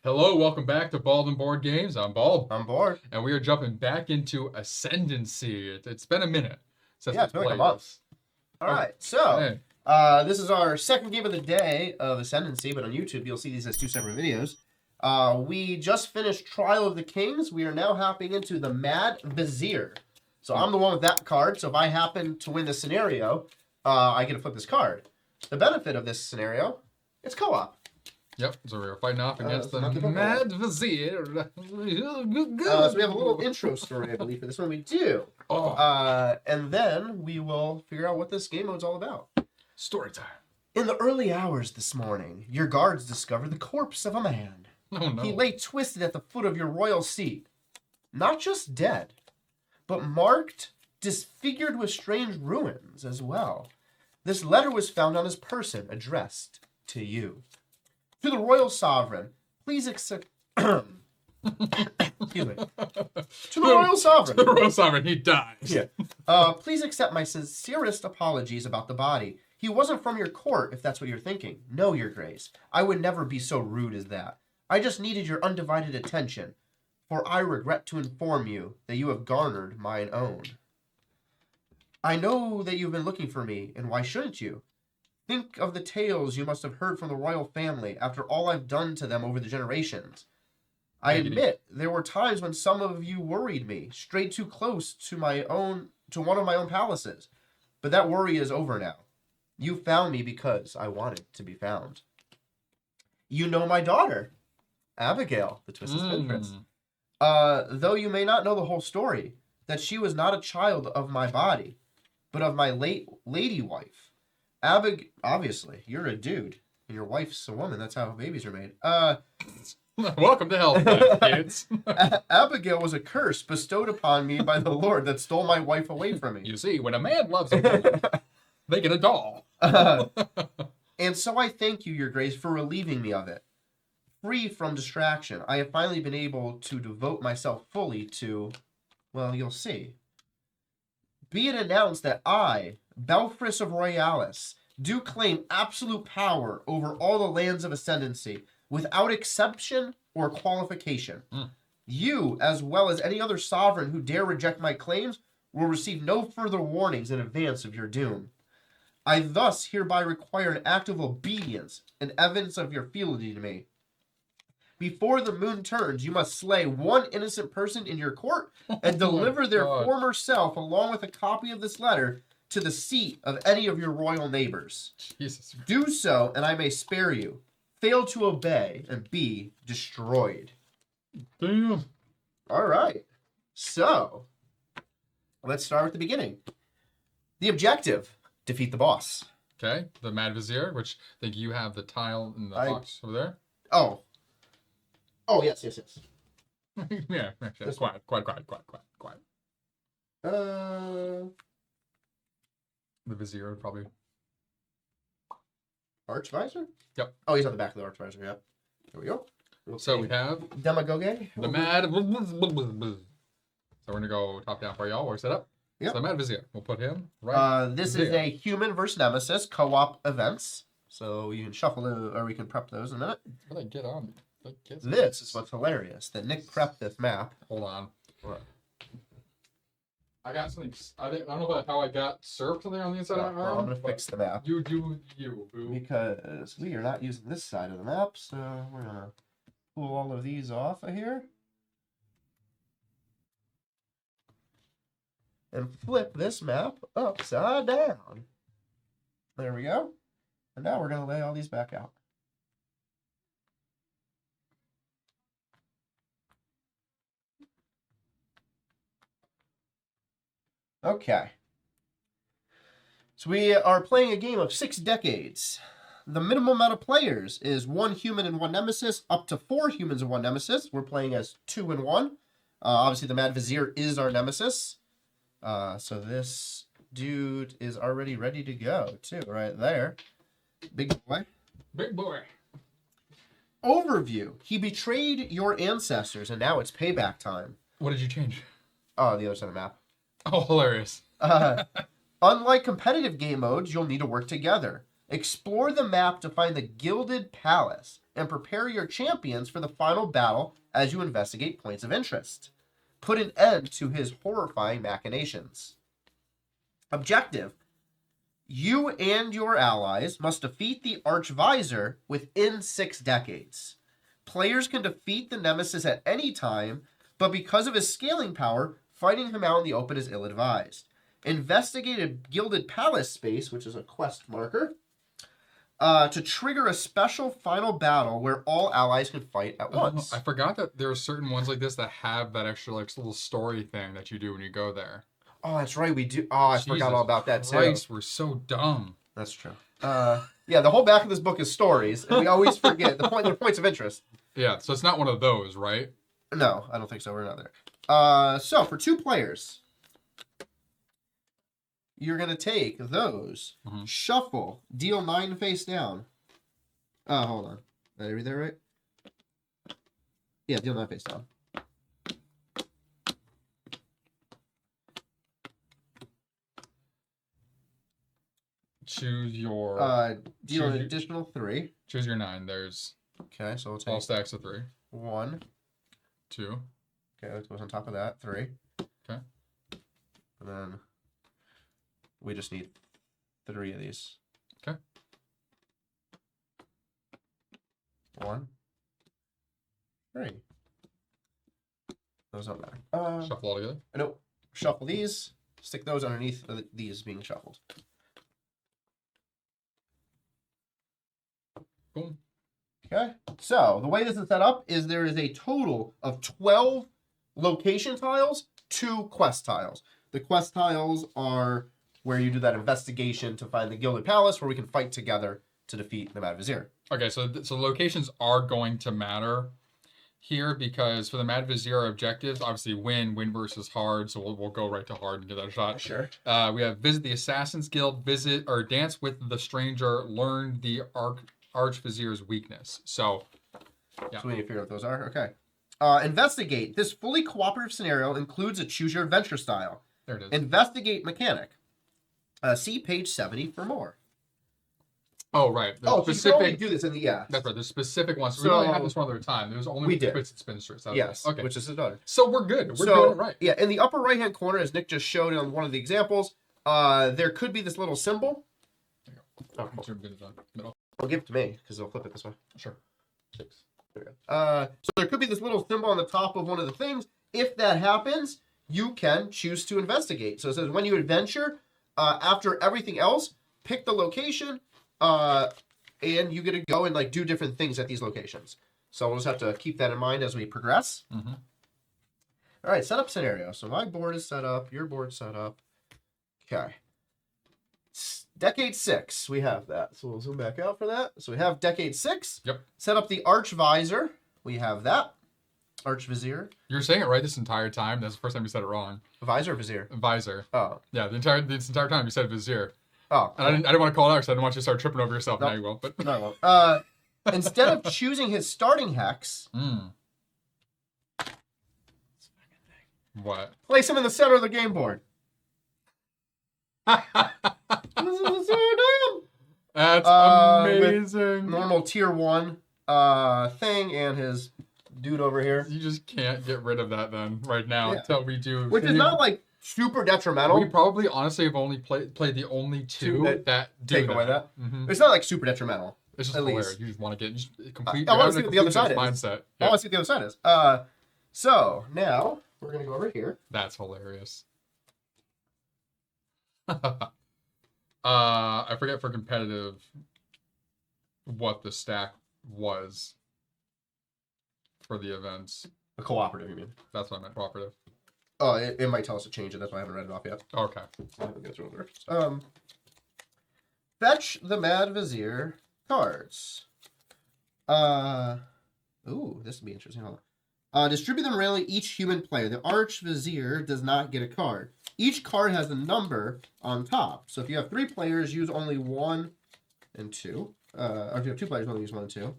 Hello, welcome back to Bald and Board Games. I'm Bald. I'm bored. And we are jumping back into Ascendancy. It's been a minute since Yeah, it's been like a played month. this. All right, so Hey. this is our second game of the day of Ascendancy, but on YouTube you'll see these as two separate videos. We just finished Trial of the Kings. We are now hopping into the Mad Vizier. So I'm the one with that card, so if I happen to win the scenario, I get to flip this card. The benefit of this scenario, it's co-op. Yep, so we're fighting off against the not difficult. Mad Vizier. So we have a little intro story, I believe, for this one. We do. And then we will figure out what this game mode's all about. Story time. In the early hours this morning, your guards discovered the corpse of a man. Oh no. He lay twisted at the foot of your royal seat. Not just dead, but marked, disfigured with strange ruins as well. This letter was found on his person, addressed to you. To the royal sovereign, please accept... Excuse me. To the royal sovereign. The Royal Sovereign, he dies. Yeah. Please accept my sincerest apologies about the body. He wasn't from your court, if that's what you're thinking. No, your grace. I would never be so rude as that. I just needed your undivided attention, for I regret to inform you that you have garnered mine own. I know that you've been looking for me, and why shouldn't you? Think of the tales you must have heard from the royal family after all I've done to them over the generations. I admit there were times when some of you worried me, strayed too close to one of my own palaces. But that worry is over now. You found me because I wanted to be found. You know my daughter, Abigail, the Twisted Spintress. Though you may not know the whole story, that she was not a child of my body, but of my late lady wife. Obviously, you're a dude, and your wife's a woman. That's how babies are made. Welcome to hell, kids. Abigail was a curse bestowed upon me by the Lord that stole my wife away from me. You see, when a man loves a woman, they get a doll. And so I thank you, your grace, for relieving me of it. Free from distraction, I have finally been able to devote myself fully to, well, you'll see. Be it announced that I, Belfris of Royalis, do claim absolute power over all the lands of Ascendancy, without exception or qualification. You, as well as any other sovereign who dare reject my claims, will receive no further warnings in advance of your doom. I thus hereby require an act of obedience and evidence of your fealty to me. Before the moon turns, you must slay one innocent person in your court and deliver their former self along with a copy of this letter to the seat of any of your royal neighbors. Jesus. Do so, and I may spare you. Fail to obey and be destroyed. Damn. All right. So, let's start with the beginning. The objective, defeat the boss. Okay, the Mad Vizier, which I think you have the tile in the box over there. Oh. Oh, yes. Yeah, quiet. The Vizier would probably... Archvisor? Yep. Oh, he's on the back of the Archvisor, yep. Here we go. So we have Demagogue. the Mad... So we're going to go top down for y'all. We're set up. Yep. So the Mad Vizier. We'll put him right This there. is a human versus nemesis co-op events. So you can shuffle it, or we can prep those in a minute. How did I get on? This is what's hilarious, that Nick prepped this map. Hold on. What? I got something. I don't know how I got served something on the inside of my Well, arm. I'm going to fix the map. You do you, boo. Because we are not using this side of the map, so we're going to pull all of these off of here. And flip this map upside down. There we go. And now we're going to lay all these back out. Okay. So we are playing a game of 6 decades. The minimum amount of players is 1 human and 1 nemesis, up to 4 humans and 1 nemesis. We're playing as 2 and 1. Obviously, the Mad Vizier is our nemesis. So this dude is already ready to go, too, right there. Big boy. Big boy. Overview. He betrayed your ancestors, and now it's payback time. What did you change? Oh, the other side of the map. Oh, hilarious. Unlike competitive game modes, you'll need to work together. Explore the map to find the Gilded Palace. and prepare your champions for the final battle as you investigate points of interest. Put an end to his horrifying machinations. Objective: you and your allies must defeat the Archvisor within 6 decades. Players can defeat the Nemesis at any time, but because of his scaling power, fighting him out in the open is ill-advised. Investigate a Gilded Palace space, which is a quest marker, to trigger a special final battle where all allies can fight at once. I forgot that there are certain ones like this that have that extra like little story thing that you do when you go there. Oh, that's right. We do. Oh, I forgot all about that too. Christ, we're so dumb. That's true. Yeah, the whole back of this book is stories, and we always forget the points of interest. Yeah, so it's not one of those, right? No, I don't think so. We're not there. So for 2 players, you're gonna take those, shuffle, deal 9 face down. Hold on. Did I read that right? Yeah, deal 9 face down. Choose your... deal an additional 3. Choose your 9. There's... Okay, so we'll take... all stacks of 3. 1. 2. Okay, that goes on top of that. 3. Okay. And then we just need 3 of these. Okay. 1. 3. Those don't matter. Shuffle all together? Nope. Shuffle these. Stick those underneath these being shuffled. Boom. Okay. So the way this is set up is there is a total of 12 location tiles, 2 quest tiles. The quest tiles are where you do that investigation to find the Gilded Palace where we can fight together to defeat the Mad Vizier. Okay, so locations are going to matter here because for the Mad Vizier objectives, obviously win versus hard, so we'll go right to hard and give that a shot. Sure. We have visit the Assassin's Guild, visit or dance with the stranger, learn the Archvizier's weakness. So, yeah. So we need to figure out what those are. Okay. Investigate. This fully cooperative scenario includes a choose your adventure style. There it is. Investigate mechanic. See page 70 for more. Oh, right. So you can only do this in the, yeah. That's right. There's specific ones. So, we only had this one other time. There was only we did. Spits and Spinsters. Yes, okay. which is another. So we're good. We're doing it right. Yeah, in the upper right-hand corner, as Nick just showed on one of the examples, there could be this little symbol. There you go. Oh, cool. Middle. I'll give it to me, because it'll flip it this way. Sure. 6. There we go. So there could be this little symbol on the top of one of the things. If that happens, you can choose to investigate. So it says when you adventure, after everything else, pick the location, and you get to go and like do different things at these locations. So we'll just have to keep that in mind as we progress. Mm-hmm. All right, setup scenario. So my board is set up, your board's set up. Okay. Decade 6, we have that. So we'll zoom back out for that. So we have Decade 6. Yep. Set up the Archvisor. We have that. Archvizier. You were saying it right this entire time. That's the first time you said it wrong. Visor or Vizier? Visor. Oh. Yeah, this entire time you said Vizier. Oh. And I didn't want to call it out because I didn't want you to start tripping over yourself. Nope. Now you will. But No, I won't. Instead of choosing his starting hex, What? place him in the center of the game board. This is so dumb. That's amazing. Normal tier 1 thing and his dude over here. You just can't get rid of that then right now until we do. Which is not like super detrimental. We probably honestly have only played the only two that do take that. away that. Mm-hmm. It's not like super detrimental. It's just hilarious. You just want to get complete. I want to see what the other side is. Mindset. I want to see what the other side is. So now we're gonna go over here. That's hilarious. I forget for competitive what the stack was for the events. A cooperative, you mean? That's what I meant, cooperative. Oh, it might tell us to change it. That's why I haven't read it off yet. Okay. I haven't got through it. Fetch the Mad Vizier cards. Ooh, this would be interesting. Hold on. Distribute them randomly each human player. The Archvizier does not get a card. Each card has a number on top. So if you have 3 players, use only 1 and 2. Or if you have 2 players, only use 1 and 2.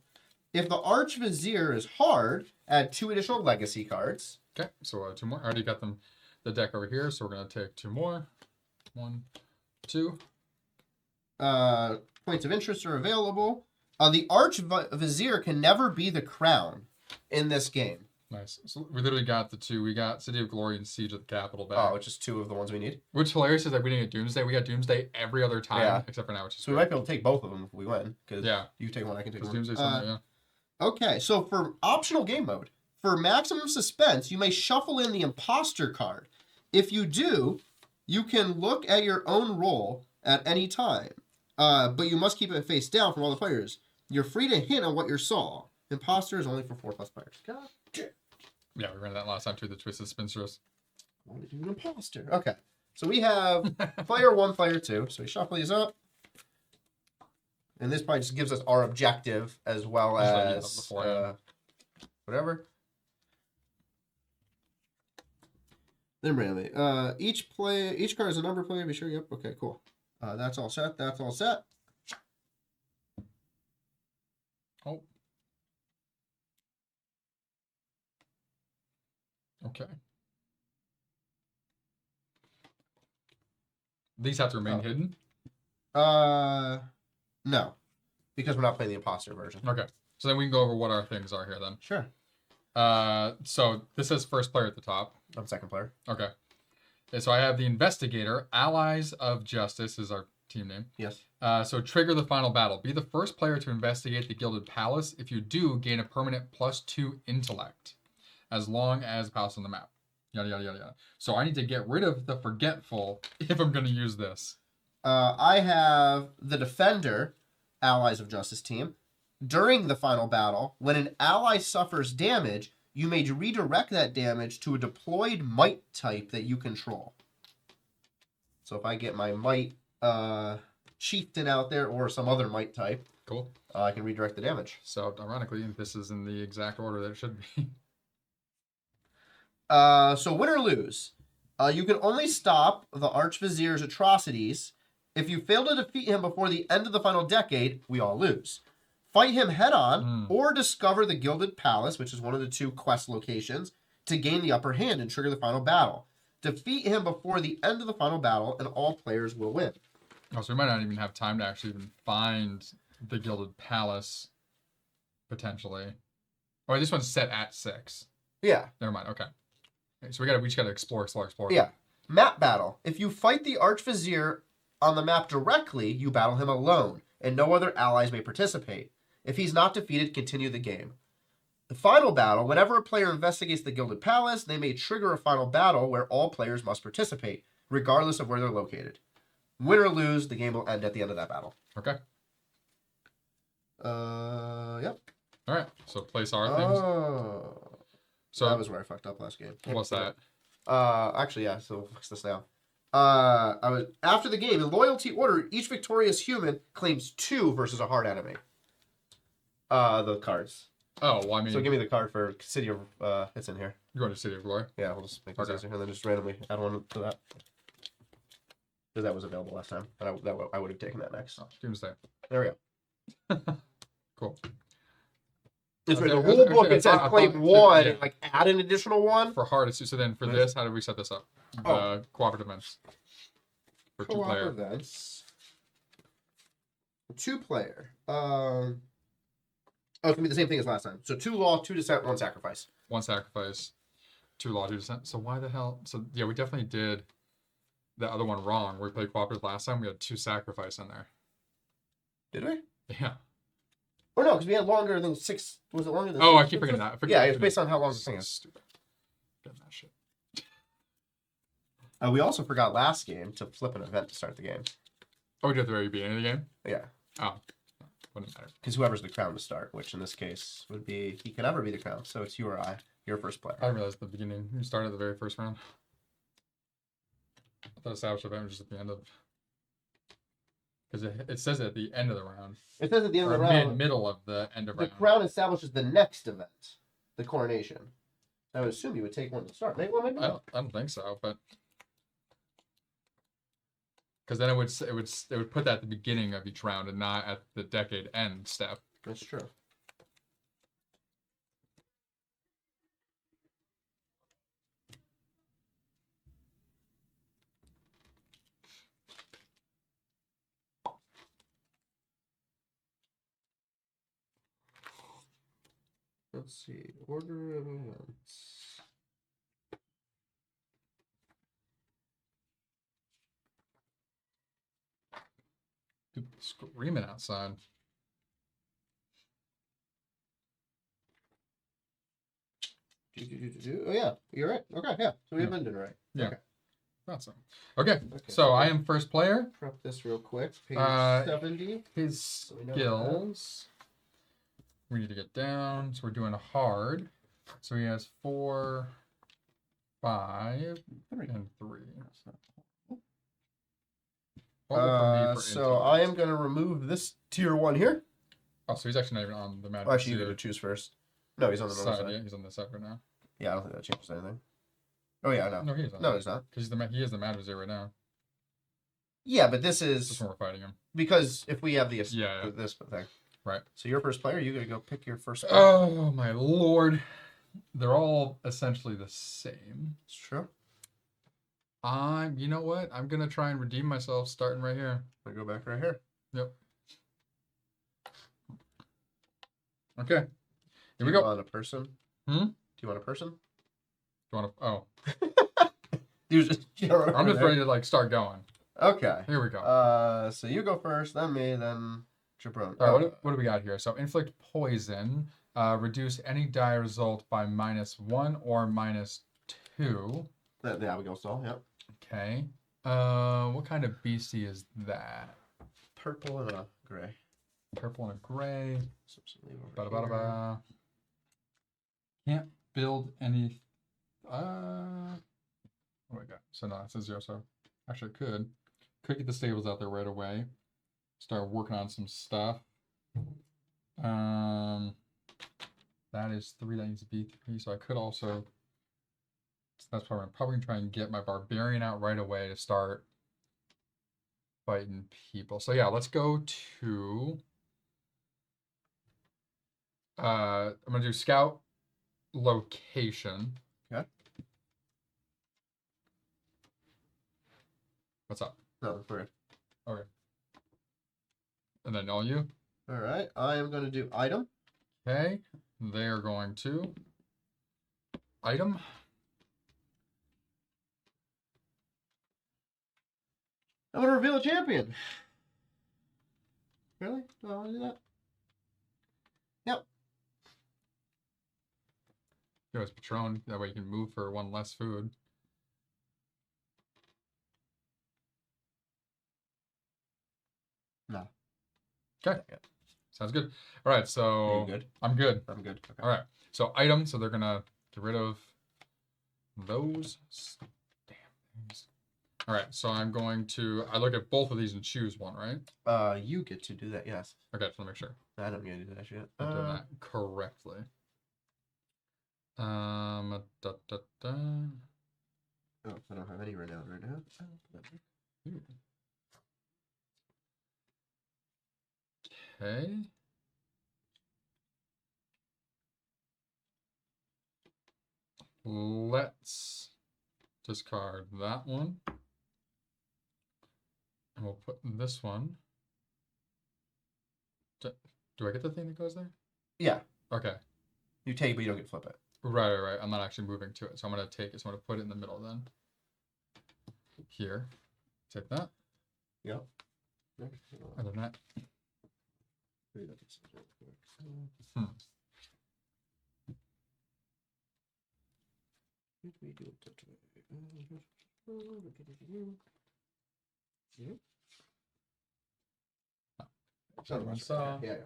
If the Archvizier is hard, add 2 additional legacy cards. Okay, so 2 more. I already got them the deck over here, so we're gonna take 2 more. 1, 2. Points of interest are available. The Vizier can never be the crown in this game. Nice. So we literally got the two. We got City of Glory and Siege of the Capital back. Oh, it's just two of the ones we need. Which hilarious is that we didn't get Doomsday. We got Doomsday every other time except for now, which is so we might be able to take both of them if we win. Cause yeah. You take one, I can take one. Doomsday's yeah. Okay, so for optional game mode, for maximum suspense, you may shuffle in the imposter card. If you do, you can look at your own roll at any time, but you must keep it face down from all the players. You're free to hint on what you saw. Imposter is only for 4+ players. God damn. Yeah, we ran that last time too, the Twisted Spinstress. I want to do an imposter. Okay, so we have player 1, player 2. So we shuffle these up. And this probably just gives us our objective as well as whatever. Then randomly. Each card is a number player. Be sure. Yep. Okay. Cool. That's all set. That's all set. Oh. Okay. These have to remain hidden? No. Because we're not playing the imposter version. Okay. So then we can go over what our things are here then. Sure. So this says first player at the top. I'm second player. Okay. And so I have the Investigator. Allies of Justice is our team name. Yes. So trigger the final battle. Be the first player to investigate the Gilded Palace. If you do, gain a permanent +2 intellect. As long as the palace on the map. Yada, yada, yada, yada. So I need to get rid of the Forgetful if I'm going to use this. I have the Defender, Allies of Justice team. During the final battle, when an ally suffers damage, you may redirect that damage to a deployed might type that you control. So if I get my might chieftain out there or some other might type, cool. I can redirect the damage. So ironically, this is in the exact order that it should be. So win or lose, you can only stop the Archvizier's atrocities. If you fail to defeat him before the end of the final decade, we all lose. Fight him head-on, or discover the Gilded Palace, which is one of the 2 quest locations, to gain the upper hand and trigger the final battle. Defeat him before the end of the final battle, and all players will win. Oh, so we might not even have time to actually even find the Gilded Palace, potentially. Oh, this one's set at 6. Yeah. Never mind, okay. So we just gotta explore. Yeah. Map battle. If you fight the Archvizier on the map directly, you battle him alone, and no other allies may participate. If he's not defeated, continue the game. The final battle. Whenever a player investigates the Gilded Palace, they may trigger a final battle where all players must participate, regardless of where they're located. Win or lose, the game will end at the end of that battle. Okay. Yep. All right. So place our things. So that was where I fucked up last game. What's that? Actually, yeah. So we'll fix this now. After the game, in loyalty order, each victorious human claims 2 versus a hard enemy. The cards. Oh, well, I mean. So give me the card for City of. It's in here. You're going to City of Glory. Yeah, we'll just make this easier and then just randomly add one to that. Because that was available last time, and I would have taken that next. Oh, Doomsday. There we go. Cool. It's the rule book. It says claim 1, and like add an additional 1 for hard. So then for this, how do we set this up? Cooperative events. For 2 player. Events. 2 player. Oh, it's gonna be the same thing as last time. So 2 law, 2 dissent, 1 sacrifice. 1 sacrifice, 2 law, 2 dissent. So why the hell? So yeah, we definitely did the other one wrong. We played cooperative last time. We had 2 sacrifice in there. Did we? Yeah. Or no, because we had longer than 6. Was it longer than? Oh, I keep forgetting that. Yeah, it's based on how long the thing is. Stupid. Getting that shit. We also forgot last game to flip an event to start the game. Oh, we did at the very beginning of the game. Yeah. Oh. Wouldn't matter. Because whoever's the crown to start, which in this case would be, he can never be the crown, so it's you or I, your first player. I didn't realize at the beginning. You started the very first round. I thought established event was just at the end of. Because it says it at the end of the round. It says at the end of the round. Middle of the end of the round. The crown establishes the next event, the coronation. I would assume you would take one to start. Maybe, maybe I don't think so, but. Because then it would put that at the beginning of each round and not at the decade end step. That's true. Let's see. Order of events. Dude, screaming outside. Oh yeah, you're right. Okay, yeah. So we have ended right. Yeah. Okay. That's it. Okay. Okay, So I am first player. Prep this real quick. Page 70. His So we know skills. We need to get down. So we're doing a hard. So he has 4, 5, and 3. What will for me for so I intellect? am going to remove this tier 1 here. Oh, so he's actually not even on the map. Oh, actually, you got to choose first. No, he's on the normal side. Yeah, he's on this side right now. Yeah, I don't think that changes anything. Oh yeah, no. No, he's on. No, he's not. Because he is the mad Vizier right now. Yeah, but this This is is when we're fighting him. because if we have the Yeah, yeah. this thing. Right. So you're first player. You got to go pick your first. Oh my lord, they're all essentially the same. It's true. You know what? I'm gonna try and redeem myself starting right here. I go back right here. Yep. Okay. Here Do we you go. want a person? Hmm? Do you want a person? You want to? Oh, You just. I'm just ready to like start going. Okay. Here we go. So you go first, then me, then Jabron. All right. What do we got here? So inflict poison. Reduce any die result by -1 or -2. The Abigail stall. Yep. Okay. What kind of beastie is that? Purple and a gray. Purple and a gray. Bada, bada, bada. Can't build any. What do I got? So no, it's a 0. So actually, I could get the stables out there right away. Start working on some stuff. That is 3. That needs to be 3. So I could also. So that's probably I'm probably gonna try and get my barbarian out right away to start fighting people. So yeah, let's go to. I'm gonna do scout location. Okay. What's up? No, we're good. Okay. And then all you. All right. I am going to do item. Okay. They are going to item. I'm going to reveal a champion. Really? Do I want to do that? Yep. Give us Patron. That way you can move for 1 less food. No. Okay. Sounds good. All right. So Are you good? I'm good. I'm good. Okay. All right. So item. So they're gonna get rid of those. Damn things. All right. So I'm going to. I look at both of these and choose one, right? You get to do that. Yes. Okay. Just want to make sure I don't get to do that shit. I'm doing that correctly. Da, da, da. Oh, I don't have any renown right now. Ooh. Okay. Let's discard that one. And we'll put this one. Do I get the thing that goes there? Yeah. Okay. You take, but you don't get to flip it. Right. I'm not actually moving to it. So I'm going to take it. So I'm going to put it in the middle then. Here. Take that. Yep. And then that. Yeah,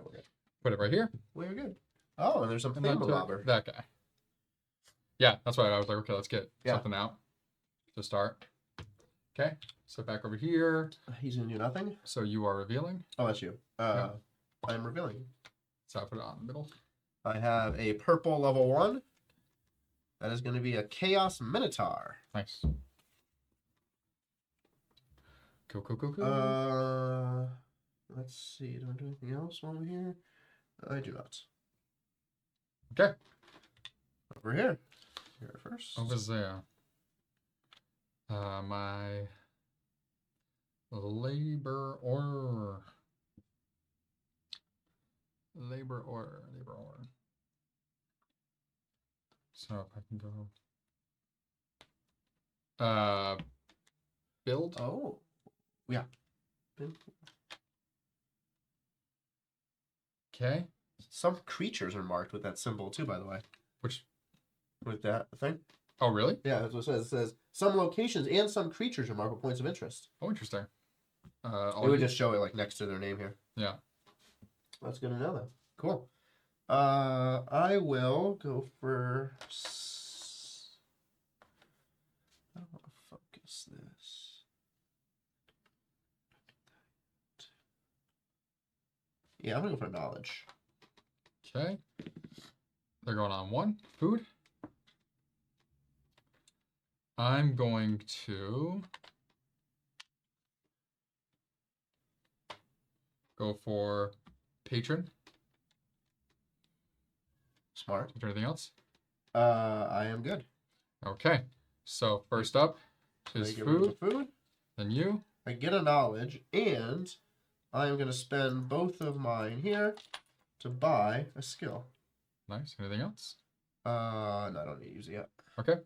we're good. Put it right here. We're good. Oh, and there's some And then thingamabobber. that guy. Yeah, that's why I was like, okay, let's get something out to start. Okay, so back over here. He's gonna do nothing. So you are revealing. Oh, that's you. I am revealing. So I put it on the middle. I have a purple level 1. That is going to be a Chaos Minotaur. Nice. Cool. Let's see. Do I do anything else while I'm here? I do not. Okay. Over here. Here first. Over there. My labor order. So if I can go. Build. Oh, yeah. Okay. Some creatures are marked with that symbol too, by the way. Which? With that thing. Oh, really? Yeah, that's what it says. It says some locations and some creatures are marked with points of interest. Oh, interesting. It would just show it like next to their name here. Yeah. That's good to know, though. Cool. I will go for. I don't want to focus this. Yeah, I'm gonna go for knowledge. Okay. They're going on 1 food. I'm going to go for patron. Smart. Is there anything else? I am good. Okay. So first up is food. Then you. I get a knowledge, and I am gonna spend both of mine here to buy a skill. Nice. Anything else? No, I don't need to use it yet. Okay.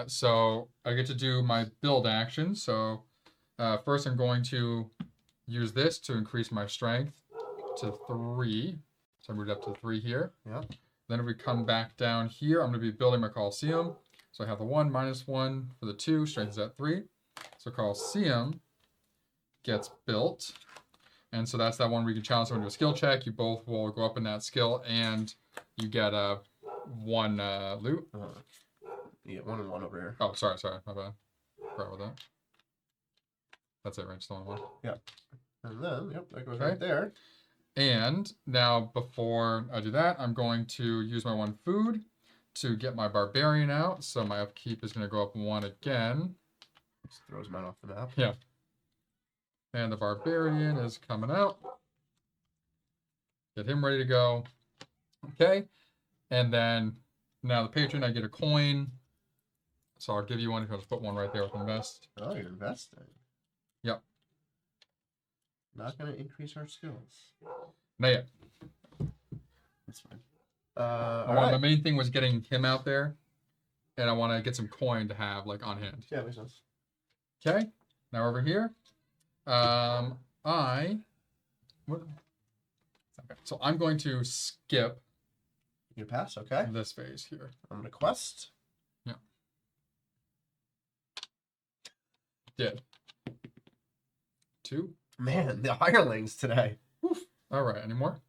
So I get to do my build action. So first I'm going to use this to increase my strength to 3. So I moved up to 3 here. Yeah. Then if we come back down here, I'm going to be building my Colosseum. So I have the 1 minus 1 for the 2. Strength is at 3. So Colosseum gets built. And so that's that one where you can challenge someone to a skill check. You both will go up in that skill, and you get 1 loot. You get 1 and 1 over here. Oh, sorry, my bad. Forgot about that. That's it, right? Just the only 1. Yeah. And then, yep, that goes right there. And now, before I do that, I'm going to use my 1 food to get my barbarian out. So my upkeep is going to go up 1 again. Just throws mine off the map. Yeah. And the barbarian is coming out. Get him ready to go. Okay. And then now the patron, I get a coin. So I'll give you 1 if you want to put 1 right there with invest. Oh, you're investing. Yep. Not going to increase our skills. Not yet. That's fine. My main thing was getting him out there. And I want to get some coin to have like on hand. Yeah, makes sense. Okay. Now over here. So I'm going to skip. You pass, okay. This phase here. I'm going to quest. Yeah. Did. 2. Man, the hirelings today. Oof. All right. Any more?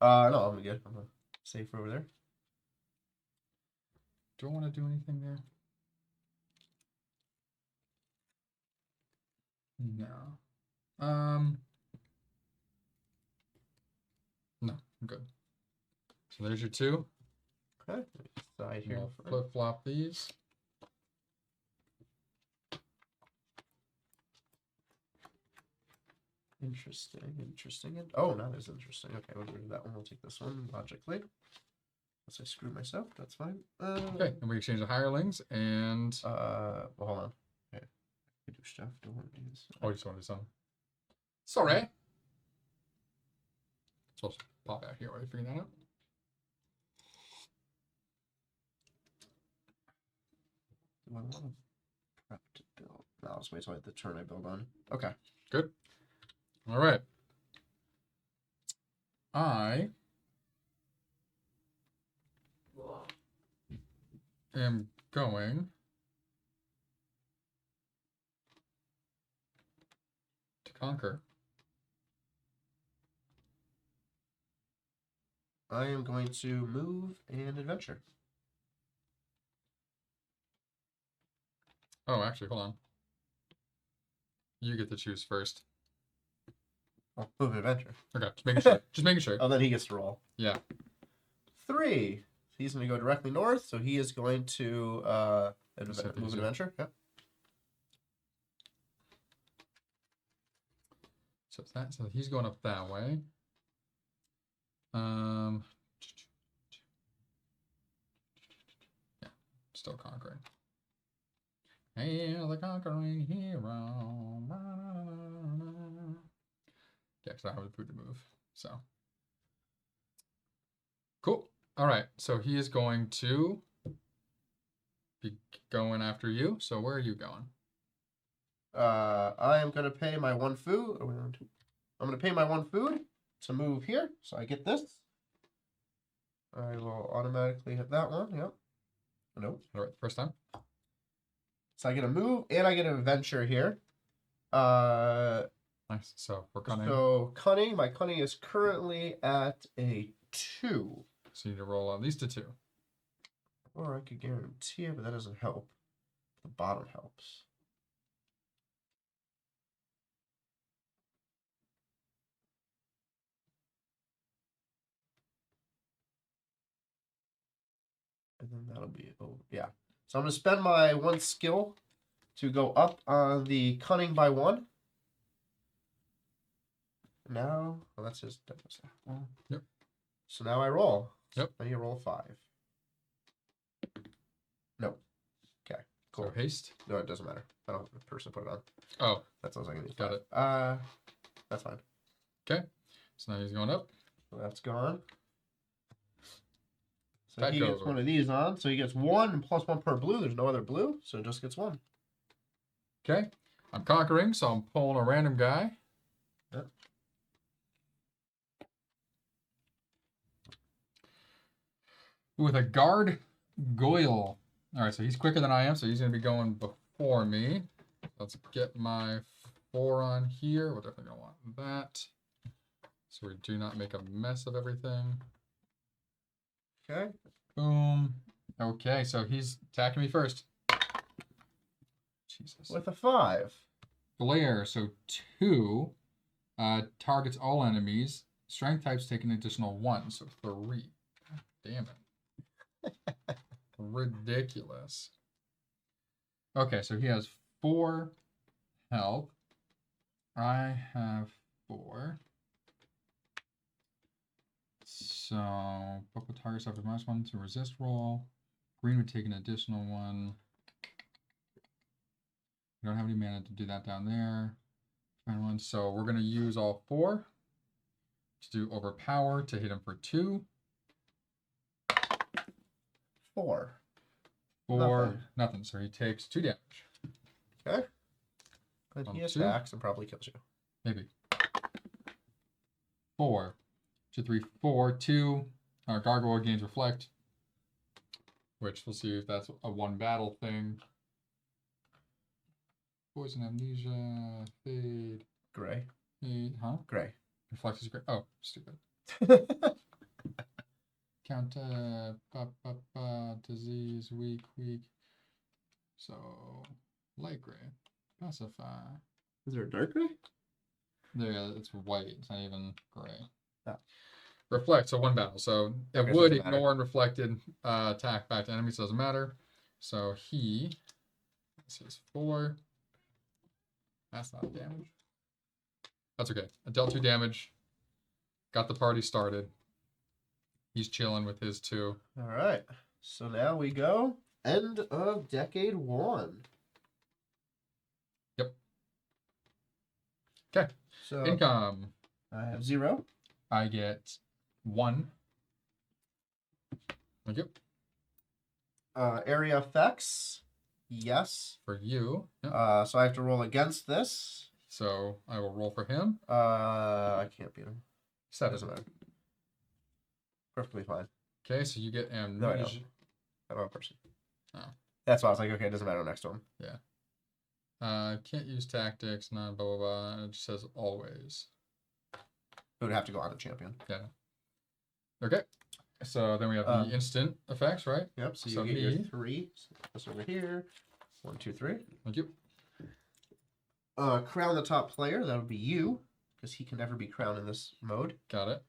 No, I'm good. I'm safe over there. Do I want to do anything there? No. No, I'm good. So there's your 2. Okay. Side here. Flip flop these. Interesting. Oh, not as interesting. Okay, we'll do that one. We'll take this one logically. Unless I screw myself, that's fine. Okay, and we exchange the hirelings and. Well, hold on. Okay. I can do stuff. Don't want to do this. Oh, you just want to do something. Sorry. Supposed to pop out here while you're figuring that out. Do I want to prep to build? No, I'll just wait till the turn I build on. Okay. Good. All right. I am going to conquer. I am going to move and adventure. Oh, actually, hold on. You get to choose first. Oh, move and adventure. Okay, just making sure. Just making sure. Oh, then he gets to roll. Yeah. 3. He's going to go directly north, so he is going to move and adventure. Yep. So it's that. So he's going up that way. Yeah, still conquering. Hail the conquering hero. Yeah, because I don't have the food to move. So cool. All right. So he is going to be going after you. So where are you going? I am gonna pay my 1 food. I'm gonna pay my 1 food to move here, so I get this. I will automatically hit that one. Yep. Nope. All right, first time. So I get a move and I get an adventure here. Nice. So we're cunning. So cunning. My cunning is currently at a 2. So you need to roll at least a 2. Or I could guarantee it, but that doesn't help. The bottom helps. And then that'll be, oh, yeah. So I'm going to spend my 1 skill to go up on the cunning by 1. Now, well, that's just, Yep. So now I roll. Yep. I need to roll 5. No. Okay, cool. So haste. No, it doesn't matter. I don't have the person to put it on. Oh. That sounds like I need Got 5. it. That's fine. Okay. So now he's going up. So that's gone. So That he goes gets one of these on. So he gets 1 plus 1 per blue. There's no other blue, so it just gets 1. Okay. I'm conquering, so I'm pulling a random guy. Yep. With a guard Goyle. All right, so he's quicker than I am, so he's going to be going before me. Let's get my 4 on here. We're definitely going to want that. So we do not make a mess of everything. Okay. Boom. Okay, so he's attacking me first. Jesus. With a 5. Glare, so 2. Targets all enemies. Strength types take an additional 1, so 3. Damn it. Ridiculous. Okay, so he has 4 health. I have 4. So, purple targets after -1 to resist roll. Green would take an additional 1. We don't have any mana to do that down there. So we're going to use all 4 to do overpower to hit him for 2. 4. 4. Nothing. So he takes 2 damage. Okay. And he attacks and probably kills you. Maybe. 4. 2, 3, 4, 2. Our gargoyle gains reflect. Which we'll see if that's a 1 battle thing. Poison, amnesia, fade. Gray. Fade, huh? Gray. Reflect is great. Oh, stupid. Counter, disease, weak. So, light gray. Pacify. Is there a dark gray? There, it's white. It's not even gray. Oh. Reflect, so 1 battle. So it would ignore and reflected attack back to enemies. Doesn't matter. So he, this is 4. That's not damage. That's okay. I dealt 2 damage. Got the party started. He's chilling with his 2. All right. So now we go end of decade 1. Yep. Okay. So Income. I have 0. I get 1. Thank you. Area effects. Yes. For you. Yep. So I have to roll against this. So I will roll for him. I can't beat him. 7. Doesn't matter. Perfectly fine. Okay, so you get amnesia. No, I don't. I'm a person. Oh. That's why I was like, okay, it doesn't matter next to him. Yeah. Can't use tactics, blah, blah, blah. It just says always. It would have to go on the champion. Yeah. Okay. So then we have the instant effects, right? Yep. So you get your 3. So this over here. 1, 2, 3. Thank you. Crown the top player. That would be you, because he can never be crowned in this mode. Got it.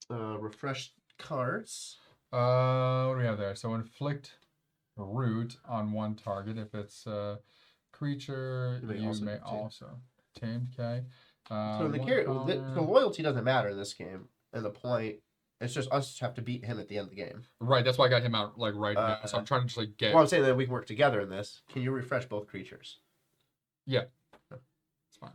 Refresh cards. What do we have there? So inflict root on 1 target. If it's a creature, you may also tamed. Okay. So the loyalty doesn't matter in this game. And the point, it's just us have to beat him at the end of the game. Right. That's why I got him out right now. So I'm trying to just get. Well, I'm saying that we can work together in this. Can you refresh both creatures? Yeah. It's fine.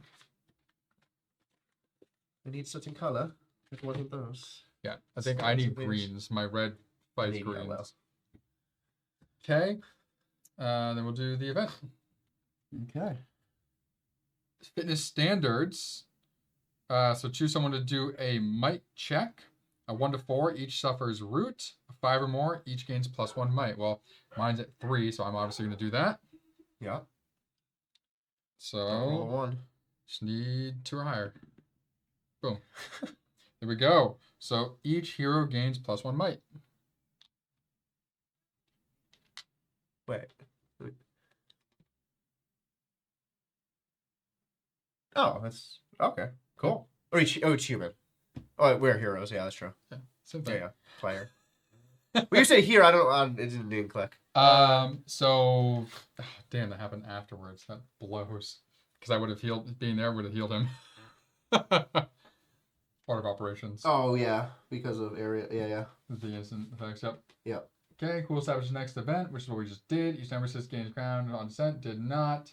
I need certain color. It wasn't those. Yeah. I think I need greens. My red fights greens. Yellow. Okay. Then we'll do the event. Okay. Fitness standards. So choose someone to do a might check. A 1 to 4, each suffers root. A 5 or more, each gains +1 might. Well, mine's at 3, so I'm obviously going to do that. Yeah. So Roll 1. just need 2 or higher. Boom. There we go. So each hero gains +1 might. Wait. Oh, that's okay. Cool. Or each human. Oh, we're heroes. Yeah, that's true. Yeah, same thing. Yeah. Player. When you say here, I don't. It didn't click. So, damn, that happened afterwards. That blows. Because I would have healed. Being there would have healed him. Part of operations. Oh yeah, because of area. Yeah. The instant effects. Yep. Yep. Okay, cool. Establish the next event, which is what we just did. Each nemesis gains ground on descent. Did not.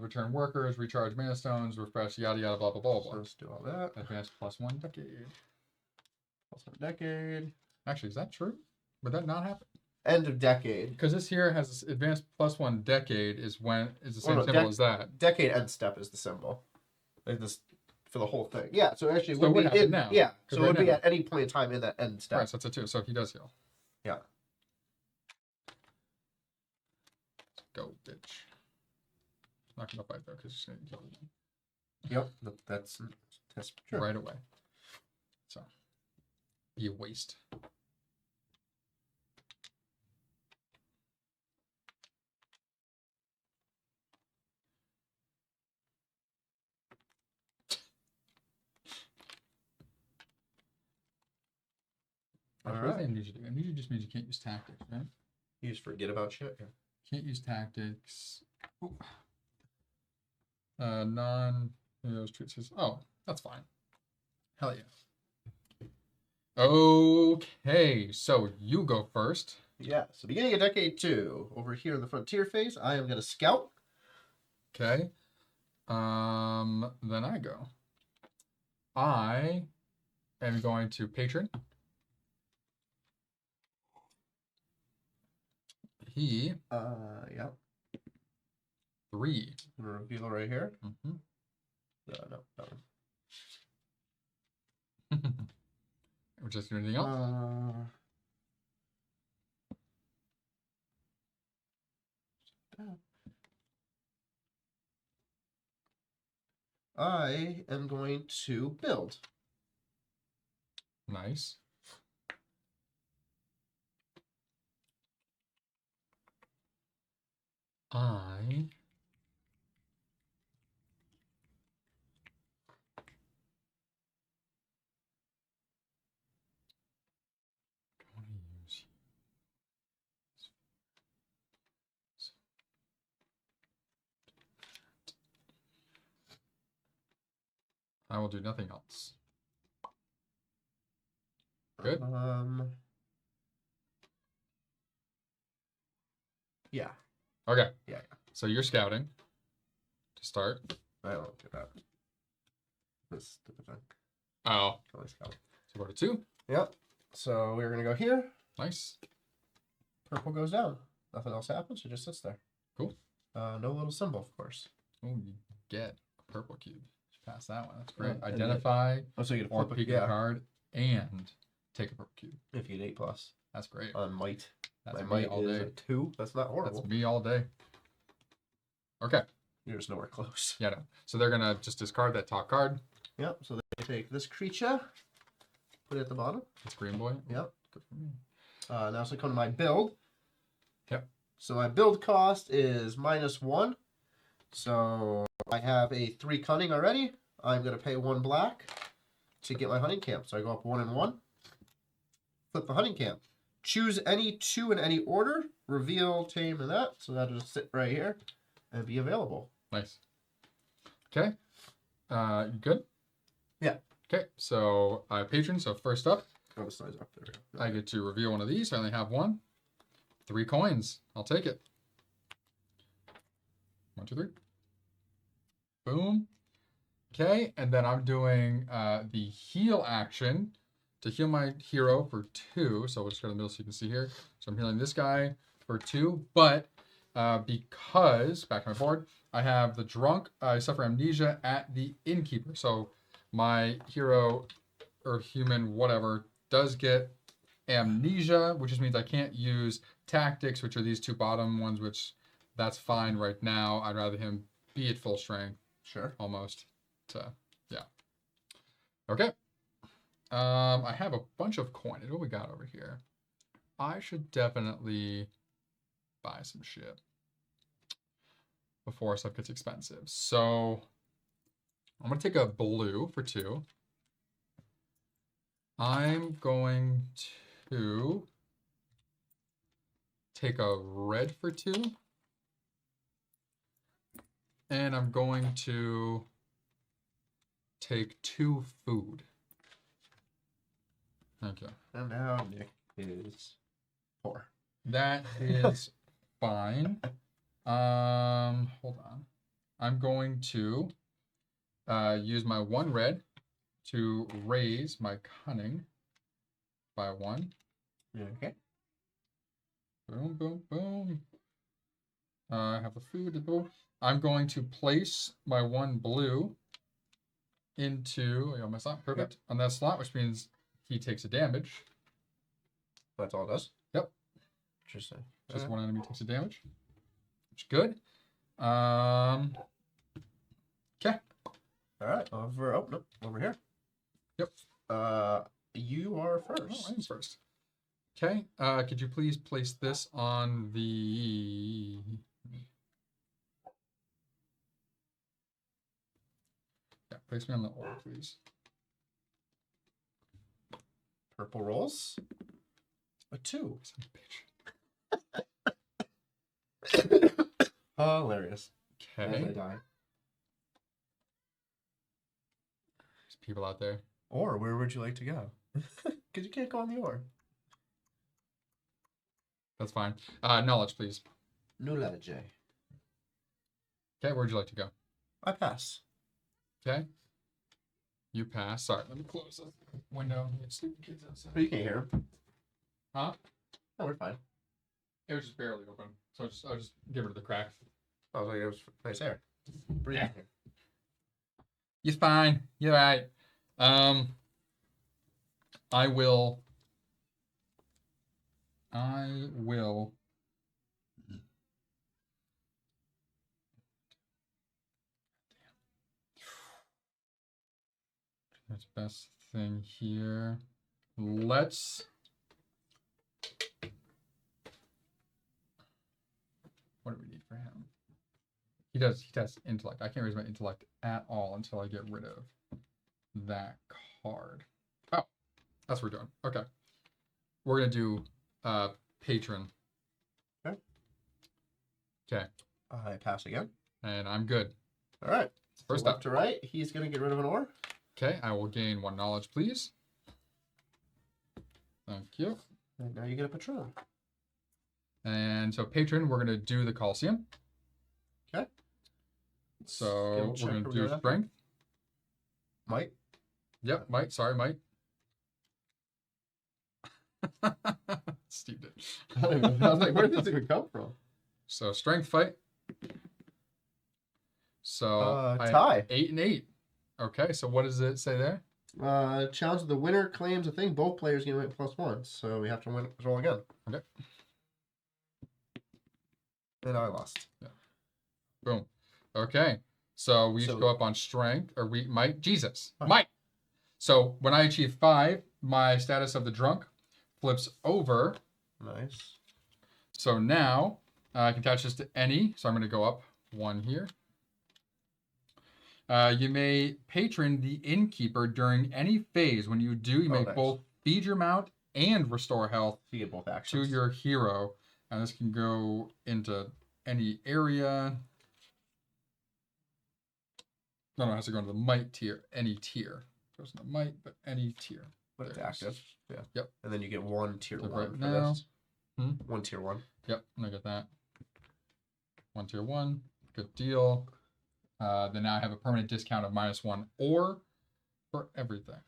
Return workers, recharge mana stones, refresh, yada yada, blah blah blah blah. So let's do all that. Advance +1 decade. +1 decade. Actually, is that true? Would that not happen? End of decade. Because this here has this advanced +1 decade is the same symbol as that. Decade end step is the symbol. Like this for the whole thing. Yeah. So actually, So it would happen now. Yeah. So Right it would be now. at any point in time in that end step. Right, so that's it too. So he does heal. Yeah. Go, bitch. Not gonna fight though, because he's gonna kill you Yep. That's true. right away. So be a waste. All What right. I need you to do? I need you just means you can't use tactics, right? You just forget about shit. Yeah. Can't use tactics. Ooh. Non-heroes treats. Oh, that's fine. Hell yeah. Okay, so you go first. Yeah. So beginning of decade 2, over here in the frontier phase, I am gonna scout. Okay. Then I go. I am going to patron. He Yeah. 3. I'm gonna reveal right here. Mm-hmm. No, that one. We're just doing anything else? I am going to build. Nice. I want to use. I will do nothing else. Good. Yeah. Okay. Yeah. So you're scouting to start. I don't do that. This stupid thing. Oh. Can only scout. So go to 2. Yep. So we're gonna go here. Nice. Purple goes down. Nothing else happens. It just sits there. Cool. No little symbol, of course. Oh, you get a purple cube. Pass that one. That's great. Oh, and Identify Oh, so you get a or purple pick a card and take a purple cube. if you get 8+. That's great. On might. That's My me might all is day. a 2. That's not horrible. That's me all day. Okay. You're just nowhere close. Yeah, no. So they're gonna just discard that top card. Yep. So they take this creature, put it at the bottom. It's Green Boy. Yep. Good for me. Now so come to my build. Yep. So my build cost is -1. So I have a 3 cunning already. I'm gonna pay 1 black to get my hunting camp. So I go up 1 and 1. Flip the hunting camp. Choose any 2 in any order. Reveal, tame, and that. So that'll just sit right here and be available. Nice. Okay. You good? Yeah. Okay. So patron. So first up, Oh, the size up there. We go. I get to reveal one of these. I only have 1. 3 coins. I'll take it. 1, 2, 3. Boom. Okay, and then I'm doing the heal action to heal my hero for 2. So we'll just go to the middle so you can see here. So I'm healing this guy for 2, but because, back to my board, I have the drunk, I suffer amnesia at the innkeeper. So my hero or human, whatever, does get amnesia, which just means I can't use tactics, which are these 2 bottom ones, which that's fine right now. I'd rather him be at full strength. Sure. Almost. Yeah. Okay. I have a bunch of coinage. What we got over here? I should definitely buy some shit before stuff gets expensive. So I'm gonna take a blue for 2. I'm going to take a red for 2. And I'm going to take 2 food. Thank you. And now Nick is poor. That is fine. Hold on. I'm going to use my 1 red to raise my cunning by 1. Okay. Boom, boom, boom. I have the food. Boom. I'm going to place my 1 blue into my slot. Perfect. On that slot, which means he takes a damage. That's all it does? Yep. Interesting. Just 1 enemy takes a damage. Which is good. Okay. All right. Over here. Yep. You are Oh, first. I'm first. Okay. Could you please place this on the... Yeah, place me on the ore, please. Purple rolls. A 2. Son of a bitch. Hilarious. As I Okay. die. There's people out there. Or where would you like to go? Because you can't go on the ore. That's fine. Knowledge, please. Knowledge. Okay, where'd you like to go? I pass. Okay. You pass. Sorry, let me close the window. Get stupid kids outside. But you can't hear him. Huh? No, we're fine. It was just barely open. So I'll just get rid of the crack. I was like, it was nice air. Breathe Yeah. here. You're fine. You're right. I will. That's best thing here. Let's. What do we need for him? He does intellect. I can't raise my intellect at all until I get rid of that card. Oh, that's what we're doing. Okay. We're gonna do patron. Okay. Okay. I pass again. And I'm good. All right. First So up. left to right, he's going to get rid of an ore. Okay, I will gain 1 knowledge, please. Thank you. And now you get a patron. And so patron, we're gonna do the Colosseum. Okay. So Skill we're check gonna or do whatever. strength. Might. Yep, might. Sorry, might. Steve did. I was like, where did this even come from? So strength fight. So tie. 8 and 8. Okay, so what does it say there? Challenge the winner claims a thing. Both players get +1, so we have to roll again. Okay. And I lost. Yeah. Boom. Okay. So we So- each go up on strength, or we might. Jesus, Huh. might. So when I achieve 5, my status of the drunk flips over. Nice. So now I can attach this to any. So I'm going to go up 1 here. You may patron the innkeeper during any phase. When you do, you may nice. both feed your mount and restore health You get both to actions. your hero. And this can go into any area. No, it has to go into the might tier. Any tier. Goes into might, but any tier. But it's There it is. active. Yeah. Yep. And then you get 1 tier So 1 right for now- this. Hmm? 1 tier 1. Yep, I get that. 1 tier 1. Good deal. Then now I have a permanent discount of -1 or for everything.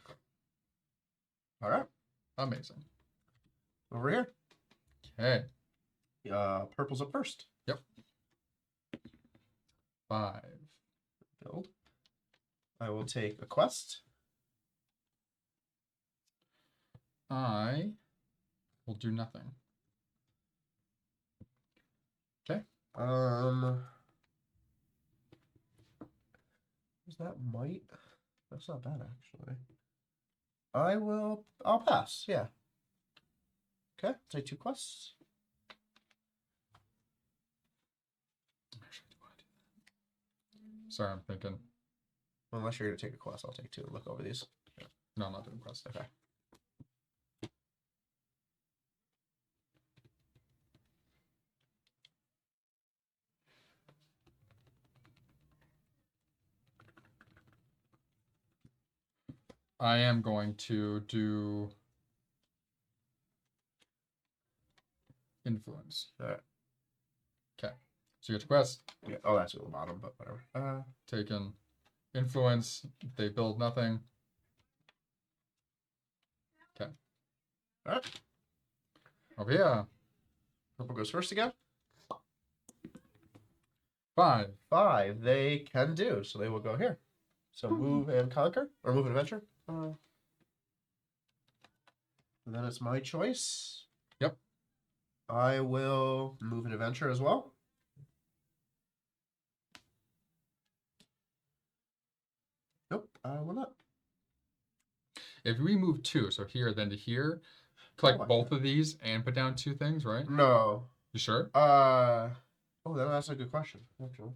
All right. Amazing. Over here. Okay. Purple's up first. Yep. 5. Build. I will take a quest. I will do nothing. Okay. Is that might? That's not bad actually. I'll pass, yeah. Okay, take 2 quests. Actually, do I do that? Sorry, I'm thinking. Unless you're gonna take a quest, I'll take 2 and look over these. No, I'm not doing quest. Okay. I am going to do influence. Alright. Okay. So you get your quest. Yeah. Oh, that's at the bottom, but whatever. Taken influence. They build nothing. Okay. Alright. Over here. Purple goes first again. 5. 5. They can do, so they will go here. So move and conquer, or move and adventure. And then it's my choice. Yep. I will move and adventure as well. Nope, I will not. If we move 2, so here then to here, collect like both of these and put down 2 things, right? No. You sure? Oh, that's a good question, actually.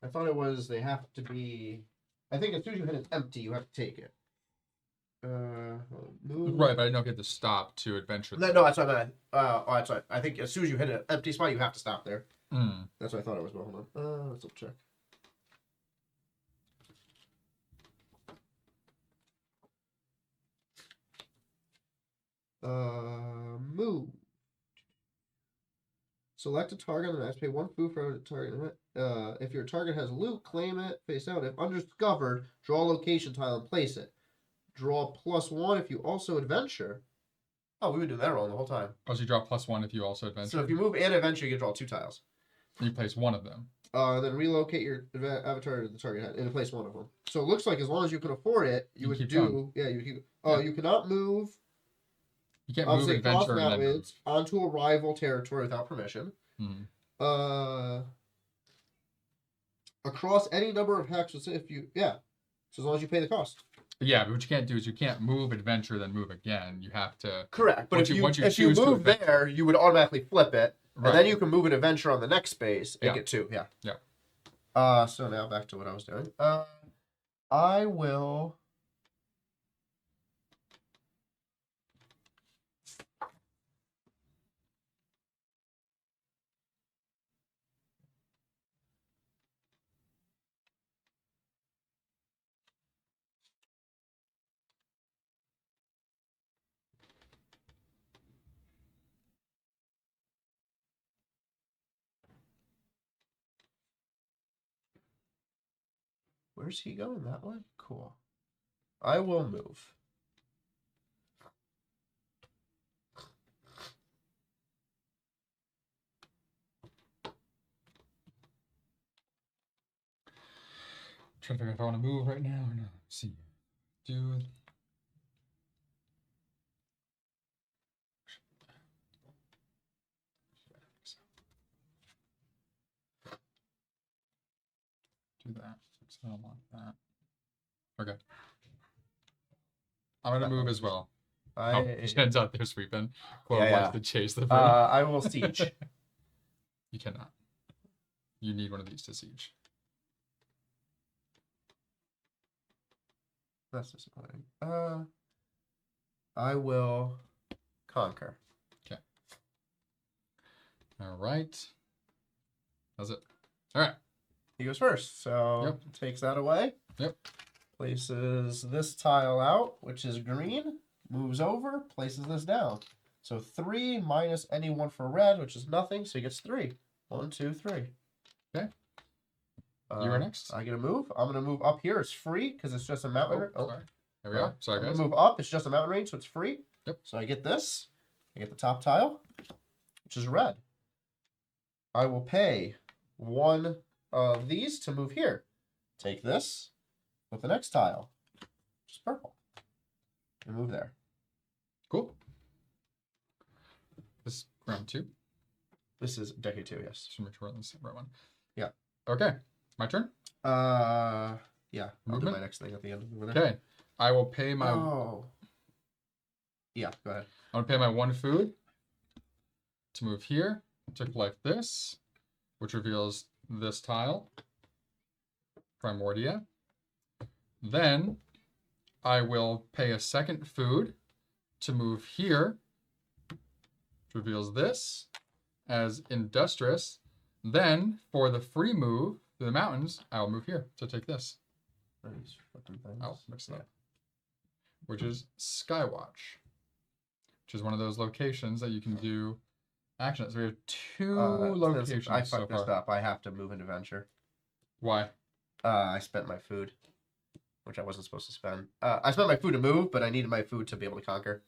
I thought it was they have to be. I think as soon as you hit an empty, you have to take it. Move. Right, but I didn't know if you had to stop to adventure. No, that's what I meant. That's what I think. As soon as you hit an empty spot, you have to stop there. That's what I thought it was. But hold on. Let's check. Move. Select a target on the match. Pay 1 food for a target. If your target has loot, claim it face out. If undiscovered, draw a location tile and place it. Draw +1 if you also adventure. Oh, we would do that wrong the whole time. Oh, so you draw +1 if you also adventure. So if you move and adventure, you can draw 2 tiles. You place one of them. Then relocate your avatar to the target head and place one of them. So it looks like as long as you can afford it, you would do. Going. Yeah, you keep. Yeah. You cannot move. You can't move adventure and then move. Onto a rival territory without permission. Across any number of hexes if you so as long as you pay the cost. Yeah, but what you can't do is you can't move adventure then move again. You have to. Correct, but if you move there, you would automatically flip it, right. And then you can move an adventure on the next space and get 2. Yeah. Yeah. So now back to what I was doing. I will. Where's he going? That way? Cool. I will move. Trying to figure out if I want to move right now or not. Let's see. Do that. So I don't want that. Okay. I'm gonna move as well. Jen's out there sweeping. Chloe wants to chase the bird. I will siege. You cannot. You need one of these to siege. That's disappointing. I will conquer. Okay. All right. That's it. All right. He goes first, so takes that away. Yep. Places this tile out, which is green. Moves over, places this down. So 3 minus any 1 for red, which is nothing. So he gets 3. 1, 2, 3. Okay. You are next. I get a move. I'm gonna move up here. It's free because it's just a mountain. Sorry. There we go. Sorry, guys. Move up. It's just a mountain range, so it's free. Yep. So I get this. I get the top tile, which is red. I will pay one of these to move here. Take this with the next tile, which is purple, and move there. Cool. This is round 2. This is decade 2, yes. Just make sure we're on the right one. Yeah. Okay. My turn? Yeah. I'll do my next thing at the end of there. Okay. I will pay my... Oh. Yeah, go ahead. I'm going to pay my 1 food to move here to collect this, which reveals this tile, Primordia. Then I will pay a 2nd food to move here, which reveals this as Industrious. Then for the free move to the mountains, I will move here to take this. These fucking things. I'll mix it up. Which is Skywatch, which is one of those locations that you can do action. So we have 2 locations. I fucked this up. I have to move into Venture. Why? I spent my food, which I wasn't supposed to spend. I spent my food to move, but I needed my food to be able to conquer.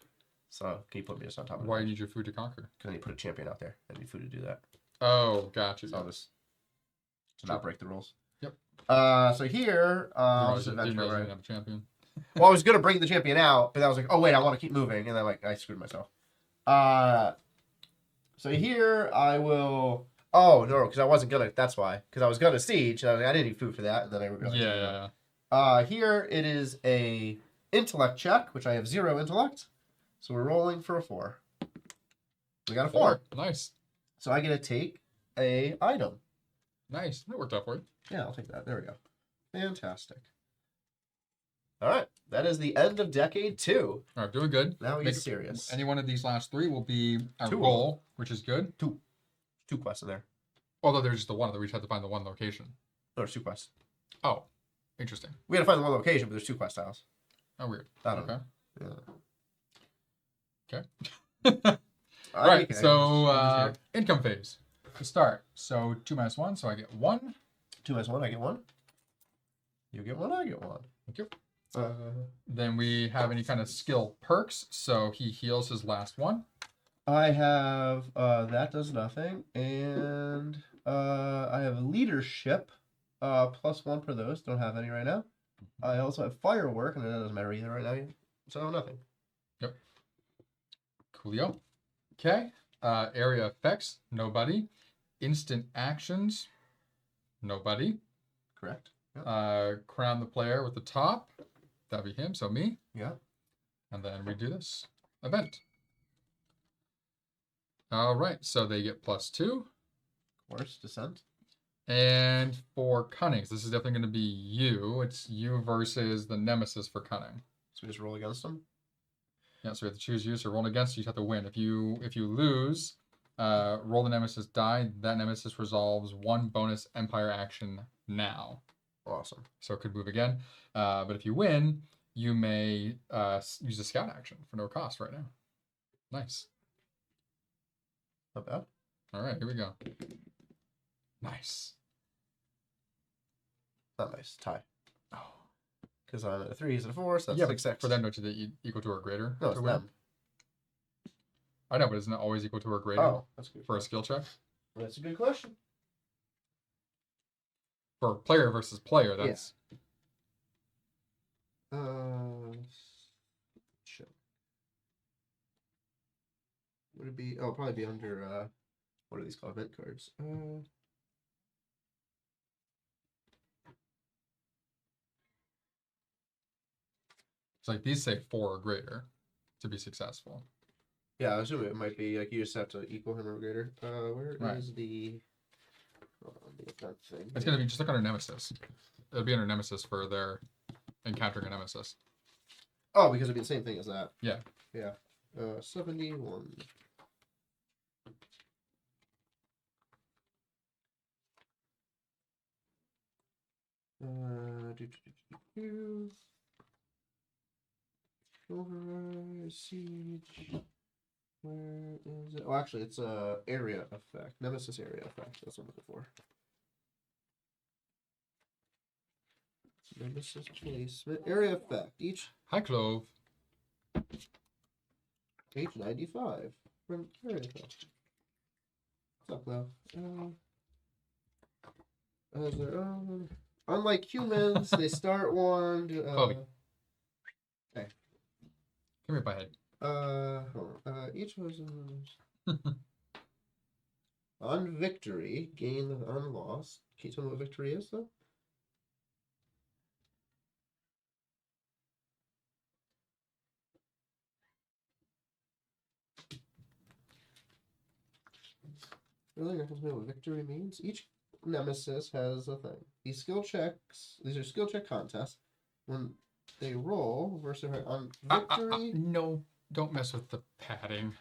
So can you put me just on top of it? Why do you need your food to conquer? Because I need to put a champion out there. I need food to do that. Oh, gotcha. So I'll just to not break the rules. Yep. So here, this Didn't adventure, realize you right? didn't have a champion. Well, I was gonna bring the champion out, but I was like, oh wait, I want to keep moving, and then like I screwed myself. So here I will. Oh no, because I wasn't gonna. That's why. Because I was gonna siege. And I didn't need food for that, and then I realized. Yeah. Here it is a intellect check, which I have 0 intellect. So we're rolling for a 4. We got a 4. Nice. So I get to take a item. Nice. That worked out for you. Yeah, I'll take that. There we go. Fantastic. All right. That is the end of decade 2. All right, doing good. Now we get serious. Any one of these last 3 will be our 2 goal, which is good. 2 quests in there. Although there's just the one that we just have to find the one location. No, there's 2 quests. Oh, interesting. We had to find the one location, but there's 2 quest tiles. Oh, weird. I don't know. Okay. Okay. Right. So income phase to start. So 2 minus 1. So I get 1. 2 minus 1. I get 1. You get 1. I get 1. Thank you. Then we have any kind of skill perks. So he heals his last 1. I have that does nothing, and I have leadership +1 for those. Don't have any right now. I also have firework, and that doesn't matter either right now. So nothing. Yep. Coolio. Okay. Area effects. Nobody. Instant actions. Nobody. Correct. Yep. Crown the player with the top. That'd be him. So me. Yeah. And then we do this event. All right. So they get +2. Of course, descent. And for cunning, this is definitely going to be you. It's you versus the nemesis for cunning. So we just roll against them. Yeah, so we have to choose you. So roll against you, you have to win. If you lose, roll the nemesis die. That nemesis resolves 1 bonus empire action now. Awesome. So it could move again. But if you win, you may use a scout action for no cost right now. Nice. Not bad. All right, here we go. Nice. Not nice. Tie. Oh. Because I'm at a 3, he's at a 4, so that's Yeah, 6. for them, don't you equal to or greater? No, it's them. I know, but isn't it always equal to or greater? Oh, that's good. For a skill check? Well, that's a good question. For player versus player, that's... Shit. Would it be... Oh, probably be under, what are these called? Event cards. It's like these say 4 or greater to be successful. Yeah, I assume it might be like you just have to equal him or greater. Where is the... Hold on, the event thing. It's going to be just like under Nemesis. It'll be under Nemesis for their encountering a Nemesis. Oh, because it'd be the same thing as that. Yeah. Yeah. 71. Override, siege. Where is it? Oh, actually, it's area effect. Nemesis area effect. That's what I'm looking for. Nemesis placement. Area effect. Each Hi, Clove. page 95. From area effect. What's up, love? As their own. Unlike humans, they start one. Chloe. Okay. Come here, butthead. Hold on. Each of us. On victory, gain the unlost. Can you tell me what victory is, though? Really, you're going to know what victory means? Each nemesis has a thing. These are skill check contests. When they roll versus on victory. No, don't mess with the padding.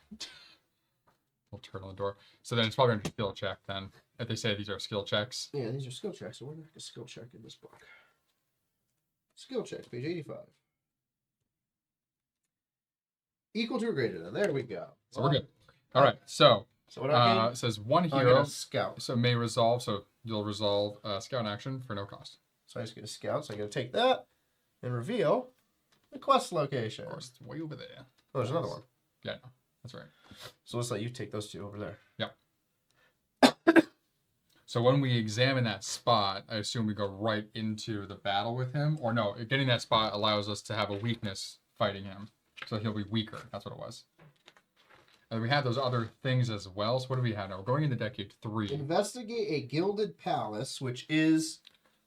We'll turn on the door. So then it's probably going to be skill check then. If they say these are skill checks. Yeah, these are skill checks. So where the heck is skill check in this book? Skill check, page 85. Equal to or greater than. There we go. So we're good. All right. So what I it says one I get hero. a scout. So may resolve. So you'll resolve scout action for no cost. So I just get a scout. So I got to take that and reveal the quest location. Of course, it's way over there. Oh, there's another one. Yeah, no, that's right. So let's let you take those two over there. Yep. So when we examine that spot, I assume we go right into the battle with him. Or no, getting that spot allows us to have a weakness fighting him. So he'll be weaker. That's what it was. And we have those other things as well. So what do we have now? We're going into Decade 3. Investigate a gilded palace, which is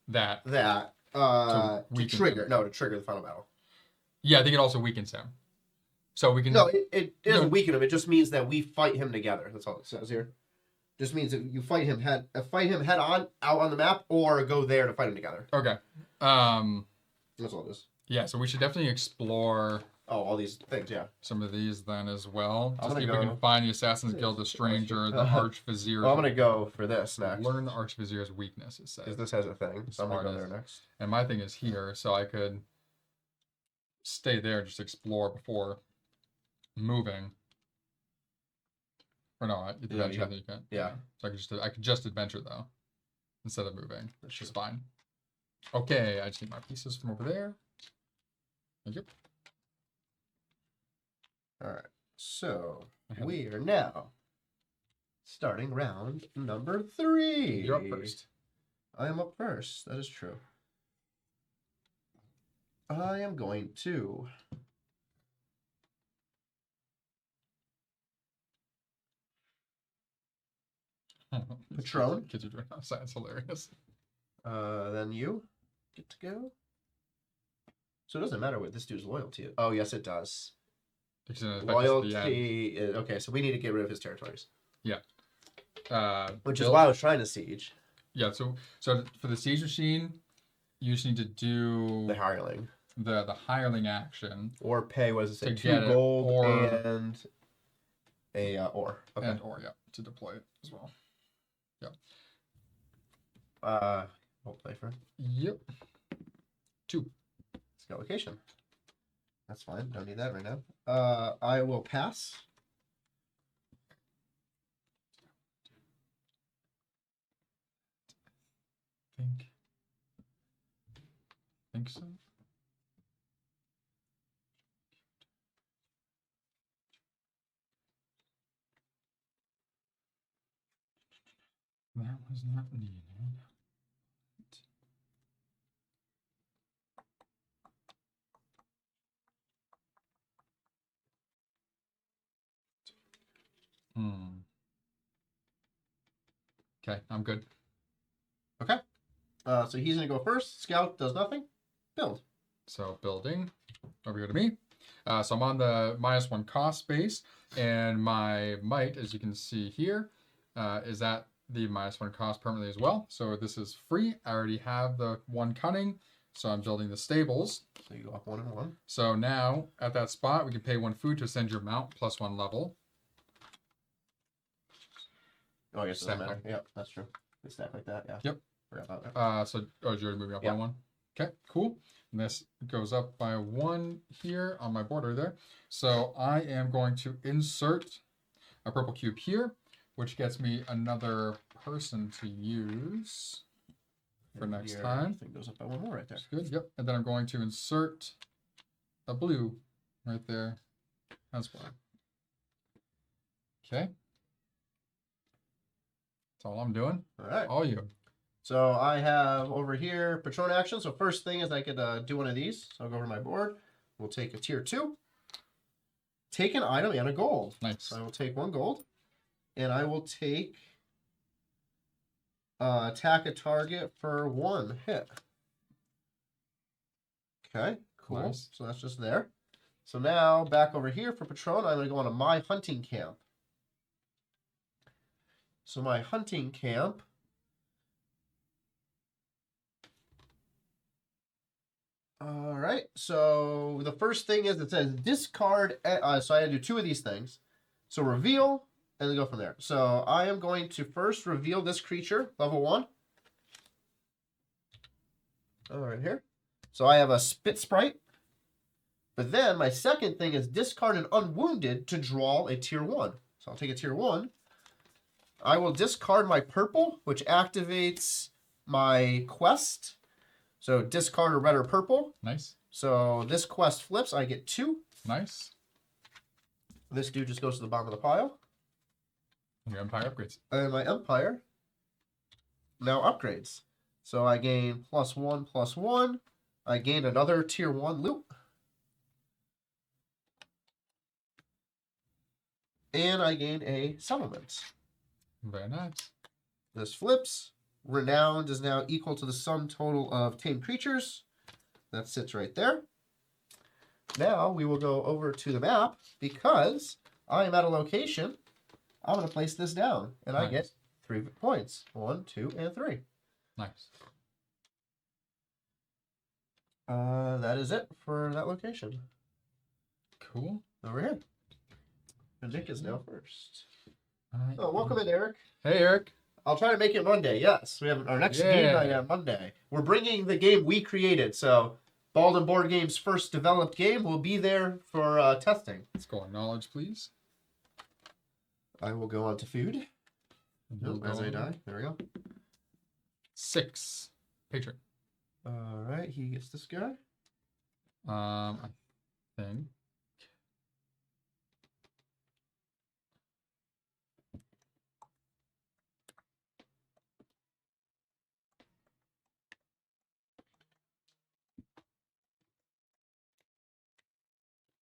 That. to weaken trigger. him. No, to trigger the final battle. Yeah, I think it also weakens him. So we can. No, it doesn't weaken him. It just means that we fight him together. That's all it says here. Just means that you fight him head on out on the map, or go there to fight him together. Okay. That's all it is. Yeah, so we should definitely explore Oh, all these things, yeah. some of these then as well. I'm To see if gonna we go- can find the Assassin's Guild, the Stranger, the Archvizier. Well, I'm gonna go for this next. Learn the Archvizier's weakness, it says. Because this has a thing. So I'm gonna go Smart there as- next. And my thing is here, so I could stay there and just explore before moving. Or no, adventure. yeah. Then you can. Yeah. So I could just adventure though, instead of moving, which Sure. is fine. Okay, I just need my pieces from over there. Yep. All right. So I have- we are now starting round number 3. You're up first. I am up first. That is true. I am going to Patron. Kids are doing outside. It's hilarious. then you get to go. So it doesn't matter what this dude's loyalty is. Oh, yes, it does. It's gonna affect us at the end. Loyalty is, okay, so we need to get rid of his territories. Which is build- why I was trying to siege Yeah, so for the siege machine, you just need to do the hireling. the hireling action Or pay, what does it say? To 2 get it, gold or- and a ore. Okay. and or to deploy it as well. We'll play for Yep. 2. scout location. That's fine. Don't need that right now. I will pass. Think so. That was not needed. Okay, I'm good. So he's gonna go first. Scout does nothing. Build. So building, over here to me. So I'm on the -1 cost base, and my might, as you can see here, is at the -1 cost permanently as well. So this is free. I already have the 1 cunning, so I'm building the stables. So you go up 1 and 1. So now at that spot, we can pay 1 food to ascend your mount +1 level. Oh, I guess it doesn't Stack matter. Yep, that's true. They stack like that. Yeah. Yep. Forgot about that. So you're already moving up Yeah. by 1. Okay, cool. And this goes up by 1 here on my border there. So I am going to insert a purple cube here, which gets me another person to use for And next your time. thing goes up by 1 more right there. That's good. Yep. And then I'm going to insert a blue right there as well. Okay. That's all I'm doing. All right. All you. So I have over here Patron action. So first thing is I could do one of these. So I'll go over to my board. We'll take a tier 2. Take an item and a gold. Nice. So I will take 1 gold. And I will take attack a target for 1 hit. Okay, cool. Nice. So that's just there. So now back over here for Patron, I'm going to go on to my hunting camp. So my hunting camp. All right. So the first thing is it says discard. So I had to do 2 of these things. So reveal and then go from there. So I am going to first reveal this creature, level 1. All right, here. So I have a Spit Sprite. But then my second thing is discard an Unwounded to draw a tier 1. So I'll take a tier 1. I will discard my purple, which activates my quest. So discard a red or purple. Nice. So this quest flips. I get 2. Nice. This dude just goes to the bottom of the pile. And your Empire upgrades. And my Empire now upgrades. So I gain +1/+1. I gain another tier 1 loot. And I gain a settlement. Very nice. This flips. Renowned is now equal to the sum total of tamed creatures. That sits right there. Now we will go over to the map because I am at a location. I'm going to place this down. And I get 3 points. 1, 2, and 3. Nice. That is it for that location. Cool. Over here. And Nick is now first. Right. Oh, welcome in, Eric. Hey, Eric. I'll try to make it Monday. Yes, we have our next game night on Monday. We're bringing the game we created. So, Bald & Board Games' first developed game will be there for testing. Let's go on knowledge, please. I will go on to food. Nope, as I die. There we go. 6. Patron. All right, he gets this guy. I think.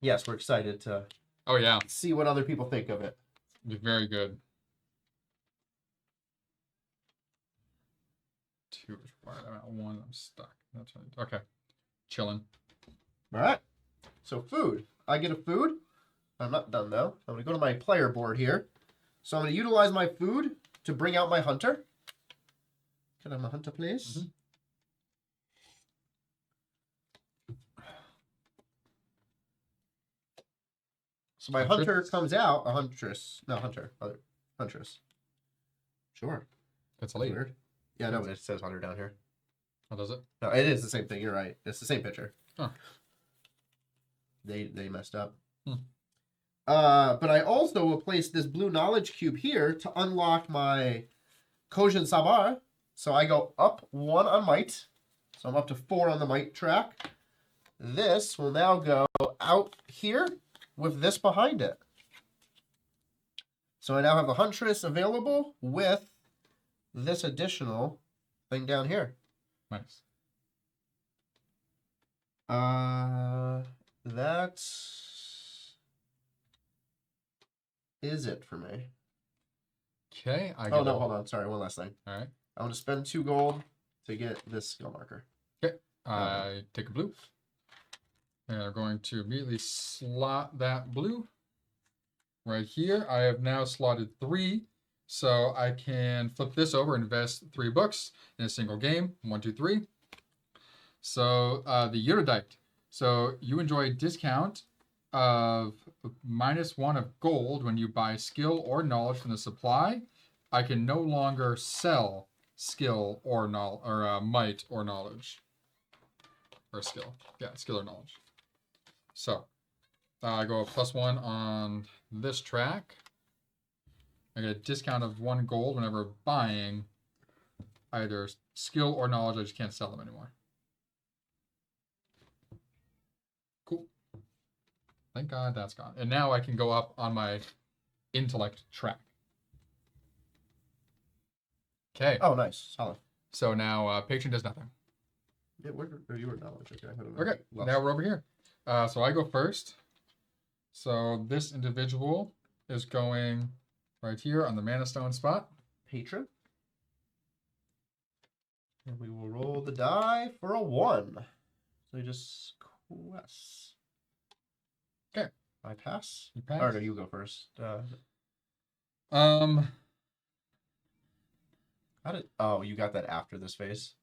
Yes, we're excited to Oh, yeah. see what other people think of it. Be very good. 2 is required. I'm at 1. I'm stuck. That's right. Okay. Chilling. All right. So food. I get a food. I'm not done though. I'm going to go to my player board here. So I'm going to utilize my food to bring out my hunter. Can I have my hunter, please? Mm-hmm. So my hunter comes out. A huntress. No, hunter. Other huntress. Sure. That's a lady. Weird. Yeah, no, but it says hunter down here. How does it? No, it is the same thing. You're right. It's the same picture. Oh. They messed up. Hmm. But I also will place this blue knowledge cube here to unlock my Kojin Sabar. So I go up 1 on might. So I'm up to 4 on the might track. This will now go out here with this behind it. So I now have the Huntress available with this additional thing down here. Nice. That is it for me. Okay. Oh, no, hold on. Sorry, one last thing. All right. I'm going to spend 2 gold to get this skill marker. Okay. I take a blue. And I'm going to immediately slot that blue right here. I have now slotted 3. So I can flip this over and invest 3 books in a single game. 1, 2, 3. So the Erudite. So you enjoy a discount of -1 of gold when you buy skill or knowledge from the supply. I can no longer sell skill or might or knowledge. Or skill. Yeah, skill or knowledge. So I go +1 on this track. I get a discount of 1 gold whenever buying either skill or knowledge. I just can't sell them anymore. Cool. Thank God that's gone. And now I can go up on my intellect track. Okay. Oh, nice. Solid. So now patron does nothing. Yeah, you were knowledge. Okay. I don't know. Okay. Lost. Now we're over here. So I go first. So this individual is going right here on the Mana Stone spot. Patron. And we will roll the die for a 1. So you just quest. Okay. I pass. You pass. Or no, you go first. Um. How did? Oh, you got that after this phase?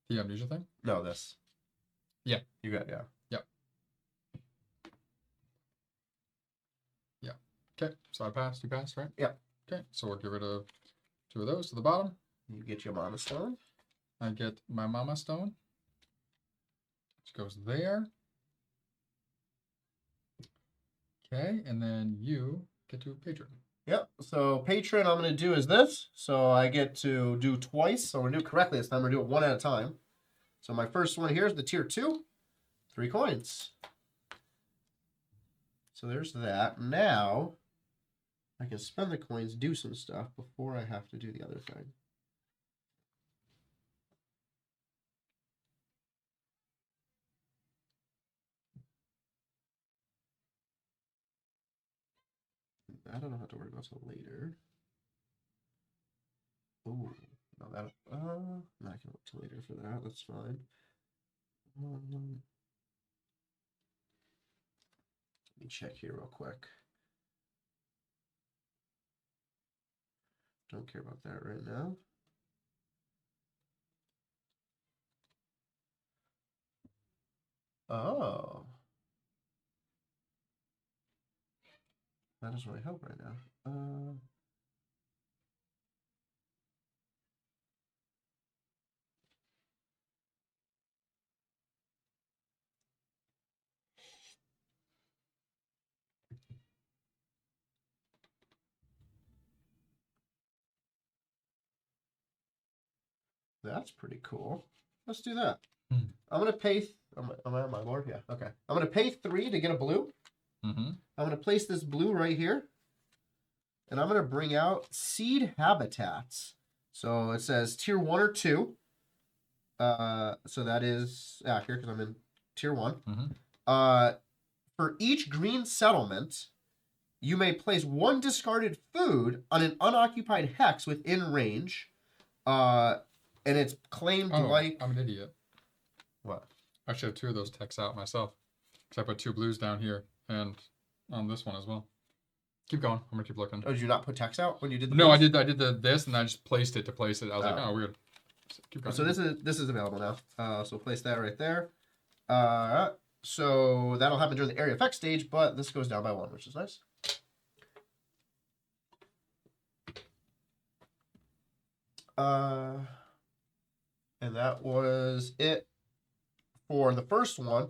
The amnesia thing. No, this. Yeah. You got yeah. Yep. Yeah. Okay. So I passed. You passed, right? Yeah. Okay. So we'll get rid of 2 of those to the bottom. You get your Mana Stone. I get my Mama Stone. Which goes there. Okay, and then you get to patron. Yep. So patron, I'm going to do is this. So I get to do twice. So we're going to do it correctly this time. We're going to do it one at a time. So my first one here is the tier 2. 3 coins. So there's that. Now I can spend the coins, do some stuff before I have to do the other thing. I don't have to worry about until later. Oh, no, that. No, I can wait till later for that. That's fine. Let me check here real quick. Don't care about that right now. Oh. That doesn't really help right now. That's pretty cool. Let's do that. I'm going to pay... Am I on my board? Yeah, okay. I'm going to pay 3 to get a blue. Mm-hmm. I'm going to place this blue right here. And I'm going to bring out Seed Habitats. So it says tier 1 or 2. So that is accurate because I'm in tier 1. Mm-hmm. For each green settlement, you may place 1 discarded food on an unoccupied hex within range. And it's claimed like... I'm an idiot. What? I should have 2 of those texts out myself. Because I put 2 blues down here and on this one as well. Keep going. I'm going to keep looking. Oh, did you not put text out when you did the No, blues? I did this and I just placed it to place it. I was like, oh, weird. So keep going. So this is available now. So place that right there. So that'll happen during the area effect stage, but this goes down by 1, which is nice. And that was it for the first one.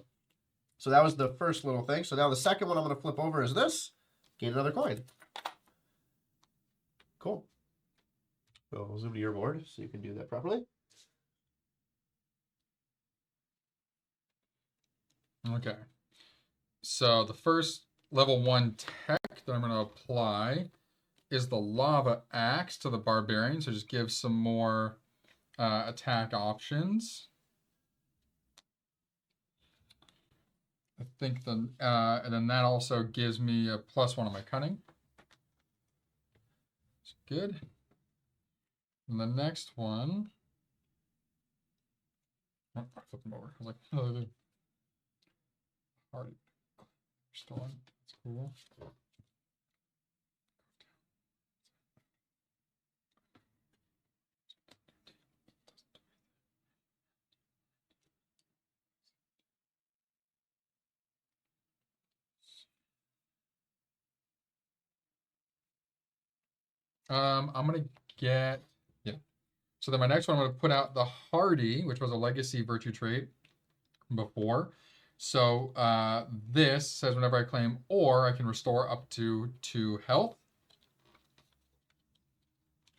So that was the first little thing. So now the second one I'm going to flip over is this. Gain another coin. Cool. So we'll zoom to your board so you can do that properly. Okay. So the first level 1 tech that I'm going to apply is the Lava Axe to the Barbarian. So just give some more attack options. I think and then that also gives me a +1 on my cunning. It's good. And the next one, I flipped them over. I was like, oh, Hardy Storm. That's cool. I'm gonna get So then my next one, I'm gonna put out the Hardy, which was a legacy virtue trait before. So this says whenever I claim or I can restore up to 2 health.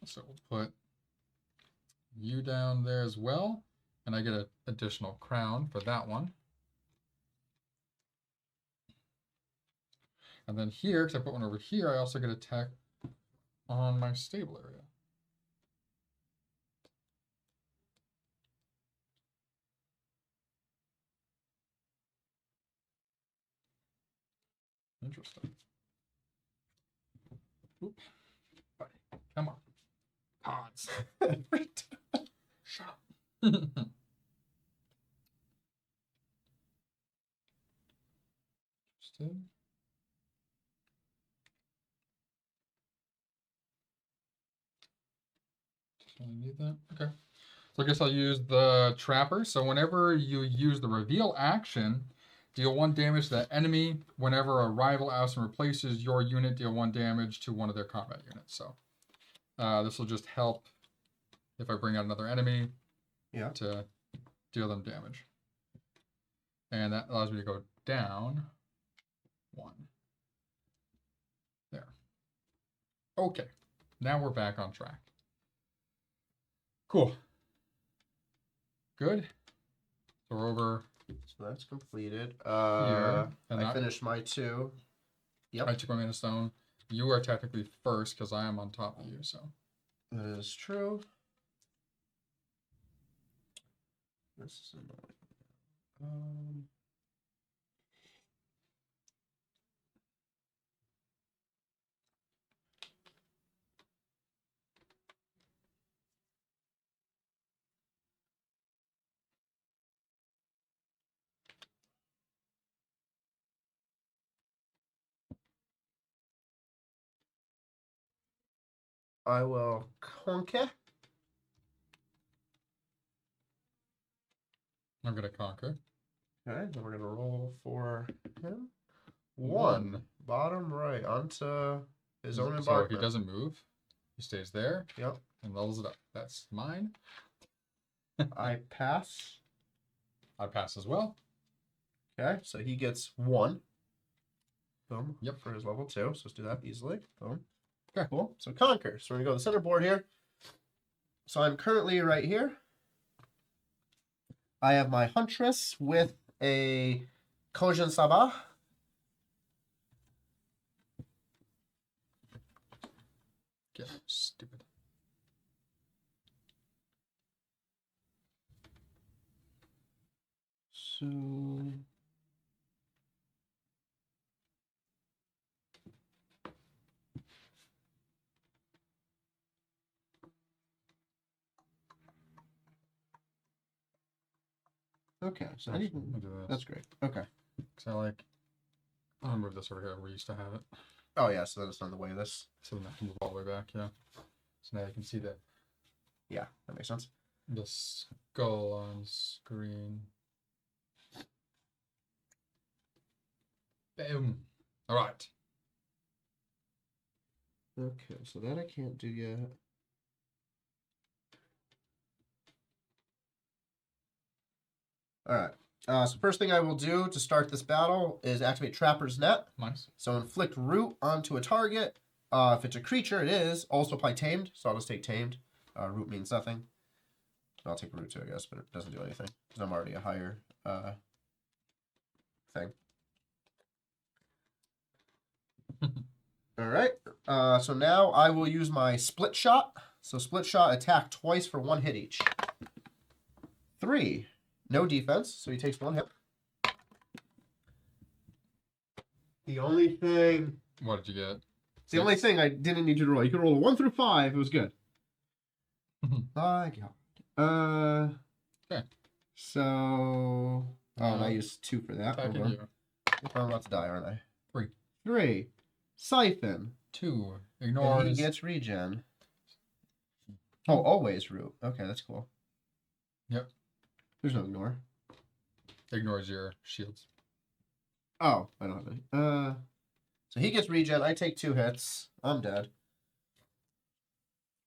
So we'll put you down there as well, and I get an additional crown for that one. And then here, because I put one over here, I also get a tech on my stable area. Interesting. Oop. Buddy, come on. Cards. Shut up. Interesting. I need that. Okay. So I guess I'll use the Trapper. So whenever you use the reveal action, deal 1 damage to that enemy. Whenever a rival Austin replaces your unit, deal 1 damage to one of their combat units. So this will just help if I bring out another enemy to deal them damage. And that allows me to go down 1. There. Okay. Now we're back on track. Cool. Good. So we're over. So that's completed. Here. And I finished my 2. Yep. I took my mana stone. You are technically first because I am on top of you. So that is true. This is annoying. I will conquer. I'm gonna conquer. Okay, then we're gonna roll for him. 1. Bottom right onto his own embarkment. So if he doesn't move, he stays there. Yep. And levels it up. That's mine. I pass. I pass as well. Okay, so he gets 1. Boom. Yep. For his level 2. So let's do that easily. Boom. Okay. Cool. So conquer. So we're gonna go to the center board here. So I'm currently right here. I have my Huntress with a Kojin Sabah. Get stupid. So okay, so I'll do this. that's great. Okay. So I'll move this over here. We used to have it. Oh yeah, so then it's on the way of this. So then I can move all the way back. Yeah. So now you can see the Yeah, that makes sense. skull on screen. Boom. All right. Okay, so that I can't do yet. All right. So first thing I will do to start this battle is activate Trapper's Net. Nice. So inflict root onto a target. If it's a creature, it is. Also apply tamed, so I'll just take tamed. Root means nothing. I'll take root too, I guess, but it doesn't do anything because I'm already a higher thing. All right. So now I will use my split shot. So split shot, attack twice for 1 hit each. 3. No defense, so he takes 1 hit. The only thing... What did you get? The only thing I didn't need you to roll. You could roll a 1 through 5. It was good. My God. Okay. So... Oh, I used 2 for that. Attacking you. I'm about to die, aren't I? 3. 3. Siphon. 2. And Ignores. he gets regen. Oh, always root. Okay, that's cool. Yep. There's no ignore. Ignores your shields. Oh, I don't have any. So he gets regen. I take 2 hits. I'm dead.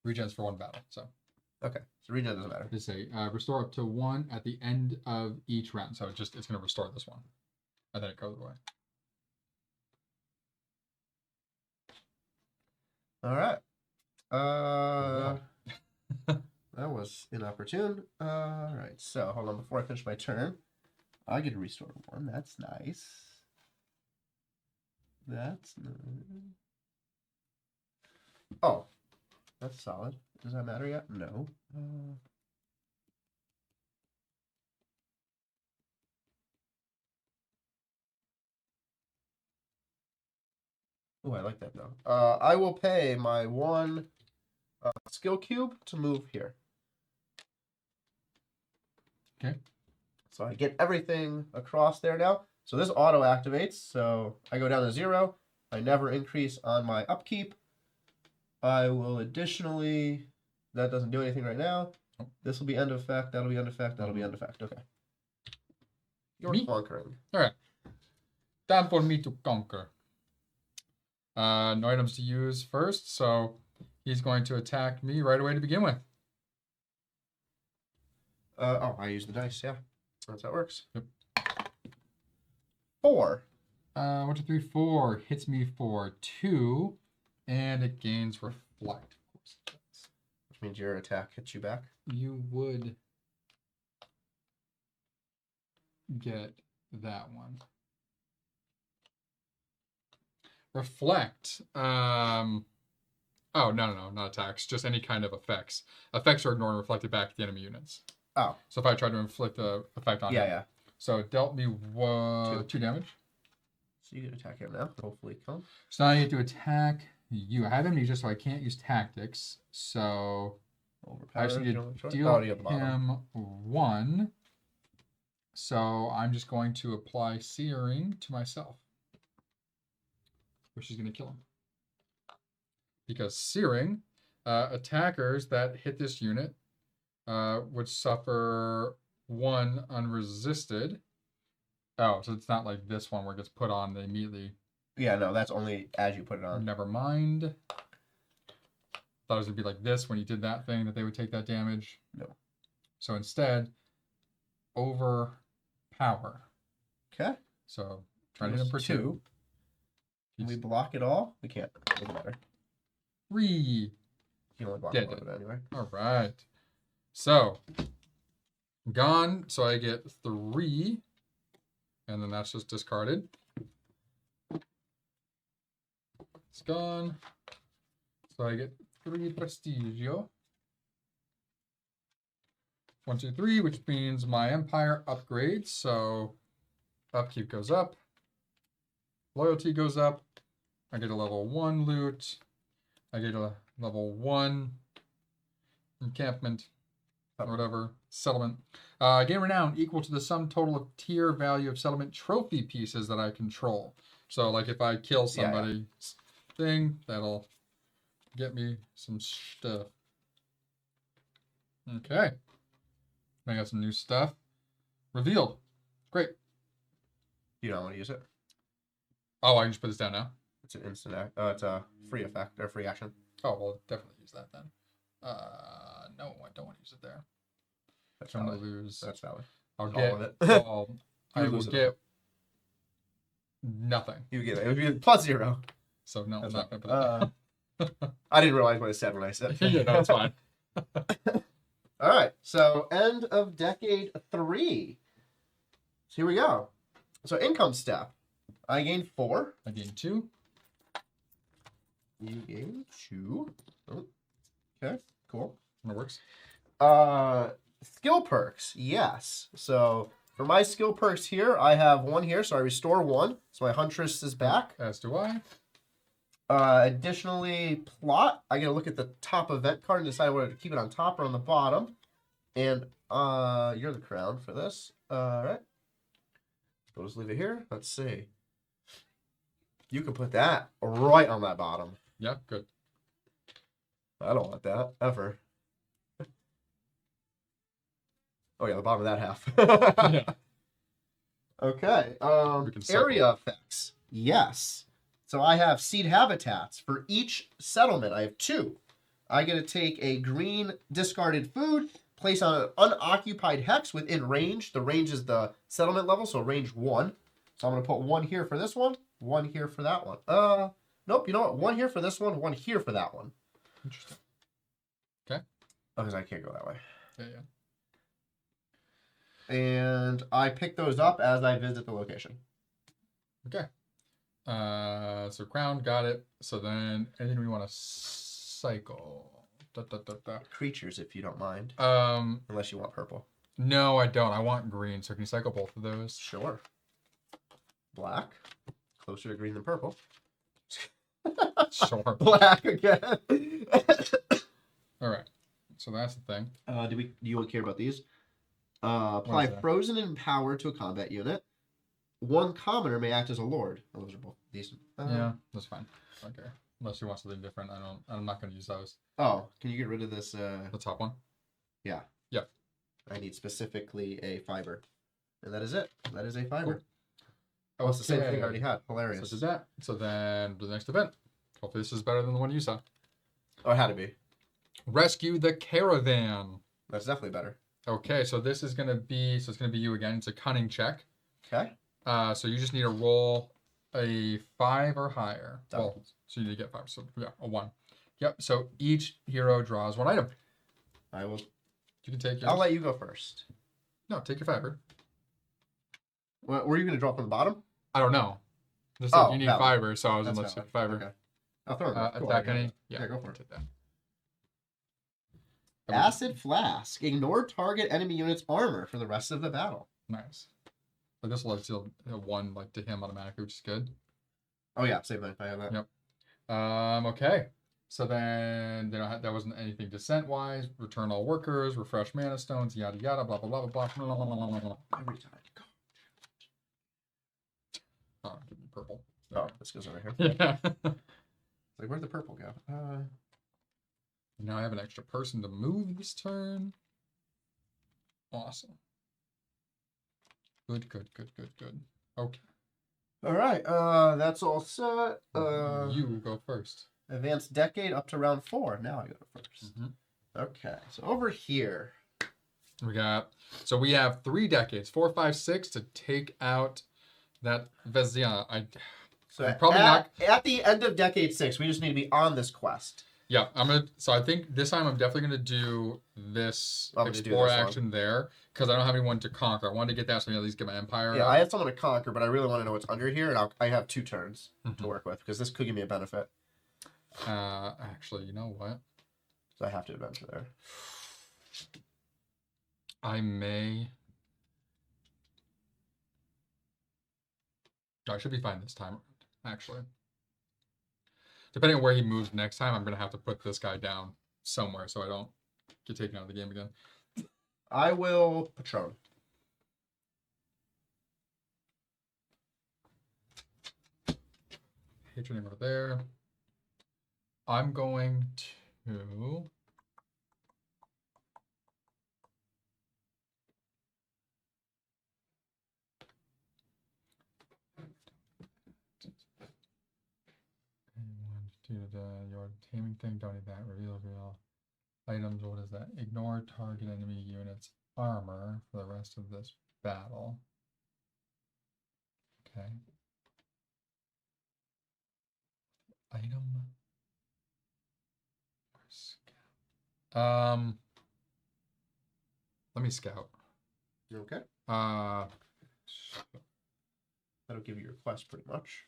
Regens for 1 battle. So. Okay, so regen doesn't matter. Just say restore up to 1 at the end of each round. So it's going to restore this one, and then it goes away. All right. That was inopportune. All right. So hold on. Before I finish my turn, I get to restore 1. That's nice. That's nice. Oh, that's solid. Does that matter yet? No. Oh, I like that though. I will pay my 1 skill cube to move here. Okay. So I get everything across there now. So this auto activates. So I go down to 0. I never increase on my upkeep. I will additionally. That doesn't do anything right now. This will be end effect. That'll be end effect. That'll be end effect. Okay. You're Me? conquering. All right. Time for me to conquer. No items to use first, so he's going to attack me right away to begin with. Oh, I use the dice. Yeah, that's how it works. Yep. 4. 1, 2, 3, 4 hits me for 2, and it gains reflect. Of course it does. Which means your attack hits you back. You would get that one. Reflect. Oh, no, not attacks. Just any kind of effects. Effects are ignored and reflected back to the enemy units. Oh. So if I try to inflict the effect on him. Yeah. So it dealt me 2 damage. So you can attack him now. Hopefully come. So now I get to attack you. I have amnesia, so I can't use tactics. So I actually need to deal him 1. So I'm just going to apply Searing to myself, which is going to kill him. Because Searing, attackers that hit this unit would suffer 1 unresisted. Oh, so it's not like this one where it gets put on, they immediately... Yeah, no, that's only as you put it on. Never mind. Thought it was going to be like this when you did that thing, that they would take that damage. No. So instead, overpower. Okay. So try to hit him for 2. Can we block it all? We can't. Doesn't matter. 3. You can only block Dead. one of it anyway. All right. So gone. So I get 3, and then that's just discarded. It's gone. So I get 3 prestigio. 1, 2, 3, which means my empire upgrades. So upkeep goes up. Loyalty goes up. I get a level 1 loot. I get a level 1 encampment, or whatever, settlement. Gain renown equal to the sum total of tier value of settlement trophy pieces that I control. So, like, if I kill somebody's thing, that'll get me some stuff. Okay. I got some new stuff. Revealed. Great. You don't want to use it? Oh, I can just put this down now? It's an instant act. It's a free effect or free action. Oh, well, definitely use that then. No, I don't want to use it there. That's I'm valid. going to lose. That's valid. I'll All get. of it. I will get nothing. You get it. It would be plus 0. So no, I'm That's not going to put that. I didn't realize what it said when I said. Yeah, no, it's fine. All right. So end of decade 3. So here we go. So income step. I gained 4. I gained 2. You gained 2. Oh. Okay. Cool. That works. Skill perks. Yes. So for my skill perks here, I have 1 here, so I restore 1. So my Huntress is back. As do I. Additionally, plot. I get to look at the top event card and decide whether to keep it on top or on the bottom. And you're the crown for this. All right. We'll just leave it here. Let's see. You can put that right on that bottom. Yeah, good. I don't want that ever. Oh yeah, the bottom of that half. Yeah. Okay. We can Area effects. Yes. So I have seed habitats for each settlement. I have 2. I get to take a green discarded food, place on an unoccupied hex within range. The range is the settlement level, so range 1. So I'm gonna put 1 here for this one, 1 here for that one. Nope. You know what? 1 here for this one, 1 here for that one. Interesting. Okay. Oh, because I can't go that way. Yeah. And I pick those up as I visit the location. Okay. So crown, got it. So then anything we want to cycle. Creatures, if you don't mind. Unless you want purple. No, I don't. I want green. So can you cycle both of those? Sure. Black. Closer to green than purple. Sure. Black again. All right. So that's the thing. Do you care about these? Apply that? frozen in power to a combat unit. One commoner may act as a lord. Oh, those are both decent. Yeah, that's fine. Okay. Unless you want something different, I'm not going to use those. Oh, can you get rid of this? The top one. Yeah. Yep. I need specifically a fiber, and that is it. That is a fiber. Cool. Oh, it's the same thing I already had. So Hilarious. did that. So then the next event. Hopefully this is better than the one you saw. Oh, it had to be. Rescue the caravan. That's definitely better. Okay, so this is gonna be it's gonna be you again. It's a cunning check. Okay. So you just need to roll a 5 or higher. Done. Well, so you need to get 5. So yeah, a 1. Yep. So each hero draws 1 item. I will. You can take yours. I'll let you go first. No, take your fiver. What, were you going to draw from the bottom? I don't know. This said you need valid. fiber, so I was That's gonna let you valid. take fiber. Okay. I'll throw it. Cool, Attack I got any? it. Yeah, Yeah, go for it. Take that. Acid Flask. Ignore target enemy unit's armor for the rest of the battle. Nice. But this will let you 1 like to him automatically, which is good. Oh yeah, same thing. I have that. Yep. Okay. So then there wasn't anything descent wise. Return all workers, refresh mana stones, yada yada, blah blah blah blah blah blah blah blah blah. Every time. Go. Oh, give me purple. Oh, this goes over here. Yeah. Like, where'd the purple go? Now I have an extra person to move this turn. Awesome. Good. Okay. All right. That's all set. You go first. Advanced decade up to round 4. Now I go first. Mm-hmm. Okay. So over here. So we have 3 decades, 4, 5, 6 to take out that Vizier. So I'm probably at the end of decade 6, we just need to be on this quest. Yeah, so I think this time I'm definitely gonna do this I'm gonna do explore this one. action there because I don't have anyone to conquer. I wanted to get that so I can at least get my empire. Yeah, up. I had someone to conquer, but I really want to know what's under here, and I have 2 turns Mm-hmm. to work with because this could give me a benefit. Actually, you know what? So I have to adventure there. I should be fine this time, actually. Depending on where he moves next time, I'm going to have to put this guy down somewhere so I don't get taken out of the game again. I will Patron. Patroning over there. I'm going to... Your taming thing, don't need that. Reveal items, what is that? Ignore target enemy units armor for the rest of this battle. Okay. Item. Let me scout. Okay. That'll give you your quest pretty much.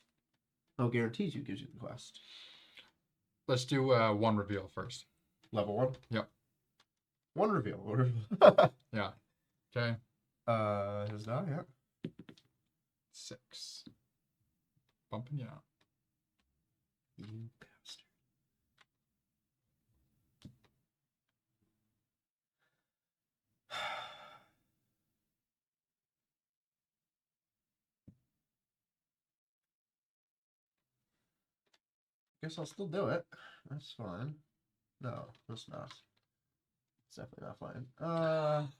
No guarantees you gives you the quest. Let's do 1 reveal first. Level 1? Yep. 1 reveal. Yeah. Okay. Is that, yeah. 6. Bumping you out. You bastard. Guess I'll still do it. That's fine. No, that's not. It's definitely not fine.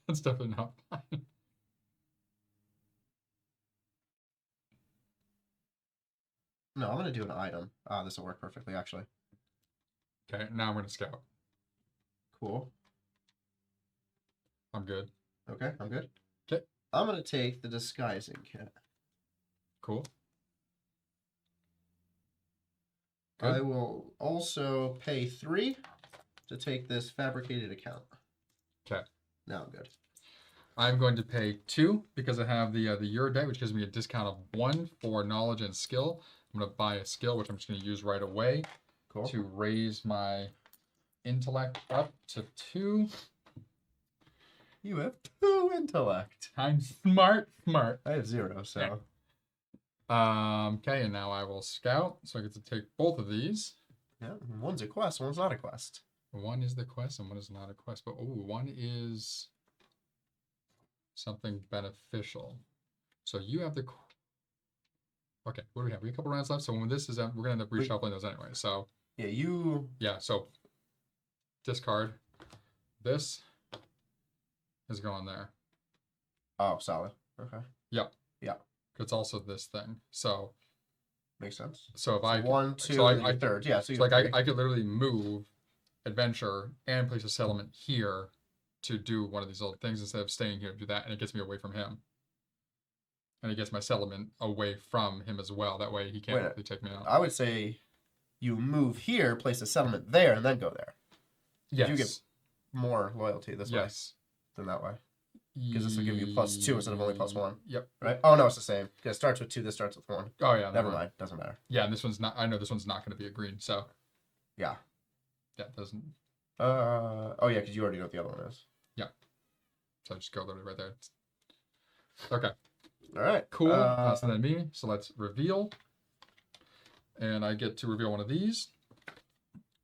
That's definitely not fine. No, I'm gonna do an item. This will work perfectly, actually. Okay, now I'm gonna scout. Cool. I'm good. Okay, I'm good. Okay. I'm gonna take the disguising kit. Cool. Good. I will also pay 3 to take this fabricated account. Okay. Now I'm good. I'm going to pay 2 because I have the Euro deck, which gives me a discount of 1 for knowledge and skill. I'm going to buy a skill, which I'm just going to use right away to raise my intellect up to 2. You have 2 intellect. I'm smart. I have 0, so. Okay, and now I will scout. So I get to take both of these. Yeah, one's a quest, one's not a quest. One is the quest and one is not a quest. But, oh, one is something beneficial. So you have the... Okay, what do we have? We have a couple rounds left. So when this is out, we're going to end up reshuffling those anyway. So... Yeah, you... Yeah, so discard. This is going there. Oh, solid. Okay. Yep. Yeah. It's also this thing. So... Makes sense. So if I... 1, 2, so I third. Yeah, so like I could literally move adventure and place a settlement here to do one of these little things instead of staying here to do that, and it gets me away from him. And it gets my settlement away from him as well. That way he can't really take me out. I would say you move here, place a settlement there, and then go there. Yes. You get more loyalty this way than that way. Because this will give you +2 instead of only +1. Yep. Right? Oh, no, it's the same. Because it starts with 2, this starts with 1. Oh, yeah. Never mind. Doesn't matter. Yeah, and this one's not... I know this one's not going to be a green, so... Yeah. That doesn't... Oh, yeah, because you already know what the other one is. Yeah. So I just go literally right there. Okay. All right. Cool. So then me. So let's reveal. And I get to reveal one of these.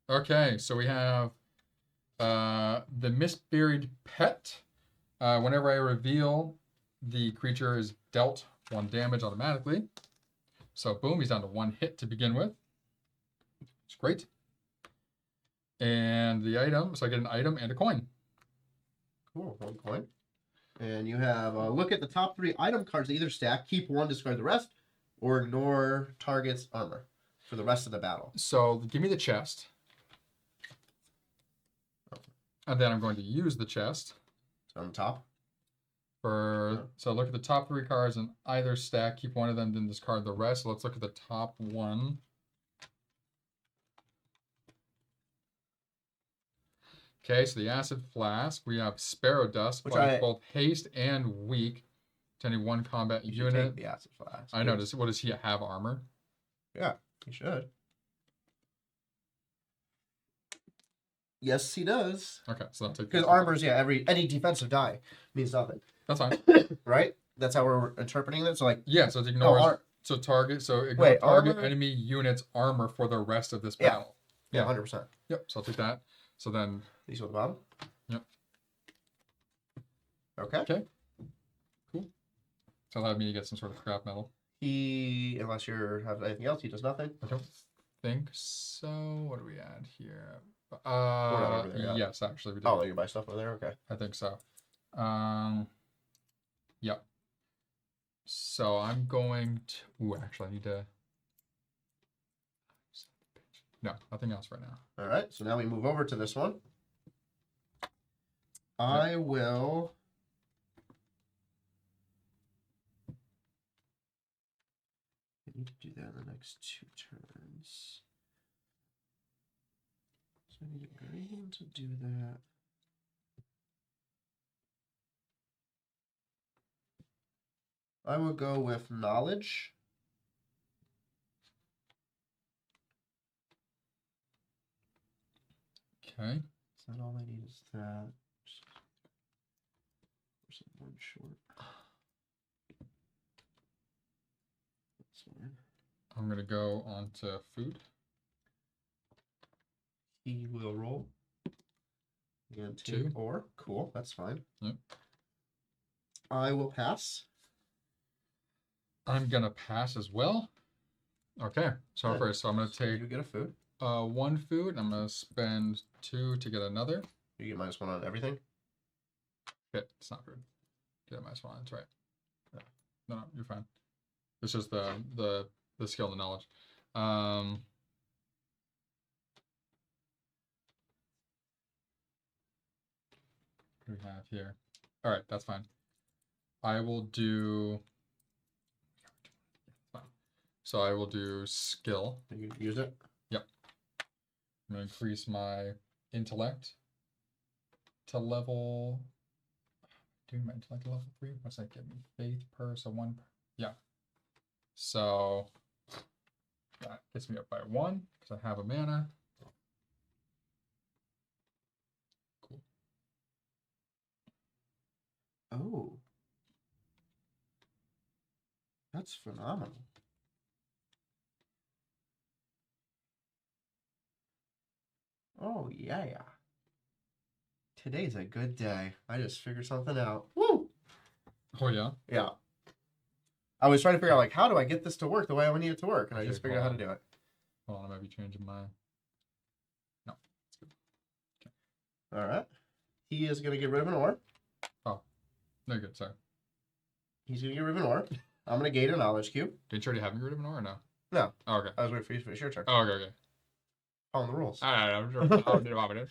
Okay, so we have the Misburied Pet. Whenever I reveal, the creature is dealt 1 damage automatically. So boom, he's down to 1 hit to begin with. It's great. And the item, so I get an item and a coin. Cool, 1 coin. And you have look at the top 3 item cards in either stack, keep 1, discard the rest, or ignore target's armor for the rest of the battle. So give me the chest. And then I'm going to use the chest. On the top? So look at the top 3 cards in either stack, keep 1 of them, then discard the rest. So let's look at the top 1. Okay, so the Acid Flask, we have Sparrow Dust, which is both haste and weak to any 1 combat unit. Take the Acid Flask. I noticed. What does he have? Armor? Yeah, he should. Yes, he does. Okay, so I'll take because armor's any defensive die means nothing. That's fine. Right? That's how we're interpreting this. So like so it ignores ignore target enemy units armor for the rest of this battle. Yeah, 100%. Yep. So I'll take that. So then these are the bottom. Yep. Okay. Okay. Cool. So that'll mean you get some sort of scrap metal. Unless you have anything else, he does nothing. I don't think so. What do we add here? Yes, actually we do. Oh, you buy stuff over there? Okay. I think so. Yep. So I'm going to... actually I need to... No, nothing else right now. All right, so now we move over to this one. I will... I need to do that in the next 2 turns. So I need a green to do that. I will go with knowledge. Okay. So all I need is that. There's one short. That's fine. I'm going to go on to food. He will roll. And 2. Or cool, that's fine. Yep. I will pass. I'm gonna pass as well. Okay, so Good. first, so I'm gonna take You get a food. 1 food. I'm gonna spend 2 to get another. You get -1 on everything. Okay, it's not food. Get a -1. That's right. Yeah. No, you're fine. It's just the skill and the knowledge. What do we have here? All right, that's fine. I will do. So I will do skill. You use it? Yep. I'm going to increase my intellect to level... Doing my intellect to level 3? What's that give me? Faith per, so 1 per... Yeah. So that gets me up by 1 because I have a mana. Cool. Oh. That's phenomenal. Oh, yeah. Today's a good day. I just figured something out. Woo! Oh, yeah? Yeah. I was trying to figure out, like, how do I get this to work the way I need it to work? And I just figured out how to do it. Hold on, I might be changing my... No, it's good. Okay. All right. He is going to get rid of an ore. Oh, no, good, sorry. He's going to get rid of an ore. I'm going to gate a knowledge cube. Didn't you already have me rid of an ore or no? No. Oh, okay. I was waiting for you to finish your turn. Oh, okay. Following the rules. All right, I'm sure. I'll do it.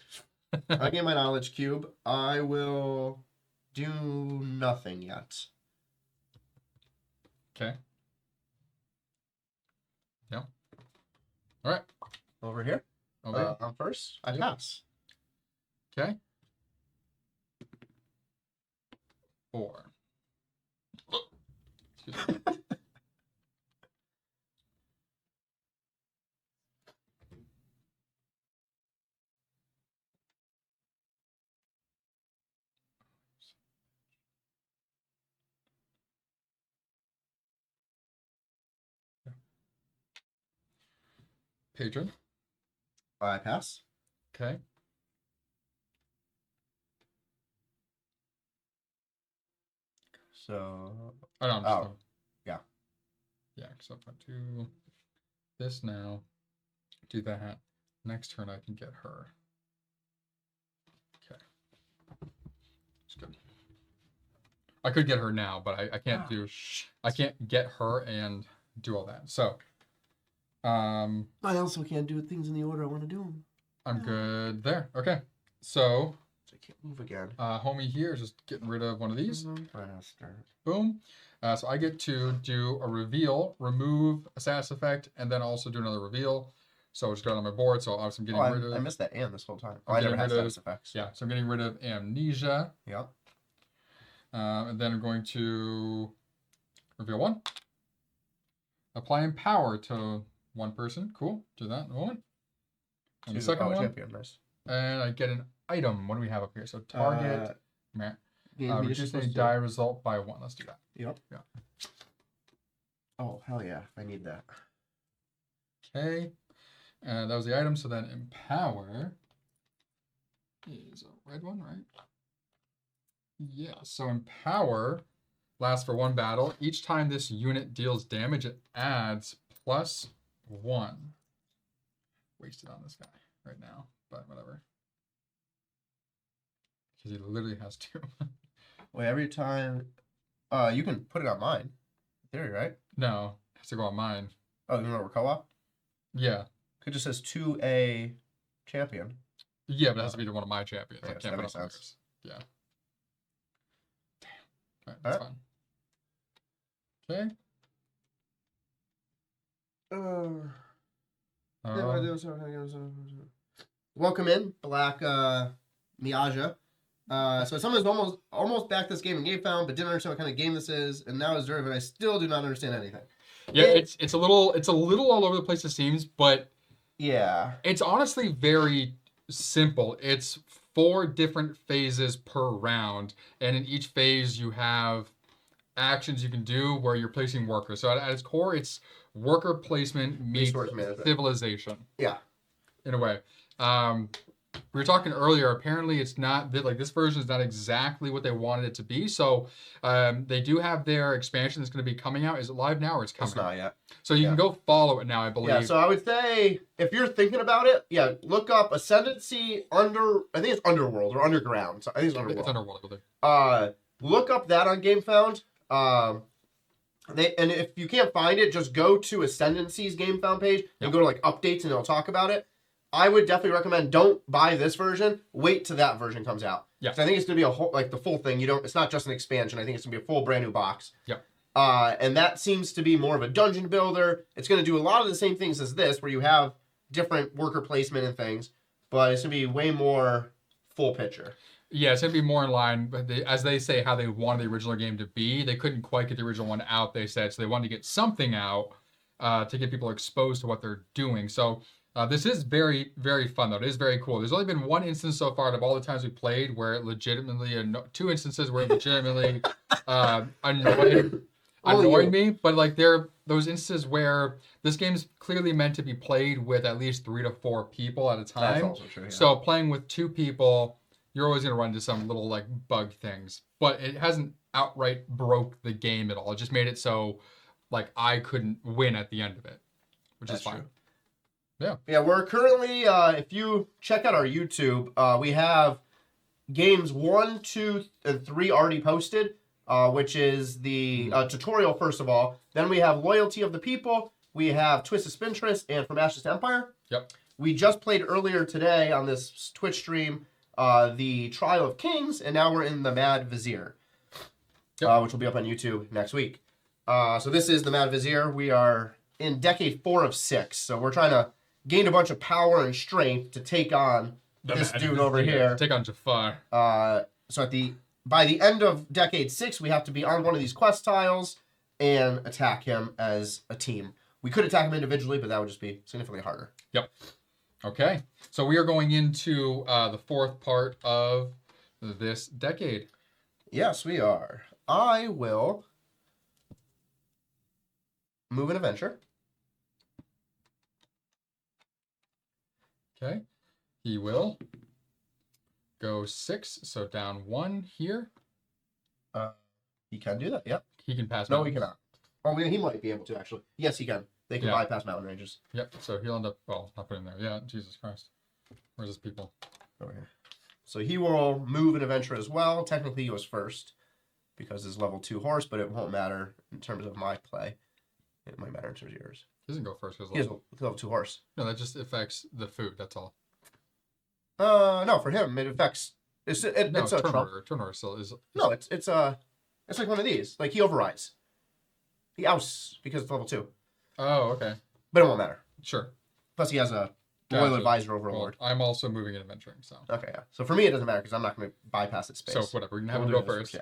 I get my knowledge cube. I will do nothing yet. Okay. Yeah. All right. Over here. I'm first. I pass. Okay. 4. Excuse me. Patron. I pass. Okay. So. Oh, no, I'm just yeah. Yeah, so if I do this now, do that. Next turn, I can get her. Okay. It's good. I could get her now, but I can't do. I can't get her and do all that. So. I also can't do things in the order I want to do them. I'm good there. Okay. So I can't move again. Homie here is just getting rid of one of these. Faster. Boom. So I get to do a reveal, remove a status effect, and then also do another reveal. So it's got on my board. So obviously I'm getting rid of. I missed that and this whole time. I'm I never had getting rid status of effects. Yeah. So I'm getting rid of amnesia. Yep. And then I'm going to reveal 1. Applying power to one person. Cool. Do that in a moment. And the second one. Champion, nice. And I get an item. What do we have up here? So target. Reduce any die result by 1. Let's do that. Yep. Yeah. Oh, hell yeah. I need that. Okay. That was the item. So then empower is a red one, right? Yeah. So empower lasts for 1 battle. Each time this unit deals damage, it adds +1. Wasted on this guy right now, but whatever. Because he literally has 2. Wait, every time... you can put it on mine. In theory, right? No. It has to go on mine. Oh, you know we're co-op? Yeah. It just says 2A champion. Yeah, but it has to be to one of my champions. Okay, I can't that put makes it on sense. yours. Yeah. Damn. Alright, that's fine. Okay. Welcome in, Black Miaja. So someone's almost backed this game in Game Found, but didn't understand what kind of game this is, and now is Derv, and I still do not understand anything. Yeah, it's a little all over the place, it seems, but yeah, it's honestly very simple. It's 4 different phases per round, and in each phase you have actions you can do where you're placing workers. So at its core, it's worker placement meets civilization. Yeah, in a way. We were talking earlier. Apparently, it's not like this version is not exactly what they wanted it to be. So they do have their expansion that's going to be coming out. Is it live now or it's coming? It's not yet. So you can go follow it now, I believe. Yeah. So I would say if you're thinking about it, look up Ascendancy I think it's Underworld or Underground. So I think it's Underworld. It's Underworld, I believe. Look up that on GameFound. And if you can't find it, just go to Ascendancy's GameFound page and go to like updates and it'll talk about it. I would definitely recommend don't buy this version. Wait till that version comes out. Yeah. So I think it's gonna be a whole the full thing. It's not just an expansion. I think it's gonna be a full brand new box. Yep. And that seems to be more of a dungeon builder. It's gonna do a lot of the same things as this, where you have different worker placement and things, but it's gonna be way more full picture. Yeah, it's going to be more in line, but as they say, how they wanted the original game to be. They couldn't quite get the original one out, they said, so they wanted to get something out to get people exposed to what they're doing. So this is very, very fun, though. It is very cool. There's only been 1 instance so far out of all the times we played where it legitimately, 2 instances where it legitimately annoyed me, but like they're those instances where this game's clearly meant to be played with at least 3 to 4 people at a That's time. also true. Yeah. So playing with 2 people, you're always going to run into some little like bug things. But it hasn't outright broke the game at all. It just made it so like I couldn't win at the end of it, which is fine. True. Yeah, we're currently, if you check out our YouTube, we have games 1, 2, and 3 already posted, which is the tutorial, first of all. Then we have Loyalty of the People, we have Twisted Spintress, and From Ashes to Empire. Yep. We just played earlier today on this Twitch stream the Trial of Kings, and now we're in the Mad Vizier, which will be up on YouTube next week. So this is the Mad Vizier. We are in Decade 4 of 6, so we're trying to gain a bunch of power and strength to take on this dude over here. Take on Jafar. So by the end of Decade 6, we have to be on one of these quest tiles and attack him as a team. We could attack him individually, but that would just be significantly harder. Yep. Okay. So we are going into the 4th part of this decade. Yes, we are. I will move an adventure. Okay. He will go 6, so down 1 here. He can do that, yep. He can pass No, mountains. he cannot. Oh, he might be able to, actually. Yes, he can. They can bypass mountain ranges. Yep, so he'll end up, well, not put him there. Yeah, Jesus Christ. Where's his people? Over here. So he will move an adventure as well. Technically, he was first because it's level 2 horse, but it won't matter in terms of my play. It might matter in terms of yours. He doesn't go first because He has level 2 horse. No, that just affects the food, that's all. No, for him, it affects... It's a turn trump. order. Turn order still is... No, it's like one of these. Like, he overrides. He ousts because it's level 2. Oh, okay. But it won't matter. Sure. Plus, he has a royal advisor overlord. Well, I'm also moving and adventuring, so... Okay, yeah. So for me, it doesn't matter because I'm not going to bypass its space. So, whatever. We're going to have him go first. Yeah.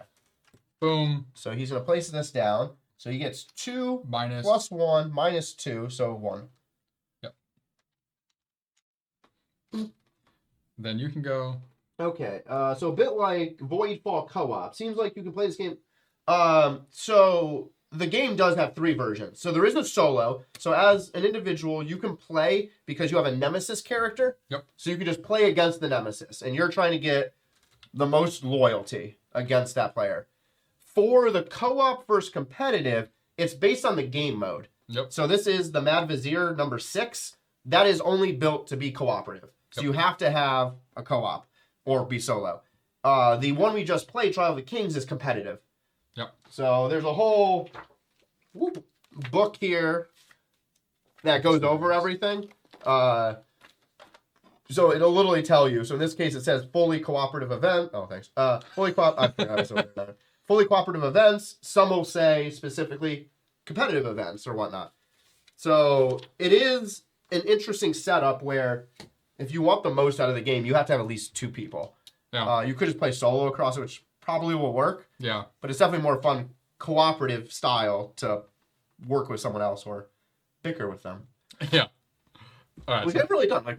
Boom. So he's going to place this down. So he gets 2 minus... plus 1 minus 2, so 1. Yep. Then you can go... Okay, so a bit like Voidfall Co-op. Seems like you can play this game. So the game does have 3 versions. So there is a solo. So as an individual, you can play because you have a nemesis character. Yep. So you can just play against the nemesis, and you're trying to get the most loyalty against that player. For the co-op versus competitive, it's based on the game mode. Yep. So this is the Mad Vizier number 6. That is only built to be cooperative. So you have to have a co-op or be solo. The one we just played, Trial of the Kings, is competitive. Yep. So there's a whole book here that goes over everything. So it'll literally tell you. So in this case, it says fully cooperative event. Oh, thanks. Fully cooperative events. Some will say specifically competitive events or whatnot. So it is an interesting setup where if you want the most out of the game, you have to have at least 2 people. Yeah. You could just play solo across it, which probably will work. Yeah. But it's definitely more fun cooperative style to work with someone else or bicker with them. Yeah. All right. We get really done. Like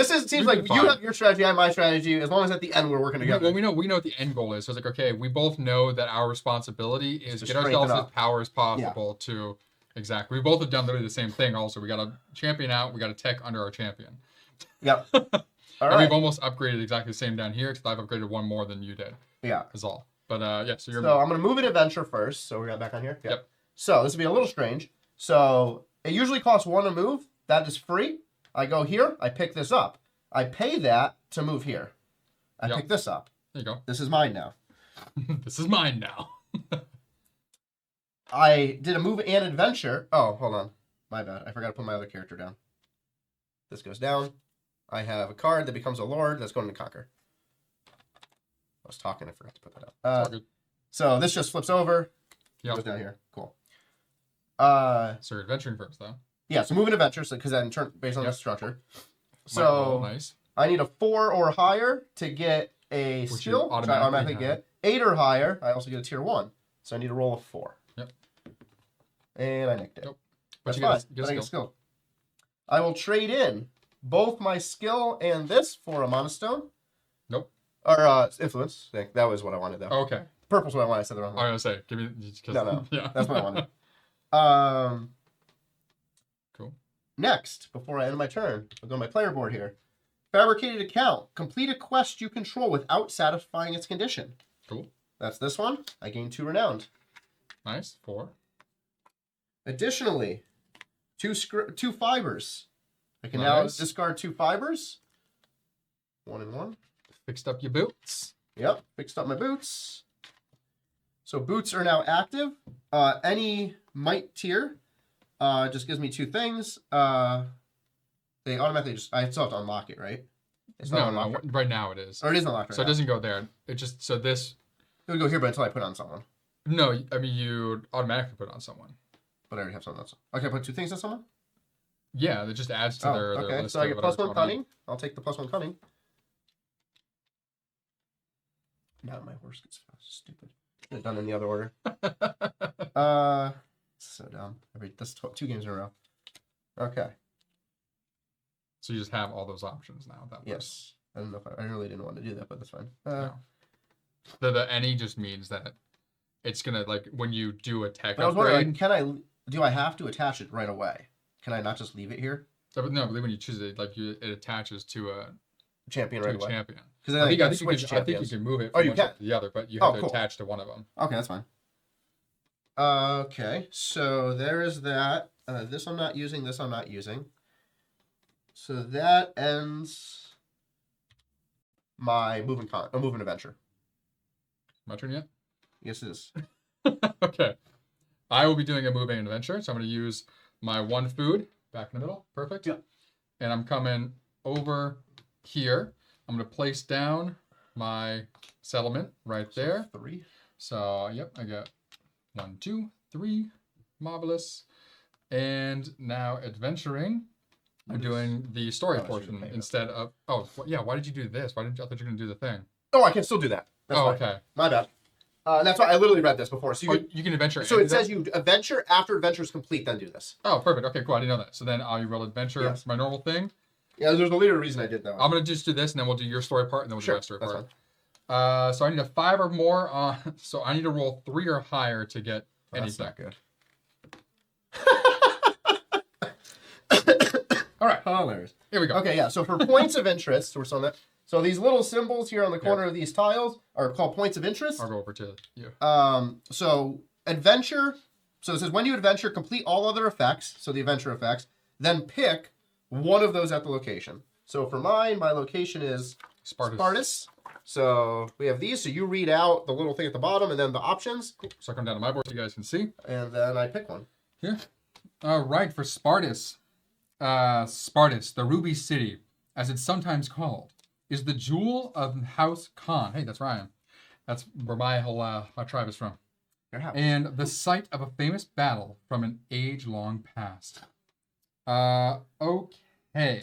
seems like you have your strategy, I have my strategy. As long as at the end we're working together. Well, we know what the end goal is. So it's like, okay, we both know that our responsibility is to get ourselves as power as possible to exactly. We both have done literally the same thing. Also, we got a champion out. We got a tech under our champion. Yep. All right. And we've almost upgraded exactly the same down here because I've upgraded 1 more than you did. Yeah. Is all. But yeah, so you're. So I'm gonna move an adventure first. So we're back on here. Yep. So this will be a little strange. So it usually costs 1 to move. That is free. I go here. I pick this up. I pay that to move here. I pick this up. There you go. This is mine now. This is mine now. I did a move and adventure. Oh, hold on. My bad. I forgot to put my other character down. This goes down. I have a card that becomes a lord that's going to conquer. I was talking. I forgot to put that up. So this just flips over. Goes down here. Cool. So you're adventuring first, though. Yeah, so move an adventure, because that in turn, based on the structure. So nice. I need a 4 or higher to get a skill, which I automatically get. 8 or higher, I also get a tier 1. So I need to roll a 4. Yep. And I nicked it. Yep. That's fine, but I get a skill. I will trade in both my skill and this for a monostone. Nope. Or influence. That was what I wanted, though. Okay. Purple's what I wanted. I said the wrong one. I was going to say, give me... No. Yeah. That's what I wanted. Cool. Next, before I end my turn, I'll go to my player board here. Fabricated account. Complete a quest you control without satisfying its condition. Cool. That's this one. I gain 2 renowned. Nice. 4. Additionally, 2 fibers. I can now discard 2 fibers. 1 and 1. Fixed up your boots. Yep, fixed up my boots. So boots are now active. Any might tier just gives me 2 things. They automatically just... I still have to unlock it, right? It's not unlocked. Right now it is. Or it is unlocked right So now. It doesn't go there. It just... So this... It would go here, but until I put on someone. No, I mean, you automatically put it on someone. But I already have someone else. Okay, I put 2 things on someone? Yeah, that just adds to their okay, list. So I get +1 cunning. I'll take the +1 cunning. Now my horse gets fast. Stupid. Should have done it in the other order. So dumb. That's 2 games in a row. Okay. So you just have all those options now. Yes. I don't know if I really didn't want to do that, but that's fine. No. The any just means that it's gonna, like, when you do a tech but I was wondering, upgrade. like, do I have to attach it right away? Can I not just leave it here? No, but when you choose it, like, it attaches to a champion right away. Champion. Because I think you can move it from one to the other, but you have to attach to one of them. Okay, that's fine. Okay, so there is that. This I'm not using. This I'm not using. So that ends my moving adventure. My turn yet? Yes, it is. Okay. I will be doing a moving adventure, so I'm going to use my 1 food back in the middle. Perfect. Yeah. And I'm coming over here. I'm going to place down my settlement right there. 3. So, yep, I got 1, 2, 3. Marvelous. And now adventuring. I'm doing the story portion instead of... Oh, yeah, why did you do this? I thought you were going to do the thing. Oh, I can still do that. That's fine. Okay. My bad. That's why I literally read this before. So you can adventure. So it says you adventure after adventure is complete, then do this. Oh, perfect. Okay, cool. I didn't know that. So then I'll roll adventure. Yes. My normal thing. Yeah, there's a later reason I did that. I'm going to just do this, and then we'll do your story part, and then we'll do my story part. Fine. So I need a 5 or more. So I need to roll 3 or higher to get anything. That's not good. All right. Hilarious. Here we go. Okay, yeah. So for points of interest, we're on that. So these little symbols here on the corner of these tiles are called points of interest. I'll go over to you. So adventure. So it says when you adventure, complete all other effects. So the adventure effects. Then pick one of those at the location. So for mine, my location is Spartus. So we have these. So you read out the little thing at the bottom and then the options. Cool. So I come down to my board so you guys can see. And then I pick one. Here. All right, for Spartus. Spartus, the Ruby City, as it's sometimes called, is the jewel of House Khan. Hey, that's Ryan. That's where my whole my tribe is from. Your house. And the site of a famous battle from an age-long past. Okay.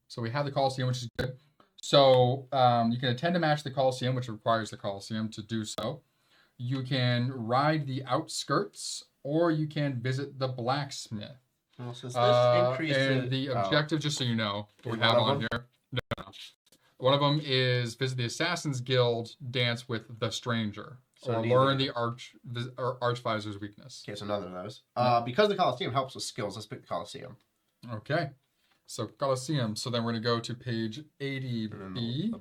So we have the Colosseum, which is good. So you can attend a match at the Colosseum, which requires the Colosseum to do so. You can ride the outskirts, or you can visit the blacksmith. Well, so this and the objective, just so you know, what we have on here. No. One of them is visit the Assassin's Guild, dance with the stranger. So learn the Archvisor's weakness. Okay, so none of those. Because the Colosseum helps with skills, let's pick the Colosseum. Okay. So Colosseum. So then we're going to go to page 80B.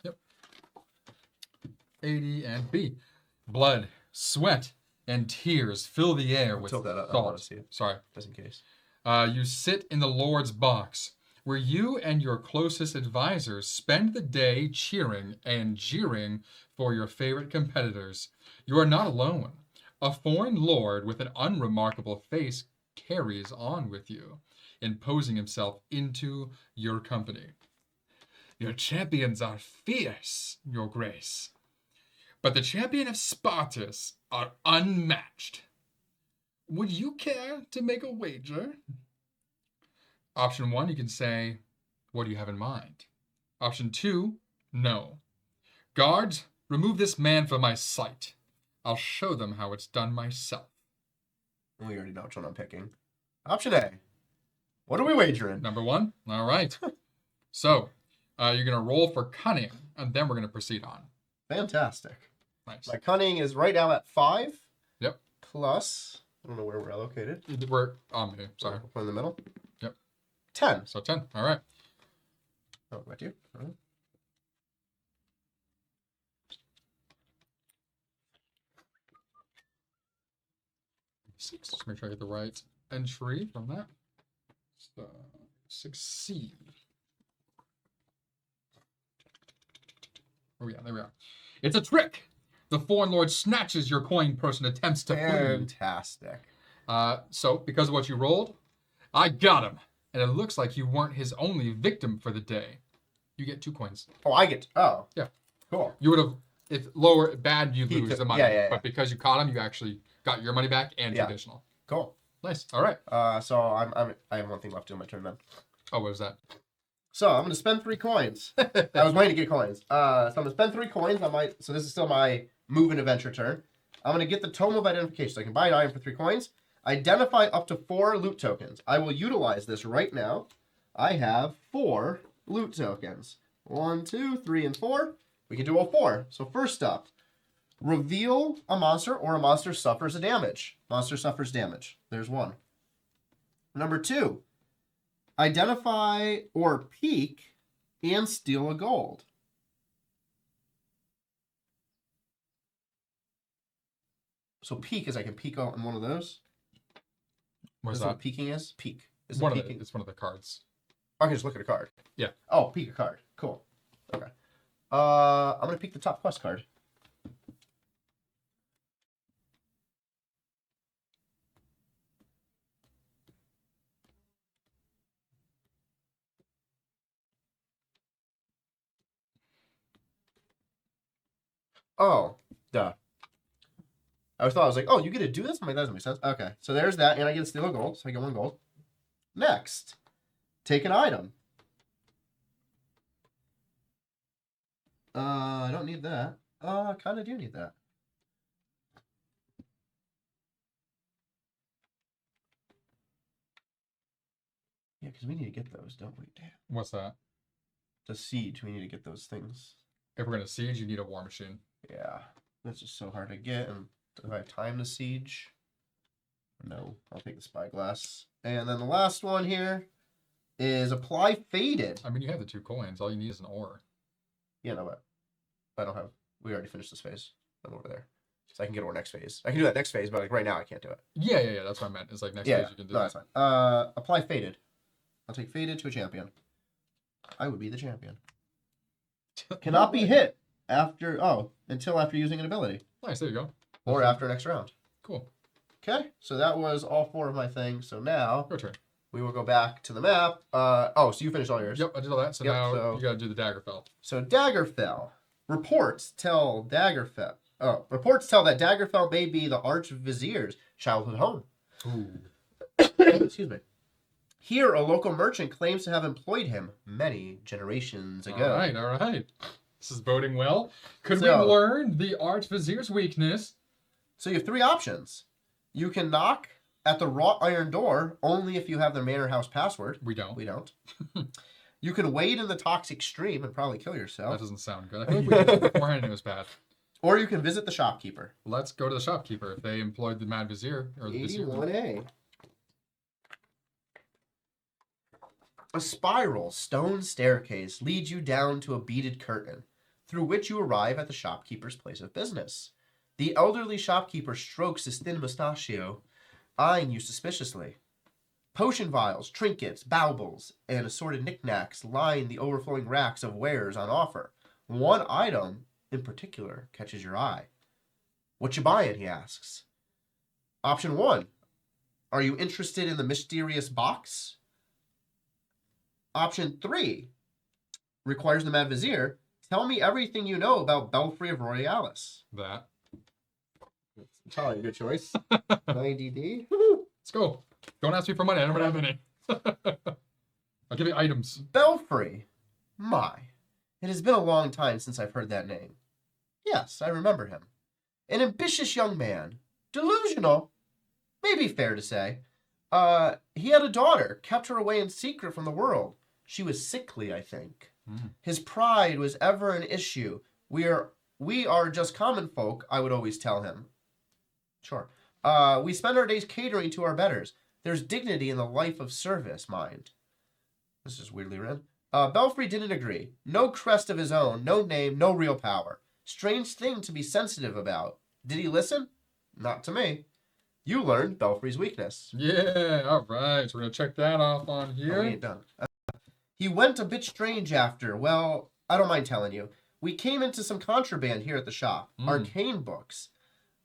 Yep. 80 and B. Blood, sweat, and tears fill the air with salt. Sorry. Just in case. You sit in the Lord's box, where you and your closest advisors spend the day cheering and jeering for your favorite competitors. You are not alone. A foreign lord with an unremarkable face carries on with you, imposing himself into your company. Your champions are fierce, your grace. But the champion of Spartus are unmatched. Would you care to make a wager? Option 1, you can say, what do you have in mind? Option 2, no. Guards, remove this man from my sight. I'll show them how it's done myself. We already know which one I'm picking. Option A. What are we wagering? Number 1? All right. So, you're going to roll for cunning, and then we're going to proceed on. Fantastic. Nice. My cunning is right now at 5. Yep. Plus I don't know where we're allocated. We're on me. Sorry. We're in the middle. Yep. 10. So 10. All right. Oh, about you? All right. Six. Just make sure I get the right entry from that. So 6C. Oh yeah, there we are. It's a trick. The foreign lord snatches your coin purse and attempts to flee. Fantastic. So because of what you rolled, I got him, and it looks like you weren't his only victim for the day. You get 2 coins. Oh, I get. Oh. Yeah. Cool. You would have, if lower bad, you He lose took- the money. yeah. But because you caught him, you actually got your money back and Yeah. additional. Cool. Nice. All right. So I have one thing left to do my turn then. Oh, what was that? So I'm gonna spend 3 coins. I was waiting to get coins. So I'm gonna spend 3 coins on my. So this is still my move and adventure turn. I'm gonna get the Tome of Identification. So I can buy an item for 3 coins. Identify up to 4 loot tokens. I will utilize this right now. I have 4 loot tokens. 1, 2, 3, and 4. We can do all 4. So first up, reveal a monster or a monster suffers a damage. Monster suffers damage. There's 1. Number 2, identify or peek and steal a gold. So peek is I can peek on one of those. What's Is that? what peeking is? Peek. Is One the of peeking? it's one of the cards. I can just look at a card. Yeah. Oh, peek a card. Cool. Okay. I'm gonna peek the top quest card. Oh, duh. I thought I was like, oh, you get to do this? I'm like, that doesn't make sense. Okay, so there's that, and I get to steal a gold, so I get 1 gold. Next, take an item. I don't need that. I kind of do need that. Yeah, because we need to get those, don't we? Damn. What's that? The siege, we need to get those things. If we're gonna siege, you need a war machine. Yeah, that's just so hard to get. And do I have time to siege? No, I'll take the spyglass. And then the last one here is apply faded. I mean, you have the 2 coins. All you need is an ore. Yeah, no, but I don't have. We already finished this phase. I'm over there, so I can get ore next phase. I can do that next phase, but like right now I can't do it. Yeah. That's what I meant. It's like next phase you can do no, that. that's fine. Apply faded. I'll take faded to a champion. I would be the champion. Cannot be hit until after using an ability. Nice. There you go. Or after next round. Cool. Okay, so that was all 4 of my things. So now Your turn. we will go back to the map. So you finished all yours. Yep, I did all that. So Yep, now so- you gotta do the Daggerfell. So Daggerfell. Reports tell that Daggerfell may be the Archvizier's childhood home. Ooh. Excuse me. Here, a local merchant claims to have employed him many generations ago. All right. This is boding well. Could we So- learn the Archvizier's weakness? So you have 3 options. You can knock at the wrought iron door only if you have the manor house password. We don't. We don't. You can wade in the toxic stream and probably kill That yourself. doesn't sound good. I feel like we did this beforehand and it was bad. Or you can visit the shopkeeper. Let's go to the shopkeeper if they employed the Mad Vizier or the Vizier. 81A. A spiral stone staircase leads you down to a beaded curtain, through which you arrive at the shopkeeper's place of business. The elderly shopkeeper strokes his thin mustachio, eyeing you suspiciously. Potion vials, trinkets, baubles, and assorted knickknacks line the overflowing racks of wares on offer. One item, in particular, catches your eye. What you buying, he asks. Option 1. Are you interested in the mysterious box? Option 3 requires the Mad Vizier. Tell me everything you know about Belfry of Royales. That. It's probably a good choice. 90D. Let's go. Don't ask me for money. I don't have any. I'll give you items. Belfry. My. It has been a long time since I've heard that name. Yes, I remember him. An ambitious young man. Delusional. Maybe fair to say. He had a daughter, kept her away in secret from the world. She was sickly, I think. His pride was ever an issue. We are just common folk, I would always tell him. Sure. We spend our days catering to our betters. There's dignity in the life of service, mind. This is weirdly written. Belfry didn't agree. No crest of his own, no name, no real power. Strange thing to be sensitive about. Did he listen? Not to me. You learned Belfry's weakness. Yeah, all right. So we're going to check that off on here. Oh, we ain't done. He went a bit strange after. Well, I don't mind telling you. We came into some contraband here at the shop. Arcane books.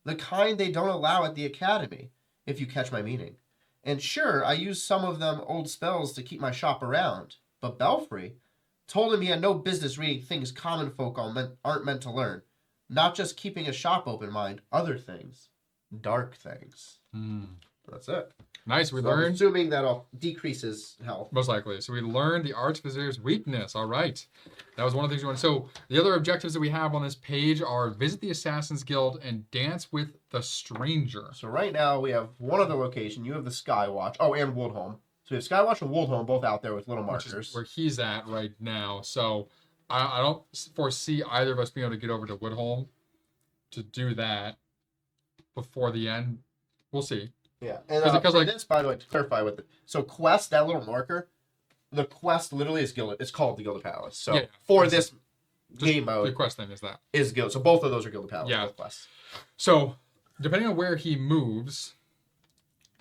The kind they don't allow at the academy, if you catch my meaning. And sure, I used some of them old spells to keep my shop around. But Belfry told him he had no business reading things common folk aren't meant to learn. Not just keeping a shop open, mind. Other things. Dark things. That's it. Nice. We So learned. I'm assuming that'll decrease his health. Most likely. So we learned the Archvizier's weakness. All right. That was one of the things we wanted. So the other objectives that we have on this page are visit the Assassin's Guild and dance with the stranger. So right now we have one other location. You have the Skywatch. Oh, and Woldholm. So we have Skywatch and Woldholm both out there with little markers. Which is where he's at right now. So I don't foresee either of us being able to get over to Woodholm to do that before the end. We'll see. Yeah, and because for like this, by the way, to clarify with it, so quest, that little marker, the quest literally is Gilded. It's called the Gilded Palace. So Yeah, for this just game the mode, quest thing is that. is Gilded. So both of those are Gilded Palace. Yeah. Both quests. So depending on where he moves,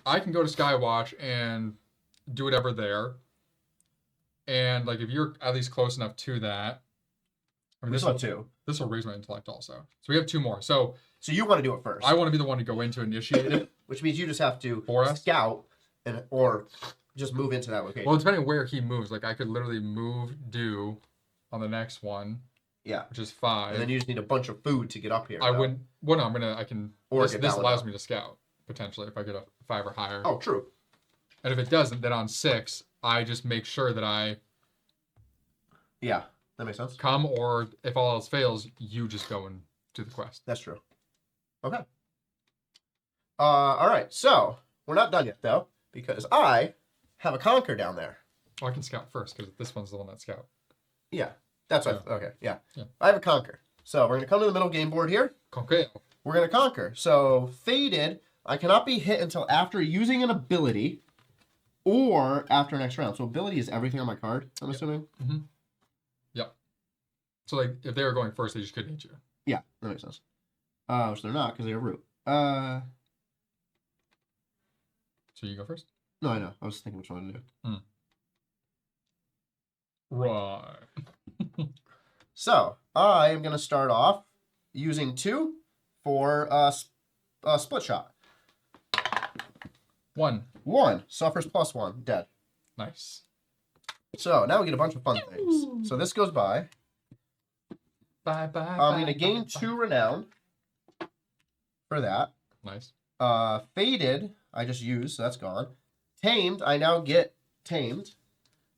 I can go to Skywatch and do whatever there. And like if you're at least close enough to that, I mean, We still have two. this will raise my intellect also. So we have two more. So you want to do it first. I want to be the one to go in to initiate it. Which means you just have to For us? scout or just move into that location. Well, depending on where he moves, like I could literally move do on the next one, yeah. which is 5. And then you just need a bunch of food to get up here. I though. wouldn't. Well, no, I can. Or This get that one allows up. me to scout potentially if I get a 5 or higher. Oh, true. And if it doesn't, then on 6, I just make sure that I Yeah, that makes sense. come, or if all else fails, you just go and do the quest. That's true. Okay. All right. So we're not done yet though, because I have a conquer down there. Oh, I can scout first because this one's the one that scout. Yeah, that's what. Okay. Yeah. Yeah. I have a conquer. So we're gonna come to the middle game board here. Conquer. We're gonna conquer. So faded. I cannot be hit until after using an ability, or after next round. So ability is everything on my card. I'm assuming. Yep. So like if they were going first, they just couldn't hit you. Yeah, that makes sense. Which they're not because they have root. So you go first. No, I know. I was thinking which one to do. Right. So I am going to start off using 2 for split shot. 1. 1 suffers +1, dead. Nice. So now we get a bunch of fun things. So this goes by. Bye. I'm going to gain 2 renown for that. Nice. Faded, I just used, so that's gone. Tamed, I now get tamed.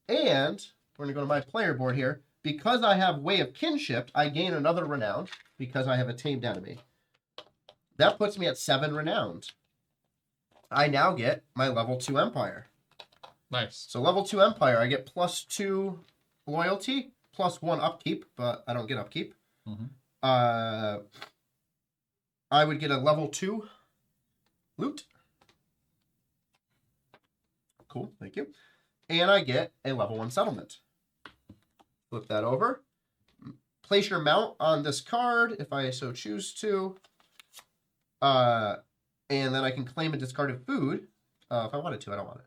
And we're going to go to my player board here. Because I have Way of Kinship, I gain another renown because I have a tamed enemy. That puts me at 7 renowned. I now get my level 2 Empire. Nice. So level 2 Empire, I get +2 loyalty, +1 upkeep, but I don't get upkeep. I would get a level 2 loot. Cool, thank you. And I get a level 1 settlement. Flip that over. Place your mount on this card if I so choose to. And then I can claim a discarded food if I wanted to. I don't want it.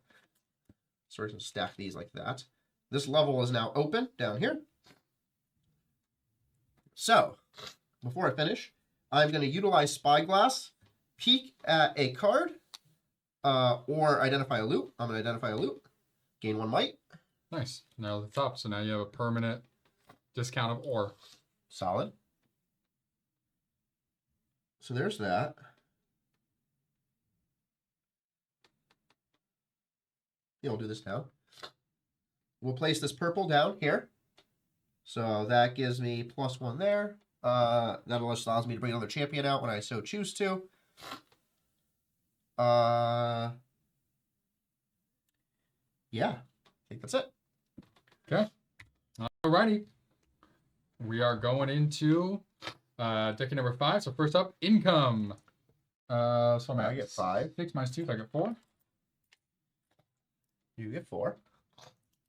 So we're going to stack these like that. This level is now open down here. So, before I finish, I'm going to utilize Spyglass, peek at a card, or identify a loot. I'm going to identify a loot. Gain 1 might. Nice. Now the top. So now you have a permanent discount of ore. Solid. So there's that. Yeah, we'll do this now. We'll place this purple down here. So that gives me +1 there. That allows me to bring another champion out when I so choose to. Yeah, I think that's it. Okay. Alrighty. We are going into decade number 5. So first up, income. So I'm I at get 5. 6 minus 2, so I get 4. You get 4.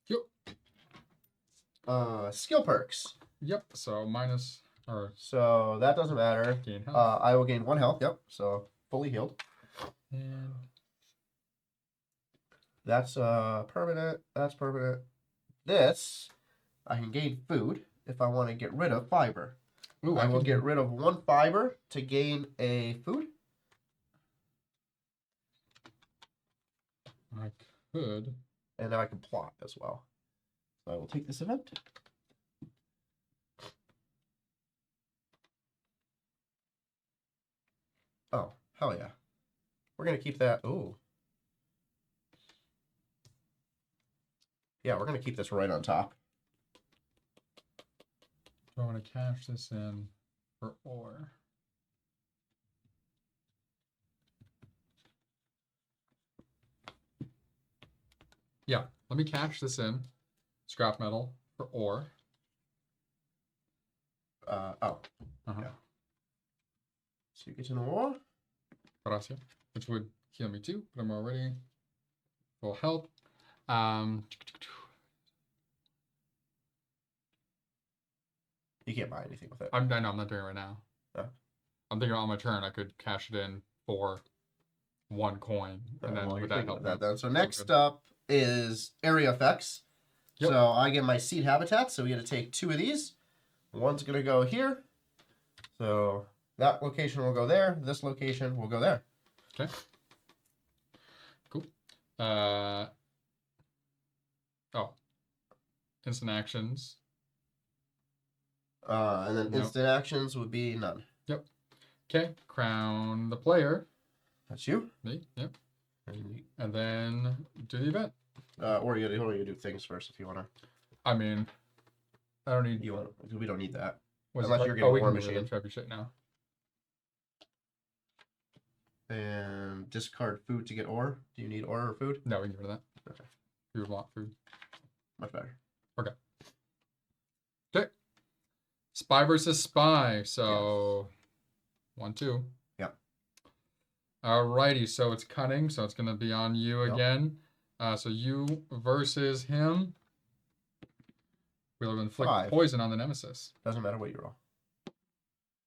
Yep. Skill perks. Yep. So minus or So that doesn't matter. gain health. I will gain 1 health. Yep. So fully healed. And That's permanent. That's permanent. This, I can gain food if I want to get rid of fiber. ooh, I will can get rid of 1 fiber to gain a food. I could. And then I can plot as well. So I will take this event. Oh, hell yeah. We're going to keep that. Ooh. Yeah, we're going to keep this right on top. Do I want to cash this in for ore? Yeah, let me cash this in. Scrap metal for ore. Oh. Uh-huh. Yeah. So you get an ore. Gracias. Which would heal me too, but I'm already full health. You can't buy anything with it. I know I'm not doing it right now. Oh. I'm thinking on my turn I could cash it in for 1 coin, and then would that help? That then. So next up is area effects. Yep. So I get my seed habitat. So we get to take 2 of these. One's gonna go here. So that location will go there. This location will go there. Okay. Cool. Instant actions. And then Nope. instant actions would be none. Yep. Okay. Crown the player. That's you. Me. Yep. And then do the event. Or you do things first if you wanna. I mean, I don't need. We don't need that. Unless you're getting we War can do Machine. the Trebby shit now. And discard food to get ore. Do you need ore or food? No, we can get rid of that. Okay. You would want food. Much better. Okay. Okay. Spy versus spy. So 1, 2. Yep. Alrighty. So it's cunning. So it's gonna be on you again. So you versus him. We'll inflict 5. poison on the nemesis. Doesn't matter what you roll.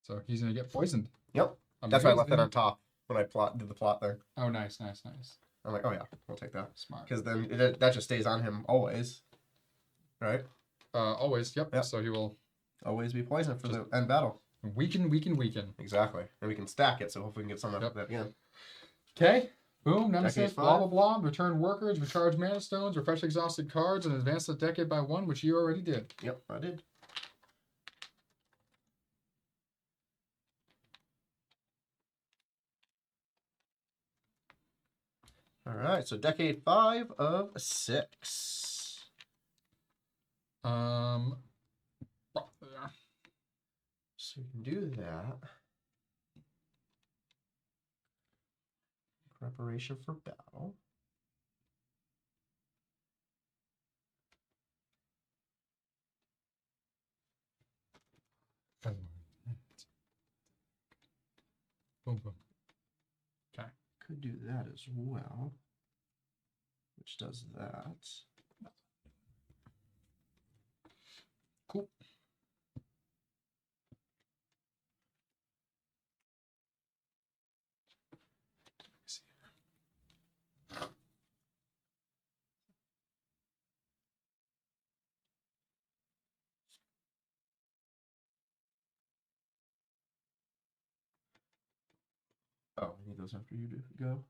So he's gonna get poisoned. Yep. That's why I left that on top when I did the plot there. Oh, nice. I'm like, oh yeah, we'll take that. Smart. Because then that just stays on him always. Right? Always. Yep. So he will always be poisoned for the end battle. Weaken. Exactly. And we can stack it, so hopefully we can get some of that again. Okay. Boom. Nemesis. Decade Blah, blah, blah. Return workers. Recharge mana stones. Refresh exhausted cards. And advance the decade by 1, which you already did. Yep, I did. All right. So decade 5 of 6. Yeah. So we can do that. Preparation for battle. Boom, boom. Okay. Could do that as well. Which does that. Cool. Oh, I need those after you do go.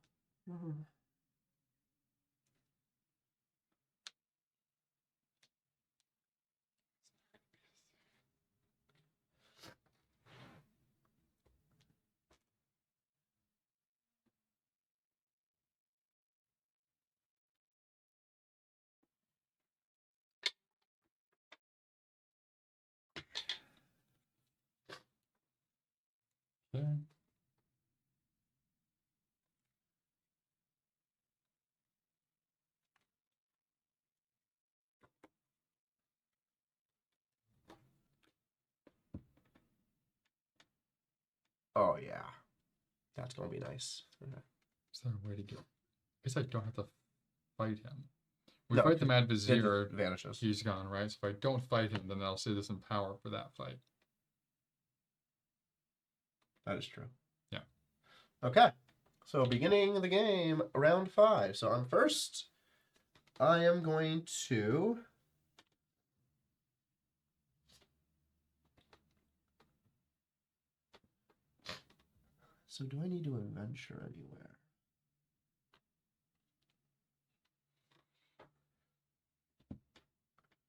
Okay. Oh yeah. That's gonna be nice. Okay. Is there a way to get? I guess I don't have to fight him. We No, fight the Mad It Vizier. vanishes. He's gone, right? So if I don't fight him, then I'll see this in power for that fight. That is true. Yeah. Okay. So beginning the game, round 5. So I'm first. I am going to. So do I need to adventure anywhere?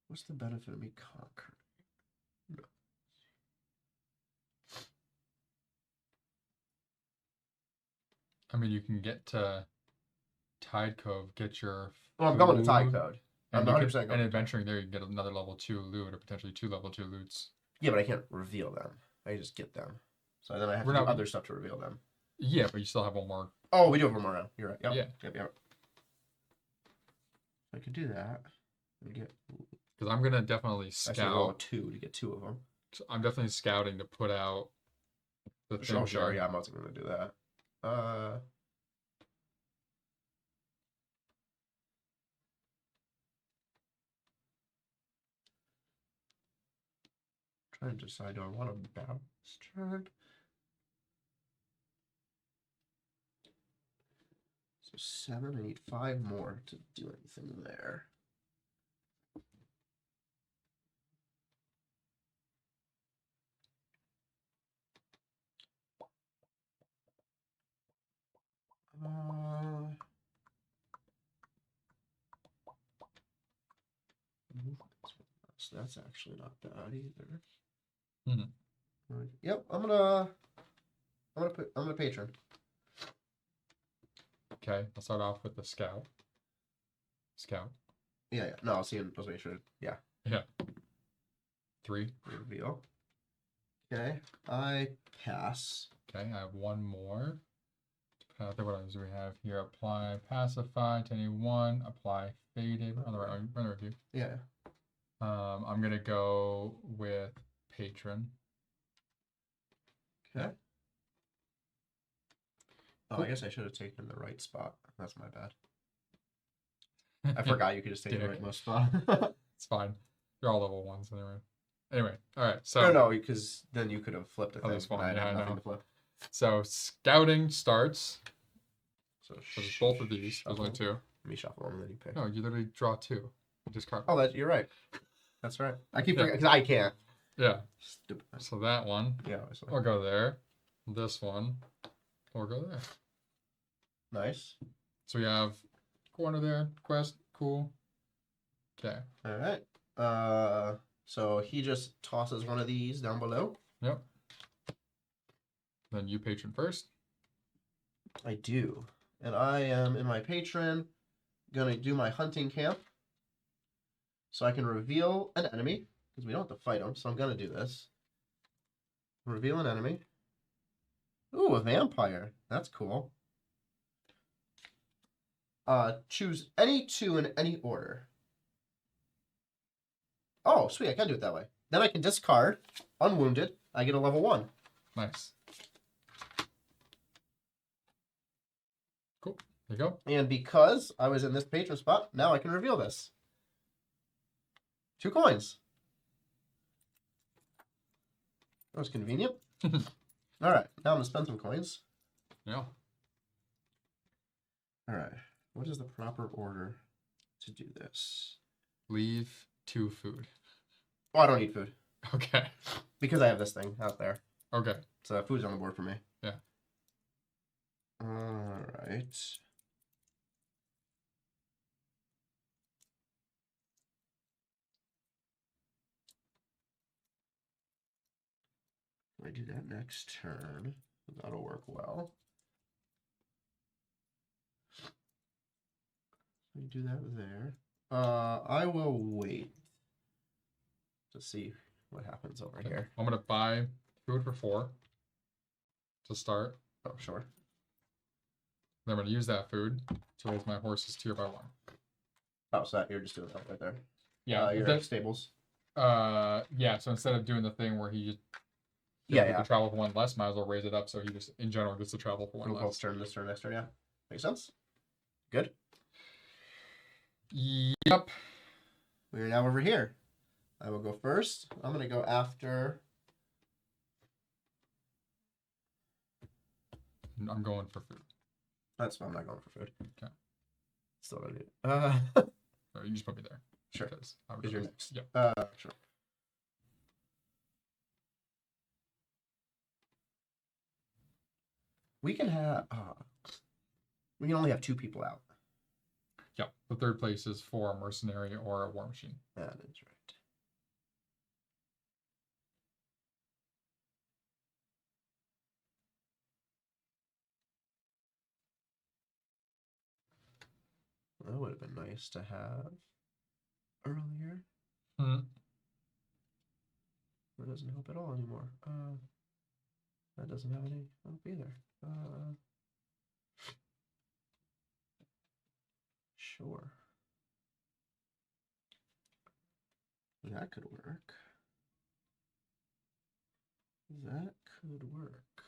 What's the benefit of me conquering? No. I mean, you can get to Tide Cove, get your. Well, I'm going to food, Tide Code. I'm and you 100% could, going and to adventuring there, you can get another level 2 loot, or potentially 2 level 2 loots. Yeah, but I can't reveal them. I just get them. So then I have We're to do not- other stuff to reveal them. Yeah, but you still have one more. Oh, we do have one more round. You're right. Yep. Yeah. Yep. I could do that. And get. Because I'm gonna definitely I should roll a scout. 2 to get 2 of them. So I'm definitely scouting to put out the things. Oh, sure. that- Yeah, I'm also going to do that. Trying to decide, do I want to bounce turn? So 7, I need 5 more to do anything there. So that's actually not bad either. Mhm. Yep, I'm gonna patron. Okay, I'll start off with the scout. Scout. Yeah. No, I'll see him. Let's make sure. Yeah. 3. Reveal. Okay, I pass. Okay, I have one more. What else do we have here? Apply pacify to any one. Apply faded. On the review. Yeah. I'm gonna go with patron. Okay. Oh, Cool. I guess I should have taken the right spot. That's my bad. I forgot you could just take the Dick. rightmost spot. It's fine. You're all level 1s anyway. All right. So no, because then you could have flipped a Oh, thing. this one, And I yeah, had I nothing know. to flip. So scouting starts. So There's both of these. There's only shuffle. 2. Let me shuffle them and then you pick. No, you literally draw 2. You discard. Oh, you're right. That's right. I keep Yeah. forgetting because I can't. Yeah. Stupid. So that one Yeah, obviously. will go there. This one will go there. Nice. So we have corner there. Quest. Cool. Okay. All right. So he just tosses one of these down below. Yep. Then you patron first. I do. And I am in my patron gonna do my hunting camp. So I can reveal an enemy. Because we don't have to fight them, so I'm gonna do this. Reveal an enemy. Ooh, a vampire. That's cool. Choose any 2 in any order. Oh, sweet, I can do it that way. Then I can discard, unwounded. I get a level 1. Nice. Cool. There you go. And because I was in this patron spot, now I can reveal this. 2 coins. That was convenient. All right, now I'm going to spend some coins. Yeah. All right, what is the proper order to do this? Leave 2 food. Oh, I don't need food. Okay. Because I have this thing out there. Okay. So food's on the board for me. Yeah. All right. I do that next turn. That'll work well. I do that there. I will wait to see what happens over here. I'm gonna buy food for 4 to start. Oh, sure. Then I'm gonna use that food to raise my horses tier by 1. Oh, so that you're just doing that right there. Yeah. Your that- stables. yeah. So instead of doing the thing where he If Yeah. we travel for one less, might as well raise it up so he just in general gets to travel for one We'll less. both turn this turn, next turn, yeah. Makes sense? Good. Yep. We're now over here. I will go first. I'm going to go after... I'm going for food. That's why I'm not going for food. Okay. Still don't need it. Or you just put me there. Sure. Because I would Is your just- next. Yep. Sure. We can have... we can only have 2 people out. Yep. The third place is for a mercenary or a war machine. That is right. That would have been nice to have earlier. Hmm. That doesn't help at all anymore. That doesn't have any help either. Sure. That could work. That could work.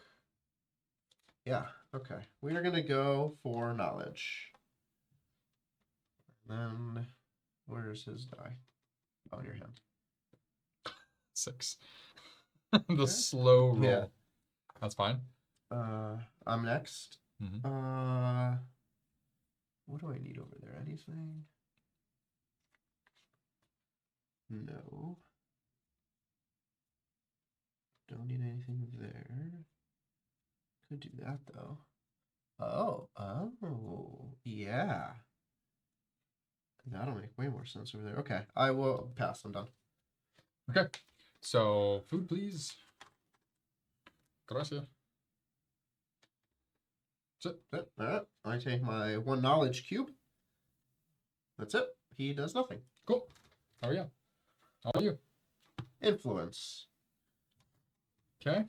Yeah, okay. We are going to go for knowledge. Then, where's his die? Oh, near him. 6. The slow roll. Yeah. That's fine. I'm next. Mhm. What do I need over there? Anything? No. Don't need anything there. Could do that though. Oh, yeah. That'll make way more sense over there. Okay, I will pass. I'm done. Okay. So, food, please. Gracias. That's it. All right. I take my 1 knowledge cube. That's it. He does nothing. Cool. Oh, yeah. How about you? Influence. Okay.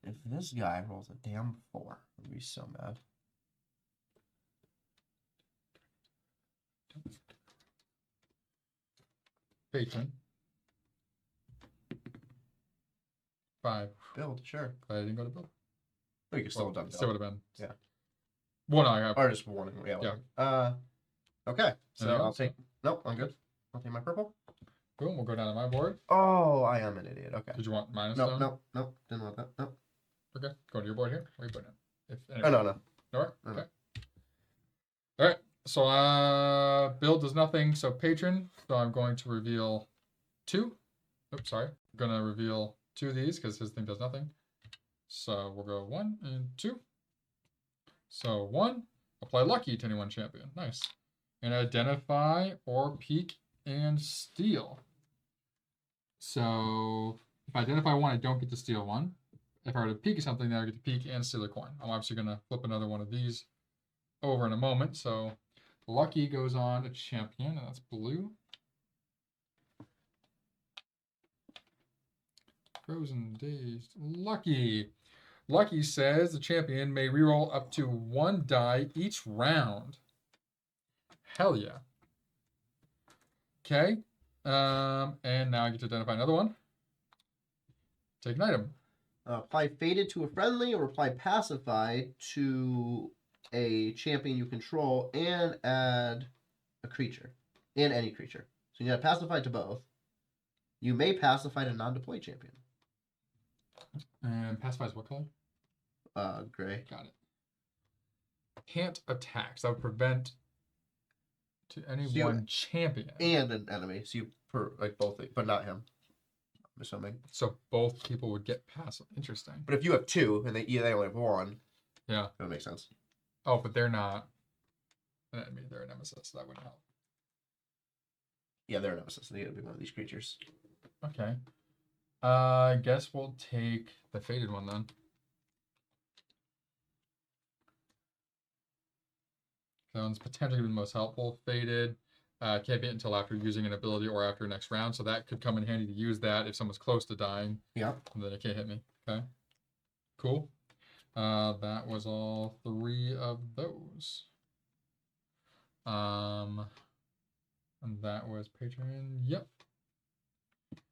If this guy rolls a damn 4, I'd be so mad. Patron. 5. Build, sure. Glad I didn't go to build. Oh, you can still have done Still build. would have been. Yeah. One I have. Or just one. Yeah. Yeah. Okay. So Anything I'll else? take... Nope, I'm good. I'll take my purple. Boom. We'll go down to my board. Oh, I am an idiot. Okay. Did you want minus Nope, down? nope. Didn't want that. Nope. Okay. Go to your board here. Where are you putting it? Oh, no. All right. No. Okay. All right. So build does nothing. So patron. So I'm going to reveal 2. Oops, sorry. I'm gonna reveal 2 of these because his thing does nothing. So we'll go 1 and 2. So 1. Apply lucky to any one champion. Nice. And identify or peek and steal. So if I identify 1, I don't get to steal 1. If I were to peek at something, then I get to peek and steal a coin. I'm obviously going to flip another one of these over in a moment. So lucky goes on to champion, and that's blue. Frozen Dazed. Lucky. Lucky says the champion may reroll up to 1 die each round. Hell yeah. Okay. And now I get to identify another one. Take an item. Apply Faded to a friendly or apply Pacified to a champion you control and add a creature. And any creature. So you got Pacified to both. You may Pacify a non-deployed champion. And pacify is what color? Gray. Got it. Can't attack. So that would prevent to any So one champion. And an enemy. So you like both, but not him. I'm assuming. So both people would get passive. Interesting. But if you have 2 and they only have 1, Yeah. that makes sense. Oh, but they're not an enemy. They're a nemesis. So that wouldn't help. Yeah, they're a nemesis. They gotta be one of these creatures. Okay. I guess we'll take the faded one then. That one's potentially the most helpful. Faded. Can't be it until after using an ability or after next round. So that could come in handy to use that if someone's close to dying. Yeah. And then it can't hit me. Okay. Cool. That was all 3 of those. And that was Patreon. Yep.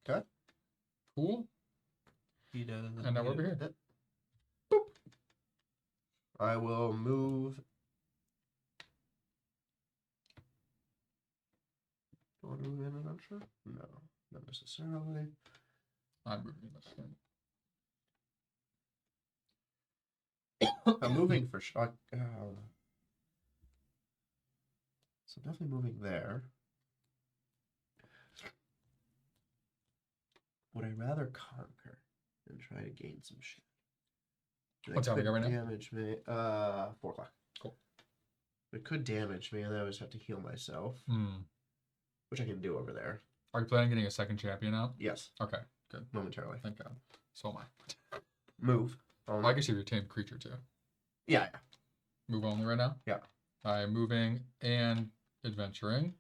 Okay. Cool. He does. And now we're over here. Boop. I will move. Do I want to move in adventure? No, not necessarily. I'm moving this thing. I'm moving for sure. So definitely moving there. Would I rather conquer than try to gain some shit? What time we got right now? Damage me. 4 o'clock. Cool. It could damage me, and then I would just have to heal myself, which I can do over there. Are you planning on getting a second champion out? Yes. Okay, good. Momentarily. Thank God. So am I. Move. I guess you're a tamed creature too. Yeah. Move only right now? Yeah. I am moving and adventuring.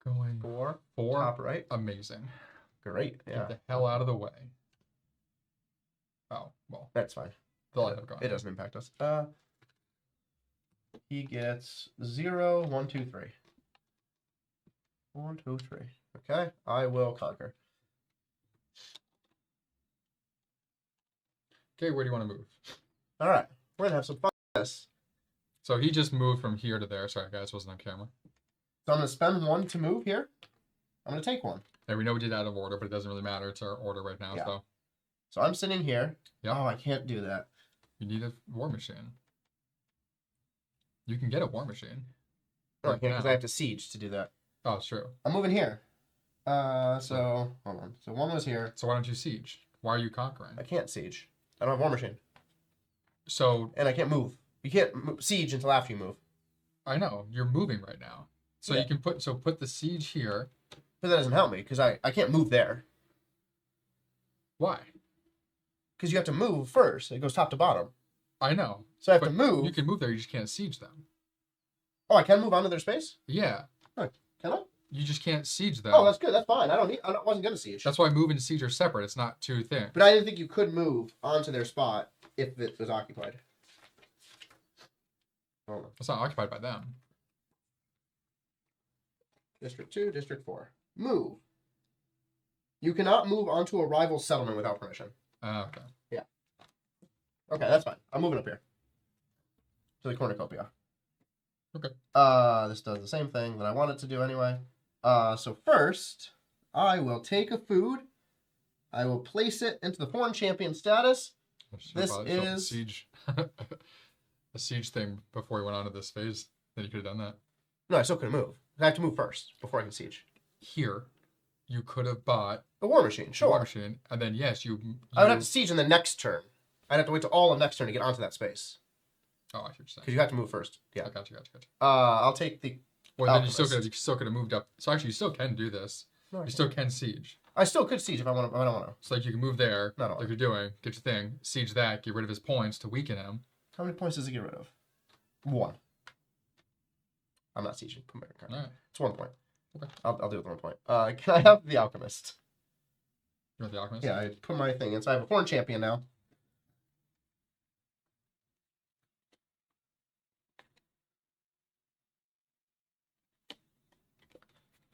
Going 4. 4. Top right. Amazing. Great. Yeah. Get the hell out of the way. Oh, well. That's fine. They'll end up going. It doesn't impact us. He gets 0, 1, 2, 3. 1, 2, 3. Okay. I will conquer. Okay, where do you want to move? All right. We're gonna have some fun with this. So he just moved from here to there. Sorry, guys, wasn't on camera. So I'm gonna spend 1 to move here. I'm gonna take 1. And we know we did out of order, but it doesn't really matter. It's our order right now. Yeah. So I'm sitting here. Yeah. Oh, I can't do that. You need a war machine. You can get a war machine. No, I can't because I have to siege to do that. Oh, it's true. I'm moving here. So hold on. So 1 was here. So why don't you siege? Why are you conquering? I can't siege. I don't have war machine. So and I can't move. You can't siege until after you move. I know you're moving right now. So you can put the siege here. But that doesn't help me because I can't move there. Why? Because you have to move first. It goes top to bottom. I know. So I have to move. You can move there. You just can't siege them. Oh, I can move onto their space? Yeah. Oh, can I? You just can't siege them. Oh, that's good. That's fine. I wasn't going to siege. That's why move and siege are separate. It's not two things. But I didn't think you could move onto their spot if it was occupied. Hold on. It's not occupied by them. District 2, District 4. Move. You cannot move onto a rival settlement without permission. Okay. Yeah. Okay, that's fine. I'm moving up here. To the cornucopia. Okay. This does the same thing that I wanted to do anyway. So first, I will take a food. I will place it into the foreign champion status. This is siege. A siege thing before we went on to this phase. Then you could have done that. No, I still couldn't move. I have to move first before I can siege. Here, you could have bought a war machine, sure. A war machine, and then yes, you I would have to siege in the next turn. I'd have to wait till all of next turn to get onto that space. Oh, I see what you're saying. Because you have to move first. Yeah. I got you. I'll take the. Well, then you still could have moved up. So actually, you still can do this. No, you still can siege. I still could siege if I want to. I don't want to. So like you can move there, Not like you're doing, get your thing, siege that, get rid of his points to weaken him. How many points does it get rid of? 1. I'm not sieging. Put my card. All right. It's 1 point. Okay. I'll do it with 1 point. Can I have the alchemist? You want the alchemist? Yeah, I put my thing in. So I have a foreign champion now.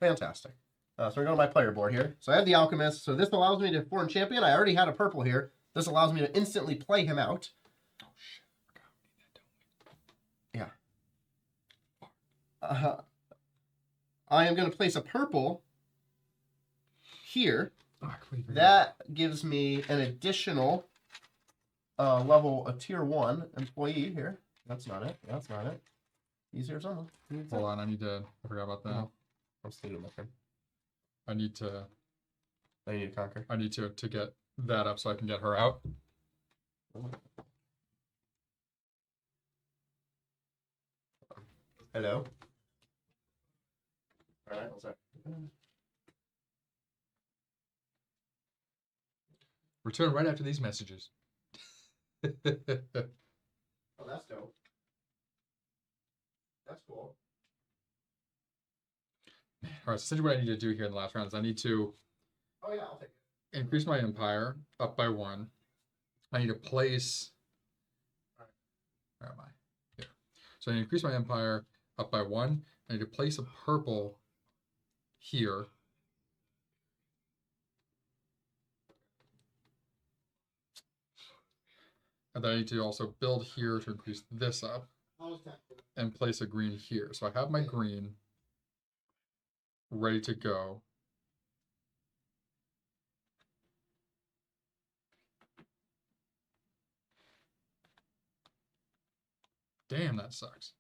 Fantastic. So we're going to my player board here. So I have the alchemist. So this allows me to foreign champion. I already had a purple here. This allows me to instantly play him out. Oh shit! I forgot we need that, don't we? Yeah. I am going to place a purple here. Oh, that gives me an additional level, a tier 1 employee here. That's not it. That's not it. He's here somewhere. Hold on, I forgot about that. No. I'm still doing my turn. I need to conquer. I need to get that up so I can get her out. Hello. All right, what's that? Return right after these messages. Oh, that's dope. That's cool. All right, so essentially what I need to do here in the last round is I need to I'll take it. Increase my empire up by 1. I need to place... Where am I? Here. So I need to increase my empire up by 1. I need to place a purple here. And then I need to also build here to increase this up and place a green here. So I have my green ready to go. Damn, that sucks.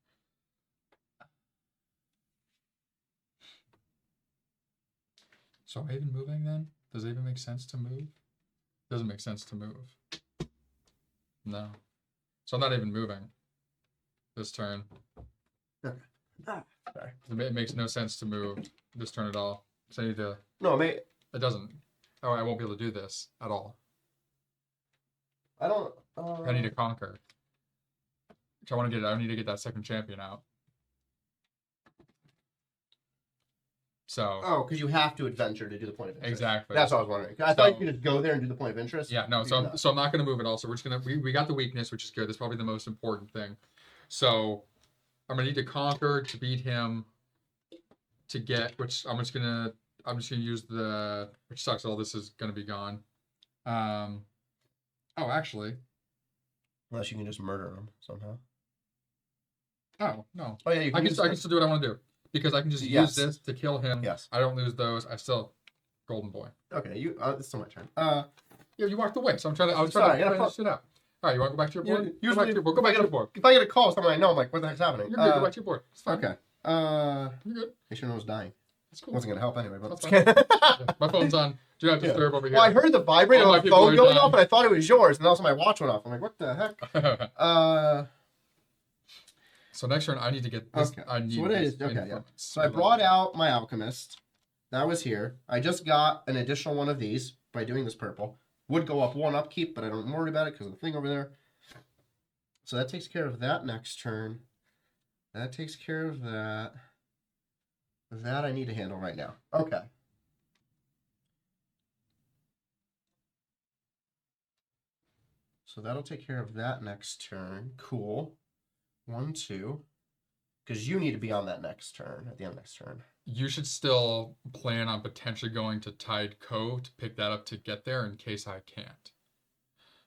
So am I even moving then? Does it even make sense to move? Doesn't make sense to move. No. So I'm not even moving this turn. Sorry. It makes no sense to move this turn at all. So I need to. No, mate. It doesn't. Oh, I won't be able to do this at all. I don't. I need to conquer. I need to get that second champion out. So. Oh, because you have to adventure to do the point of interest. Exactly. That's what I was wondering. I thought you could just go there and do the point of interest. Yeah, no. So I'm not going to move it all. So we're just gonna we got the weakness, which is good. That's probably the most important thing. So I'm gonna need to conquer to beat him. To get which I'm just gonna use the which sucks. All this is gonna be gone. Oh, actually. Unless you can just murder him somehow. Oh no. Oh yeah, you can. I can still do what I want to do because I can just use this to kill him. Yes. I don't lose those. I still golden boy. Okay, you. It's still my turn. Yeah, you walked away, so I'm trying to. I was Sorry, trying to this shit out. All right, you want to go back to your board? Usually, go back to your board. Go back to your board. If I get a call, someone I know, I'm like, what the heck's happening? You're good. Go back to your board. It's fine. Okay. You're good. I should know I was dying. That's cool. Wasn't gonna help anyway, but That's fine. Yeah, my phone's on. Do not disturb over here. Well, I heard the vibrate All of my the people phone are going dying. off, and I thought it was yours, and also my watch went off. I'm like, what the heck? So next turn, I need to get this. Okay. I need So what it this is? Okay, yeah. influence. So I brought out my alchemist. That was here. I just got an additional one of these by doing this purple. Would go up one upkeep, but I don't worry about it because of the thing over there. So that takes care of that next turn. That takes care of that. That I need to handle right now. Okay. So that'll take care of that next turn. Cool. 1, 2. Because you need to be on that next turn, at the end of next turn. You should still plan on potentially going to Tide Cove to pick that up to get there in case I can't.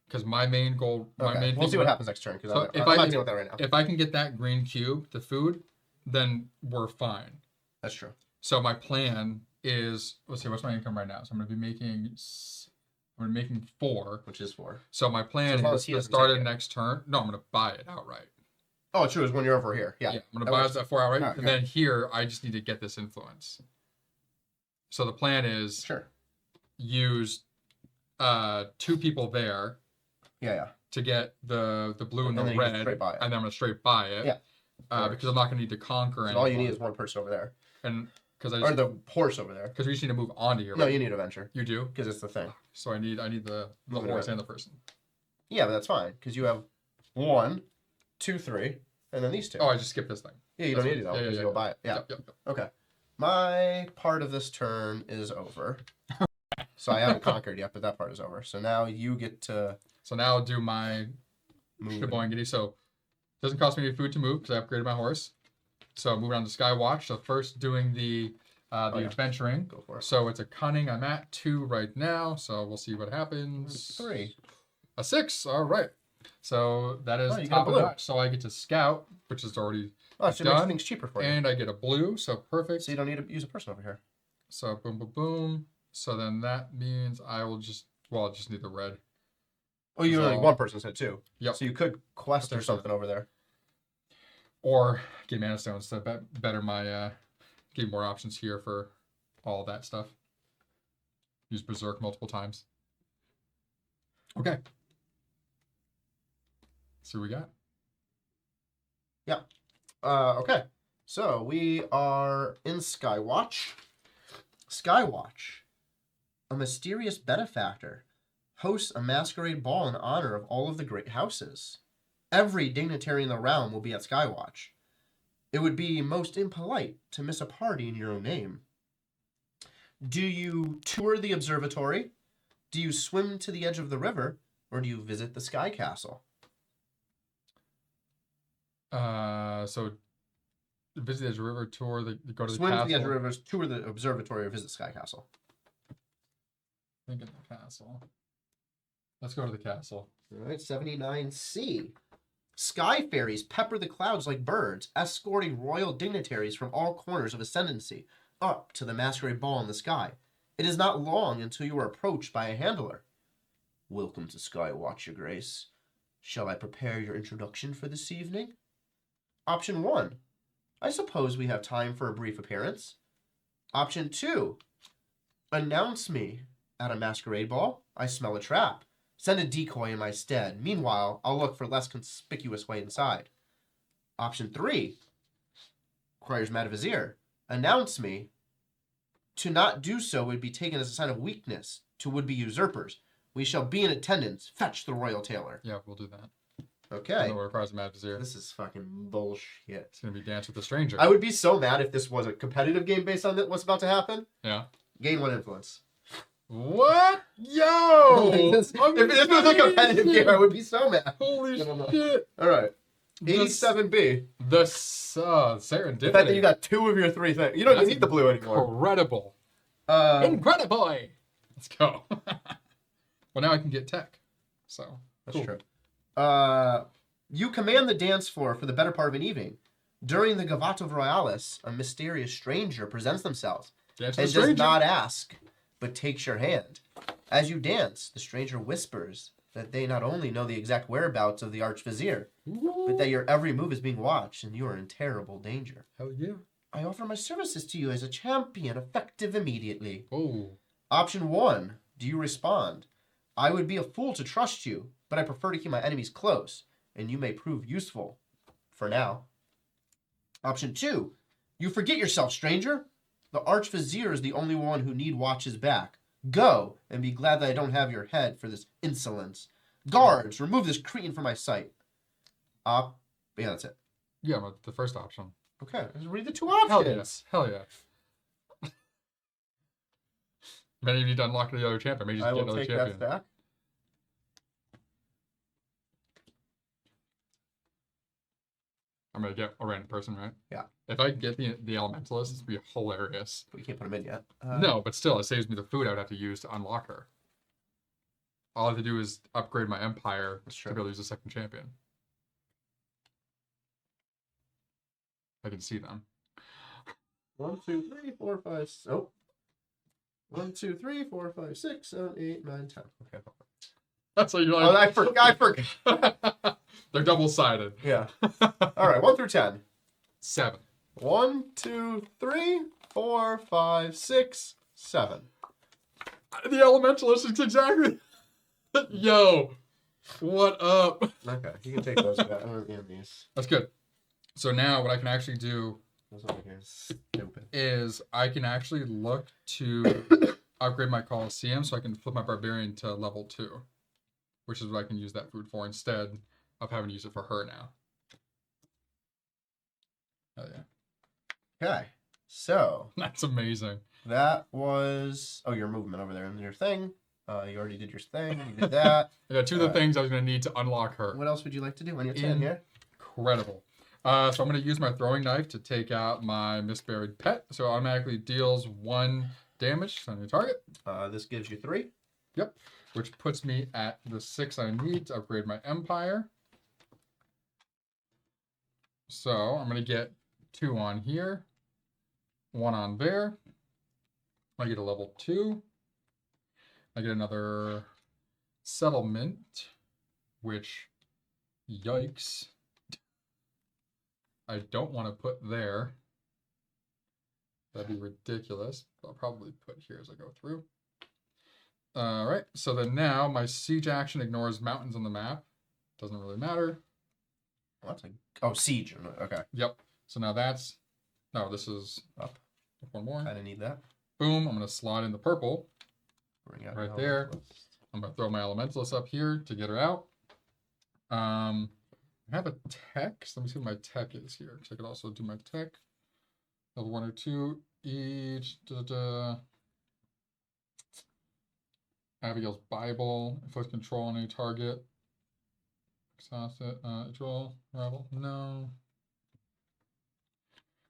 Because my main goal, We'll see what happens next turn. Because So I'm not dealing with that right now. If I can get that green cube, the food, then we're fine. That's true. So my plan is, let's see, what's my income right now? So I'm going to be making 4. Which is 4. So my plan So as long is as he to doesn't start take it it. next turn. No, I'm going to buy it outright. Oh, true. Is when you're over here. Yeah. I'm going to That buy works. that 4 outright. Alright, And then here, I just need to get this influence. So the plan is Sure. use 2 people there Yeah. to get the blue and And the then you just red. straight buy it. And then I'm going to straight buy it. Yeah. Because I'm not going to need to conquer So all you anyone. need is one person over there. And because Or the horse over there. we just need to move onto here. No, Right? you need a venture. You do? Because it's the thing. So I need the Moving horse around. and the person. Yeah, but that's fine. Because you have 1, 2, 3, and then these 2. Oh, I just skipped this thing. Yeah, you don't need to though. Yeah, Because yeah, you'll yeah. buy it. Yeah. Yep. Okay. My part of this turn is over. So I haven't conquered yet, but that part is over. So now you get to So now I'll do my move. Sheboyangity. So it doesn't cost me any food to move because I upgraded my horse. So moving on to Skywatch. So first doing the yeah. adventuring. Go for it. So it's a cunning. I'm at 2 right now. So we'll see what happens. 3. A 6. All right. So that is Oh, you got top a of blue. notch. So I get to scout, which is already Oh, it should make done. things cheaper for you. And I get a blue. So perfect. So you don't need to use a person over here. So boom, boom, boom. So then that means I will just need the red. Oh, you only So- one person said 2. Yep. So you could quest or Potentially. something over there. Or get mana stones to better my give more options here for all that stuff. Use Berserk multiple times. Okay. See what we got. Okay. So we are in Skywatch. Skywatch, a mysterious benefactor, hosts a masquerade ball in honor of all of the great houses. Every dignitary in the realm will be at Skywatch. It would be most impolite to miss a party in your own name. Do you tour the observatory? Do you swim to the edge of the river? Or do you visit the Sky Castle? So visit the edge of the river, tour go to the Swim castle. to the edge of the river, tour the observatory, or visit Sky Castle. Think of the castle. Let's go to the castle. All right, 79C. Sky fairies pepper the clouds like birds, escorting royal dignitaries from all corners of Ascendancy up to the masquerade ball in the sky. It is not long until you are approached by a handler. Welcome to Skywatch, Your Grace. Shall I prepare your introduction for this evening? Option 1. I suppose we have time for a brief appearance. Option 2. Announce me at a masquerade ball. I smell a trap. Send a decoy in my stead. Meanwhile, I'll look for a less conspicuous way inside. Option 3. Requires Mad Vizier. Announce me. To not do so would be taken as a sign of weakness to would-be usurpers. We shall be in attendance. Fetch the royal tailor. Yeah, we'll do that. Okay. No, requires a Mad Vizier. This is fucking bullshit. It's going to be Dance with the Stranger. I would be so mad if this was a competitive game based on what's about to happen. Yeah. Gain 1 influence. What? Yo! if this was a competitive game, I would be so mad. Holy shit. All right. 87B. The serendipity. The fact that you got 2 of your 3 things. You don't even need the blue anymore. Incredible. Incredible. Let's go. Well, now I can get tech. So, that's true. You command the dance floor for the better part of an evening. During the Gavato Royalis, a mysterious stranger presents themselves and does not ask, but takes your hand. As you dance, the stranger whispers that they not only know the exact whereabouts of the Archvizier, but that your every move is being watched and you are in terrible danger. Hell yeah. I offer my services to you as a champion, effective immediately. Oh. Option 1. Do you respond? I would be a fool to trust you, but I prefer to keep my enemies close, and you may prove useful. For now. Option 2. You forget yourself, stranger. The Archvizier is the only one who need watch his back. Go, and be glad that I don't have your head for this insolence. Guards, remove this cretin from my sight. Yeah, that's it. Yeah, but the first option. Okay, let's read the 2 options. Hell yeah. Many of you need to unlock the other champion. Maybe just I get will another take champion. that back. I'm going to get a random person, right? Yeah. If I get the Elementalist, this would be hilarious. We can't put them in yet. No, but still, it saves me the food I would have to use to unlock her. All I have to do is upgrade my Empire to be able to use a second champion. I can see them. 1, 2, 3, 4, 5. Oh. 1, 2, 3, 4, 5, 6, 7, 8, 9, 10. Okay. That's what you're Oh, like. I forgot. They're double-sided. Yeah. All right, 1 through 10. 7. 1, 2, 3, 4, 5, 6, 7. The Elementalist is exactly... Yo, what up? Okay, you can take those back. I don't need these. That's good. So now what I can actually do Those over here. Stupid. is I can actually look to upgrade my Colosseum so I can flip my Barbarian to level 2, which is what I can use that food for instead of having to use it for her now. Oh yeah. Okay, so That's amazing. that was... Oh, your movement over there and your thing. You already did your thing. You did that. I got 2 of the things I was going to need to unlock her. What else would you like to do on your 10 here? Incredible. So I'm going to use my throwing knife to take out my misburied pet. So it automatically deals 1 damage on your target. This gives you 3. Yep. Which puts me at the 6 I need to upgrade my Empire. So I'm going to get 2 on here. 1 on there. I get a level 2. I get another settlement, which, yikes, I don't want to put there. That'd be ridiculous. I'll probably put here as I go through. All right, so then now my siege action ignores mountains on the map. Doesn't really matter. Oh, siege. Okay. Yep. So now that's, no, this is Up. 1 more. I didn't need that. Boom, I'm going to slot in the purple. Bring out Right there. I'm going to throw my Elementalist up here to get her out. I have a tech. So let me see what my tech is here. Because I could also do my tech. Level 1 or 2 each. Abigail's Bible. Inflict control on any target. Exhaust it. Control. Rival. No.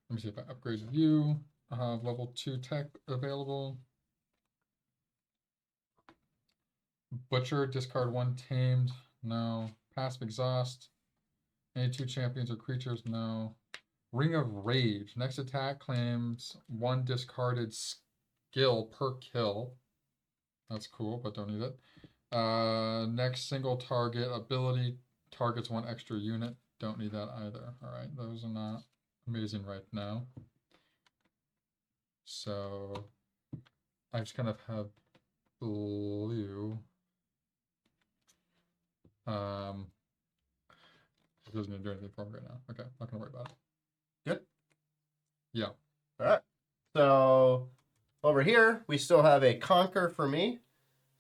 Let me see if I upgrade view. I have level 2 tech available. Butcher, discard 1 tamed. No. Passive exhaust. Any 2 champions or creatures? No. Ring of Rage. Next attack claims 1 discarded skill per kill. That's cool, but don't need it. Next single target ability targets 1 extra unit. Don't need that either. Alright, those are not amazing right now. So I just kind of have blue. It doesn't even do anything for me right now. Okay, not gonna worry about it. Good. Yeah. All right. So over here, we still have a conquer for me.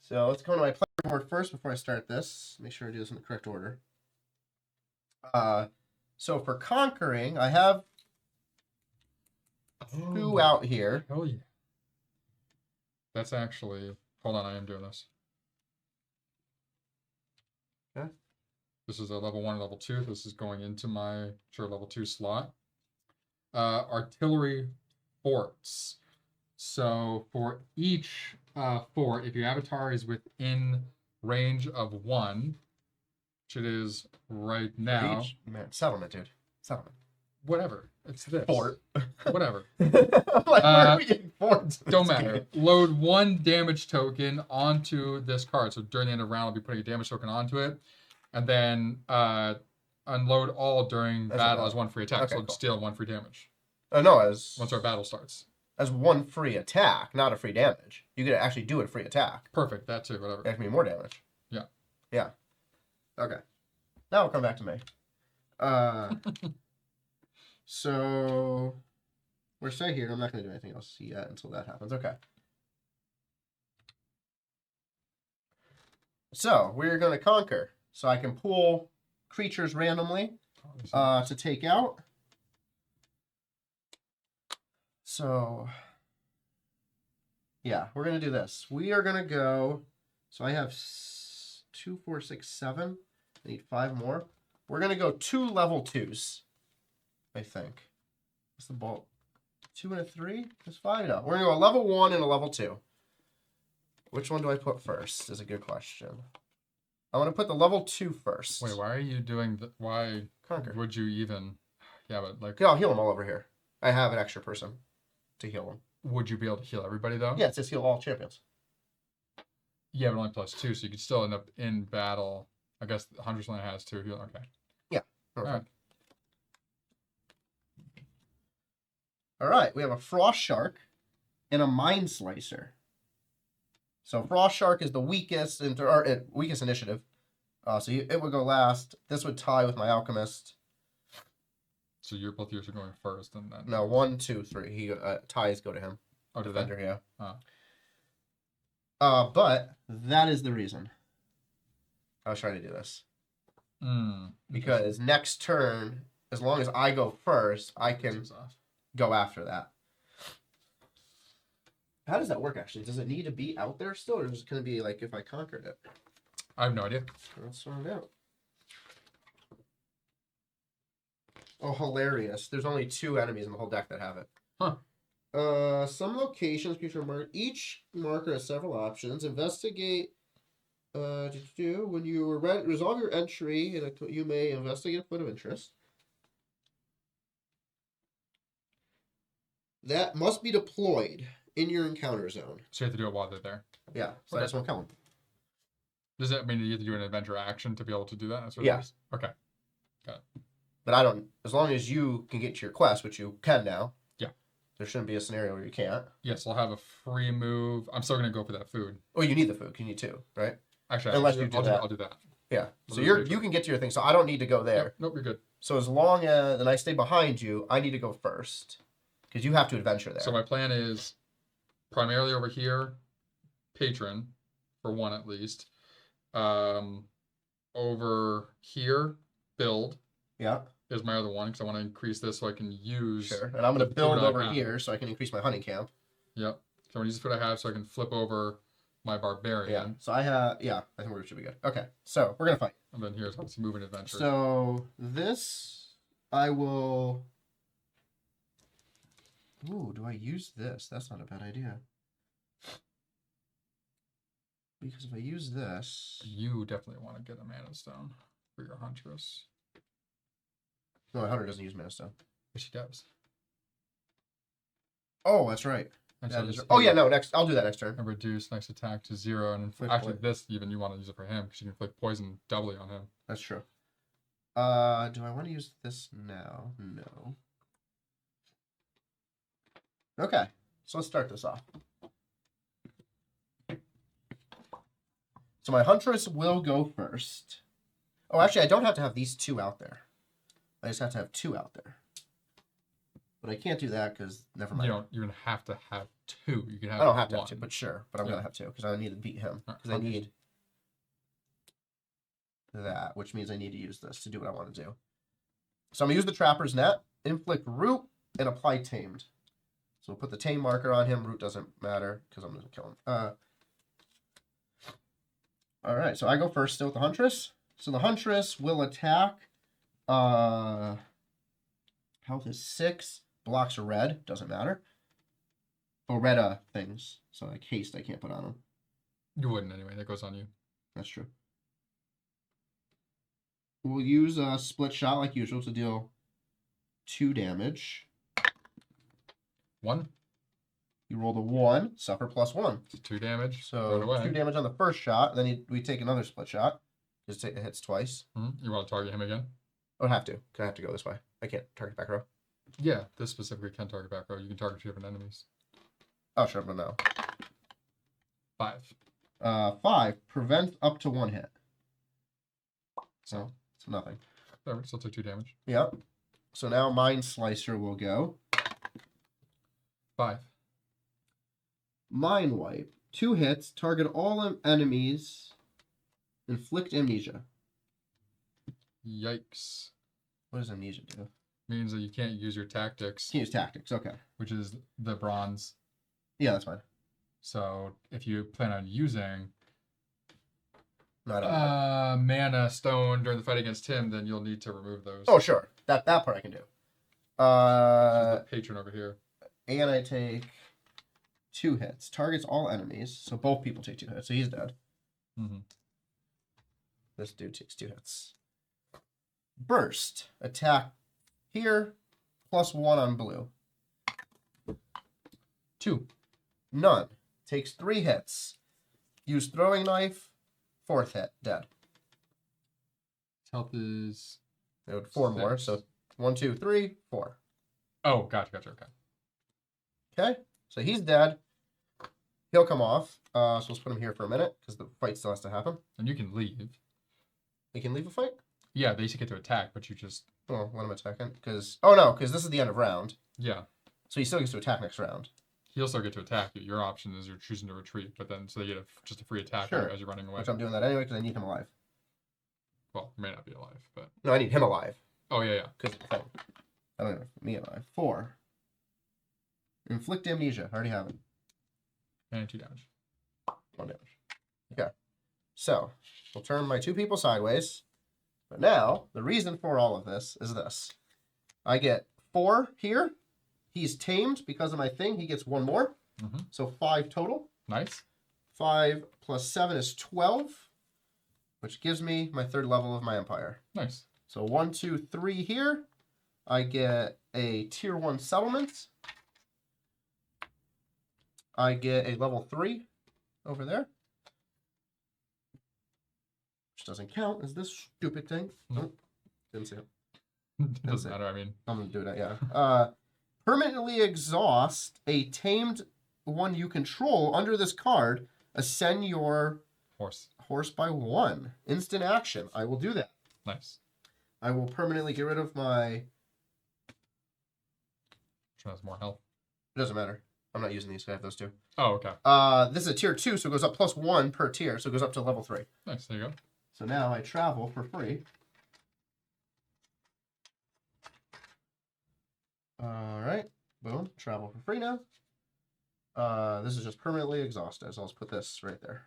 So let's go to my player board first before I start this. Make sure I do this in the correct order. So for conquering, I have 2 out here. Hell yeah. That's actually, hold on, I am doing this. Okay. This is a level 1 and level 2. This is going into my level 2 slot. Artillery forts. So for each fort, if your avatar is within range of 1, which it is right now. Man, settlement, dude. Settlement. Whatever. It's this. Fort. Whatever. I'm like, where are we getting forts? Don't matter. Load 1 damage token onto this card. So during the end of the round, I'll be putting a damage token onto it. And then unload all during battle as 1 free attack. Okay, so cool. steal 1 free damage. No, as once our battle starts. As 1 free attack, not a free damage. You could actually do a free attack. Perfect. That too. Whatever. That can be more damage. Yeah. Yeah. Okay. Now we'll come back to me. So we're stay here. I'm not going to do anything else yet until that happens. Okay. So we're going to conquer. So I can pull creatures randomly to take out. So yeah, we're going to do this. We are going to go. So I have 2, 4, 6, 7. I need 5 more. We're going to go 2 level 2s. I think. What's the bolt? 2 and a 3? Just 5? No. We're going to go a level 1 and a level 2. Which one do I put first is a good question. I want to put the level 2 first. Wait, why are you doing why Conquer. Would you even... Yeah, but like... Yeah, I'll heal them all over here. I have an extra person to heal them. Would you be able to heal everybody, though? Yeah, it says heal all champions. Yeah, but only +2, so you could still end up in battle. I guess 100% has 2 heal. Okay. Yeah. Okay. All right. All right, we have a Frost Shark and a Mind Slicer. So Frost Shark is the weakest, weakest initiative. So it would go last. This would tie with my Alchemist. So both yours are going first, and then... No, 1, 2, 3. He ties go to him. Oh, did Defender, that? yeah. Oh. But that is the reason I was trying to do this. Because next turn, as long as I go first, I can go after that. How does that work, actually? Does it need to be out there still, or is it going to be like if I conquered it? I have no idea. Let's find out. Oh, hilarious. There's only 2 enemies in the whole deck that have it. Huh. Some locations, each marker has several options. Investigate. When you resolve your entry, you may investigate a point of interest. That must be deployed in your encounter zone. So you have to do it while they're there. Yeah, so that's one count. Does that mean you have to do an adventure action to be able to do that? That's what Yeah. it is? Okay. Got it. But I don't, as long as you can get to your quest, which you can now. Yeah. There shouldn't be a scenario where you can't. Yes, I'll have a free move. I'm still going to go for that food. Oh, you need the food. You need 2, right? Actually, Unless I'll do that. Yeah. So you can get to your thing. So I don't need to go there. Nope, you're good. So as long as I stay behind you, I need to go first. Because you have to adventure there. So my plan is primarily over here, patron, for 1 at least. Over here, build. Yeah. Is my other one, because I want to increase this so I can use... Sure. And I'm going to build over here so I can increase my hunting camp. Yep. So I'm going to use the food I have so I can flip over my barbarian. Yeah. So I have... Yeah, I think we should be good. Okay. So we're going to fight. And then here's how to move an adventure. So this, I will... Ooh, do I use this? That's not a bad idea. Because if I use this... You definitely want to get a Mana Stone for your Huntress. No, my hunter doesn't use Mana Stone. But she does. Oh, that's right. And That so is... just Oh, yeah, no, next. I'll do that next turn. and reduce next attack to 0. And Inflict actually, poison. this even you want to use it for him because you can inflict poison doubly on him. That's true. Do I want to use this now? No. Okay, so let's start this off. So my Huntress will go first. Oh, actually, I don't have to have these 2 out there. I just have to have 2 out there. But I can't do that because never mind. You don't even have to have 2. You can have I don't have to one. have 2, but sure. But I'm going to have 2 because I need to beat him. Alright, Because I need that, which means I need to use this to do what I want to do. So I'm going to use the Trapper's Net, inflict Root, and apply Tamed. So we'll put the Tame marker on him. Root doesn't matter because I'm going to kill him. Alright, so I go first still with the Huntress. So the Huntress will attack. Health is 6. Blocks are red. Doesn't matter. Oh, red things. So like haste I can't put on him. You wouldn't anyway. That goes on you. That's true. We'll use a split shot like usual to deal 2 damage. 1. You roll the 1, suffer +1. So 2 damage. So 2 damage on the first shot, then we take another split shot. Just it hits twice. You want to target him again? I would have to, because I have to go this way. I can't target back row. Yeah, this specifically can target back row. You can target 2 different enemies. Oh, sure, but no. 5. 5, prevent up to 1 hit. So nothing. Whatever, still took 2 damage. Yep. So now Mind Slicer will go. 5. Mind Wipe. 2 hits, target all enemies, inflict amnesia. Yikes. What does amnesia do? Means that you can't use your tactics, Can use tactics, okay. which is the bronze. Yeah, that's fine. So if you plan on using No, I don't know. mana stone during the fight against him, then you'll need to remove those. Oh, sure. That part I can do. The patron over here. And I take 2 hits. Targets all enemies. So both people take 2 hits. So he's dead. Mm-hmm. This dude takes 2 hits. Burst. Attack here. +1 on blue. 2. None. Takes 3 hits. Use throwing knife. 4th hit. Dead. Health is 4 more. 6. So 1, 2, 3, 4. Oh, gotcha. Okay. Okay. So he's dead. He'll come off. So let's put him here for a minute because the fight still has to happen. And you can leave. We can leave a fight? Yeah, they used to get to attack, but you just Well, let him attack it. Because this is the end of round. yeah. So he still gets to attack next round. He'll still get to attack you. Your option is you're choosing to retreat, but then so they get just a free attack Sure. as you're running away. Which I'm doing that anyway because I need him alive. Well, you may not be alive, but No, I need him alive. oh yeah. Because I don't know. Me alive. 4. Inflict amnesia. I already have it. And 2 damage. 1 damage. Okay. So, we'll turn my 2 people sideways. But now, the reason for all of this is this. I get 4 here. He's tamed because of my thing. He gets 1 more. Mm-hmm. So 5 total. Nice. 5 plus 7 is 12. Which gives me my 3rd level of my empire. Nice. So 1, 2, 3 here. I get a tier 1 settlement. I get a level 3 over there. Which doesn't count as this stupid thing. Nope. Didn't see it. It doesn't matter. I mean, I'm going to do that, yeah. Permanently exhaust a tamed one you control under this card. Ascend your horse by 1. Instant action. I will do that. Nice. I will permanently get rid of my... Which one has more health? It doesn't matter. I'm not using these. I have those 2. Oh, okay. This is a tier 2, so it goes up +1 per tier, so it goes up to level 3. Nice. There you go. So now I travel for free. Alright. Boom. Travel for free now. This is just permanently exhausted, so I'll just put this right there.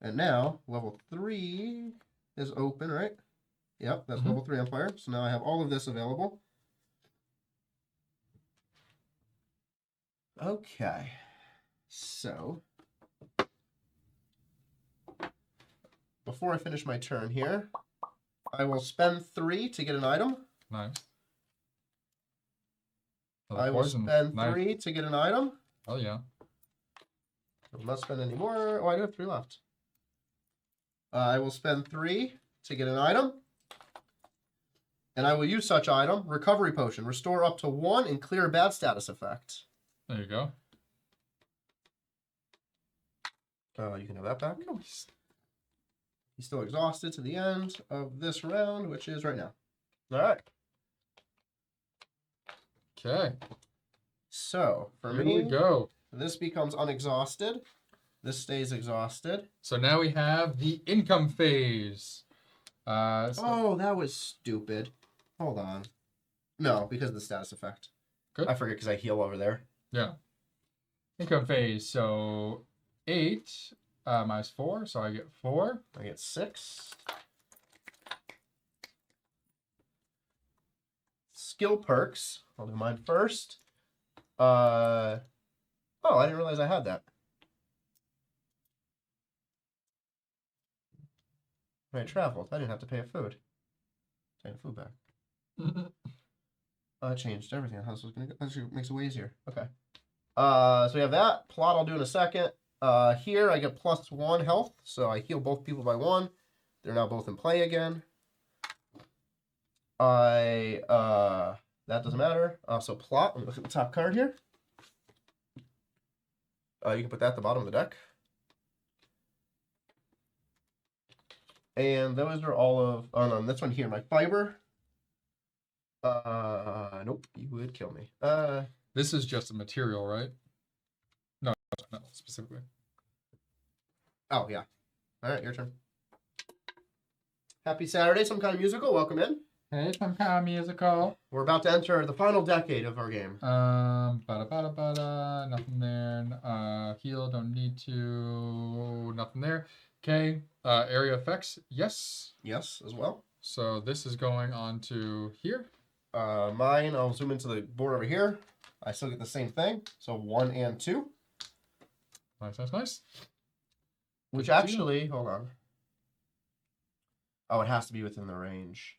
And now, level 3 is open, right? Yep, that's level 3 Empire. So now I have all of this available. Okay. So, before I finish my turn here, I will spend 3 to get an item. Nice. I will spend 3 to get an item. Oh, yeah. I will not spend any more. Oh, I do have 3 left. I will spend 3 to get an item. And I will use such item, Recovery Potion. Restore up to 1 and clear a bad status effect. There you go. You can have that back. He's still exhausted to the end of this round, which is right now. All right. Okay. So, for Here me, we go. this becomes unexhausted. This stays exhausted. So now we have the income phase. Oh, that was stupid. Hold on. No, because of the status effect. Good. I forget because I heal over there. Yeah. Income phase. So 8 minus 4. So I get 4. I get 6. Skill perks. I'll do mine first. Oh, I didn't realize I had that. When I traveled, I didn't have to pay a food. Take the food back. I changed everything. How this was gonna go. That makes it way easier. Okay. So we have that. Plot I'll do in a second. Here I get +1 health, so I heal both people by 1. They're now both in play again. That doesn't matter. So plot, let me look at the top card here. You can put that at the bottom of the deck. And those are all of, oh no, this one here, my fiber. Nope, you would kill me. This is just a material, right? No, metal specifically. Oh, yeah. All right, your turn. Happy Saturday, some kind of musical. Welcome in. Hey, some kind of musical. We're about to enter the final decade of our game. Nothing there. Heal, don't need to. Nothing there. Okay. Area effects, yes. Yes, as well. So this is going on to here. Mine, I'll zoom into the board over here. I still get the same thing. So 1 and 2. Nice, nice, nice. Which actually, hold on. Oh, it has to be within the range.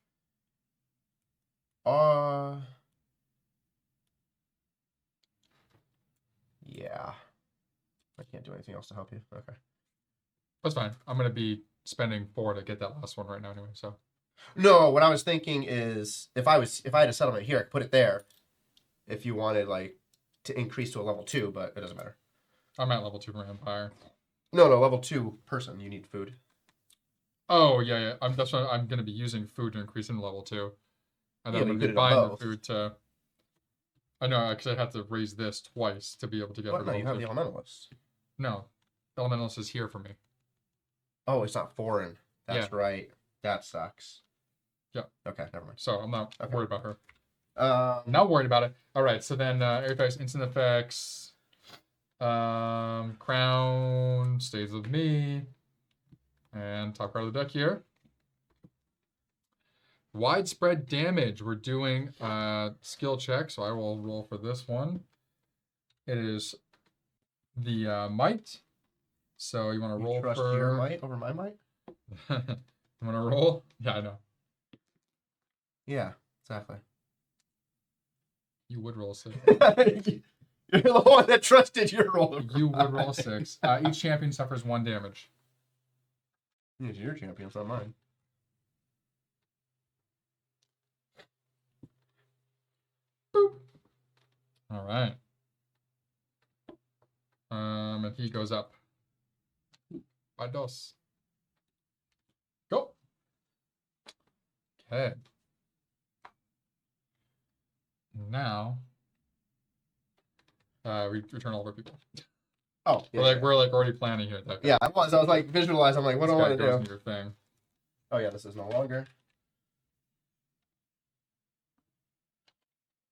Yeah. I can't do anything else to help you. Okay. That's fine. I'm going to be spending 4 to get that last one right now anyway, so. No, what I was thinking is if I had a settlement here, I could put it there if you wanted like to increase to a level 2, but it doesn't matter. I'm at level 2 for Empire. No, level 2 person, you need food. Oh, yeah. That's what I'm going to be using food to increase into level 2. And then Yeah, I'm but going you to be could have buying the both. food to... I know, because I have to raise this twice to be able to get What? the No, you level have 2. the elementalist. No. The Elementalist is here for me. Oh, it's not foreign. That's Yeah. right. That sucks. Yeah. Okay, never mind. So I'm not worried about her. Now Not worried about it. All right, so then area effects, instant effects. Crown stays with me. And top card of the deck here. Widespread damage. We're doing skill check, so I will roll for this one. It is the might. So you want to roll trust for your might over my might? You want to roll? Yeah, I know. Yeah, exactly. You would roll 6. You're the one that trusted your roll. You would roll 6. Each champion suffers 1 damage. It's your champion, it's not mine. Boop. All right. And he goes up. By dos. Go. Okay. Now, we return all of our people. Oh, yeah. We're already planning here. That Yeah, I was like visualizing. I'm like, what do I want to do? Into your thing. Oh yeah, this is no longer.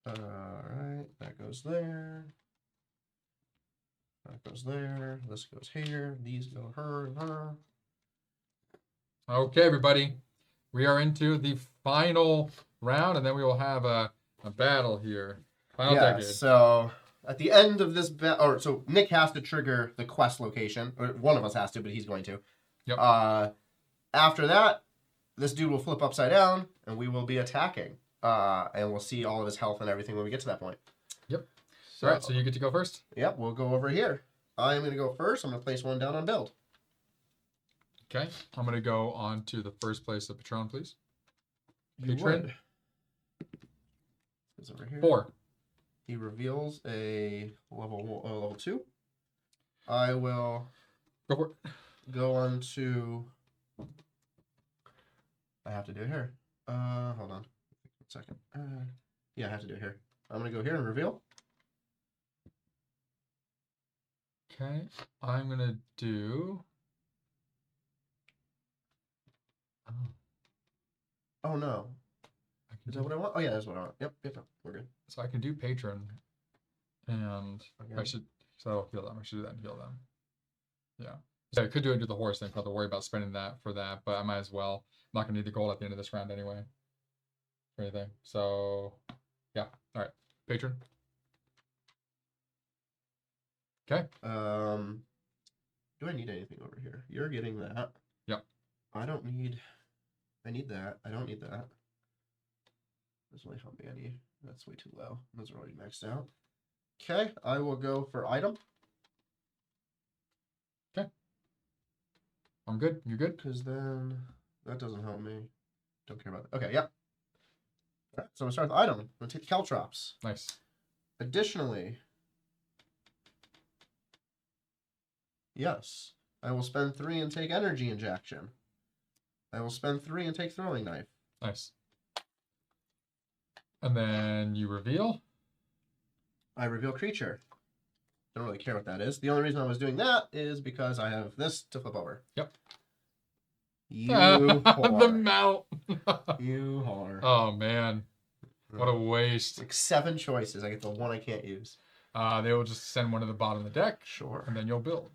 All right, that goes there. That goes there. This goes here. These go her and her. Okay, everybody. We are into the final round, and then we will have a battle here. Final decade. So at the end of this so Nick has to trigger the quest location, or one of us has to, but he's going to. Yep. After that, this dude will flip upside down, and we will be attacking. And we'll see all of his health and everything when we get to that point. Yep. All right, so you get to go first. Yep, we'll go over here. I'm going to go first. I'm going to place one down on build. Okay, I'm going to go on to the first place of Patron, please. You Patron. Goes over here. 4. He reveals a level 2. I will Go for it. go on to... I have to do it here. Hold on. 1 second. Yeah, I have to do it here. I'm going to go here and reveal. Okay, I'm going to do... Oh, no. I can Is do, that what I want? Oh, yeah, that's what I want. Yep, we're good. so I can do Patron, and Okay. I should... So I'll heal them. I should do that and heal them. Yeah. So I could do it to the horse, then I'd have to worry about spending that for that, but I might as well. I'm not going to need the gold at the end of this round anyway. Or anything. So, yeah. All right. Patron. Okay. Do I need anything over here? You're getting that. Yep. I don't need... I need that. I don't need that. That's only how many I need. That's way too low. Those are already maxed out. Okay, I will go for item. Okay. I'm good. You good? Because then that doesn't help me. Don't care about that. Okay, yep. All right, so we'll start with item. I'm going to take the Caltrops. Nice. Additionally, yes, I will spend 3 and take energy injection. I will spend 3 and take throwing knife. Nice. And then you reveal. I reveal creature. Don't really care what that is. The only reason I was doing that is because I have this to flip over. Yep. You The whore. mount. You whore. Oh, man. What a waste. Like 7 choices. I get the one I can't use. They will just send one to the bottom of the deck. Sure. And then you'll build.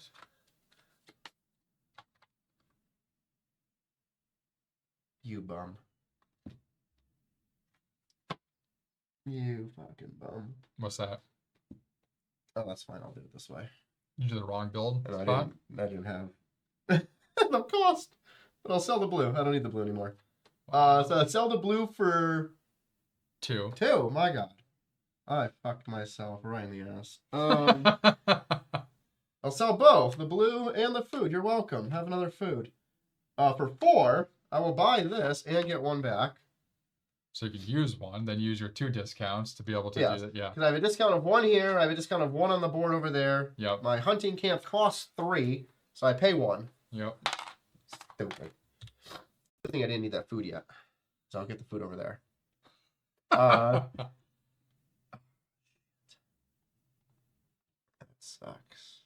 You bum. You fucking bum. What's that? Oh, that's fine. I'll do it this way. You did the wrong build No, spot? I didn't have no cost. But I'll sell the blue. I don't need the blue anymore. So I'd sell the blue for 2. 2. My God. I fucked myself right in the ass. I'll sell both, the blue and the food. You're welcome. Have another food. For 4, I will buy this and get 1 back. So you could use 1, then use your 2 discounts to be able to do that. Yeah. Because I have a discount of 1 here. I have a discount of 1 on the board over there. Yep. My hunting camp costs 3, so I pay 1. Yep. Stupid. Good thing I didn't need that food yet. So I'll get the food over there. That sucks.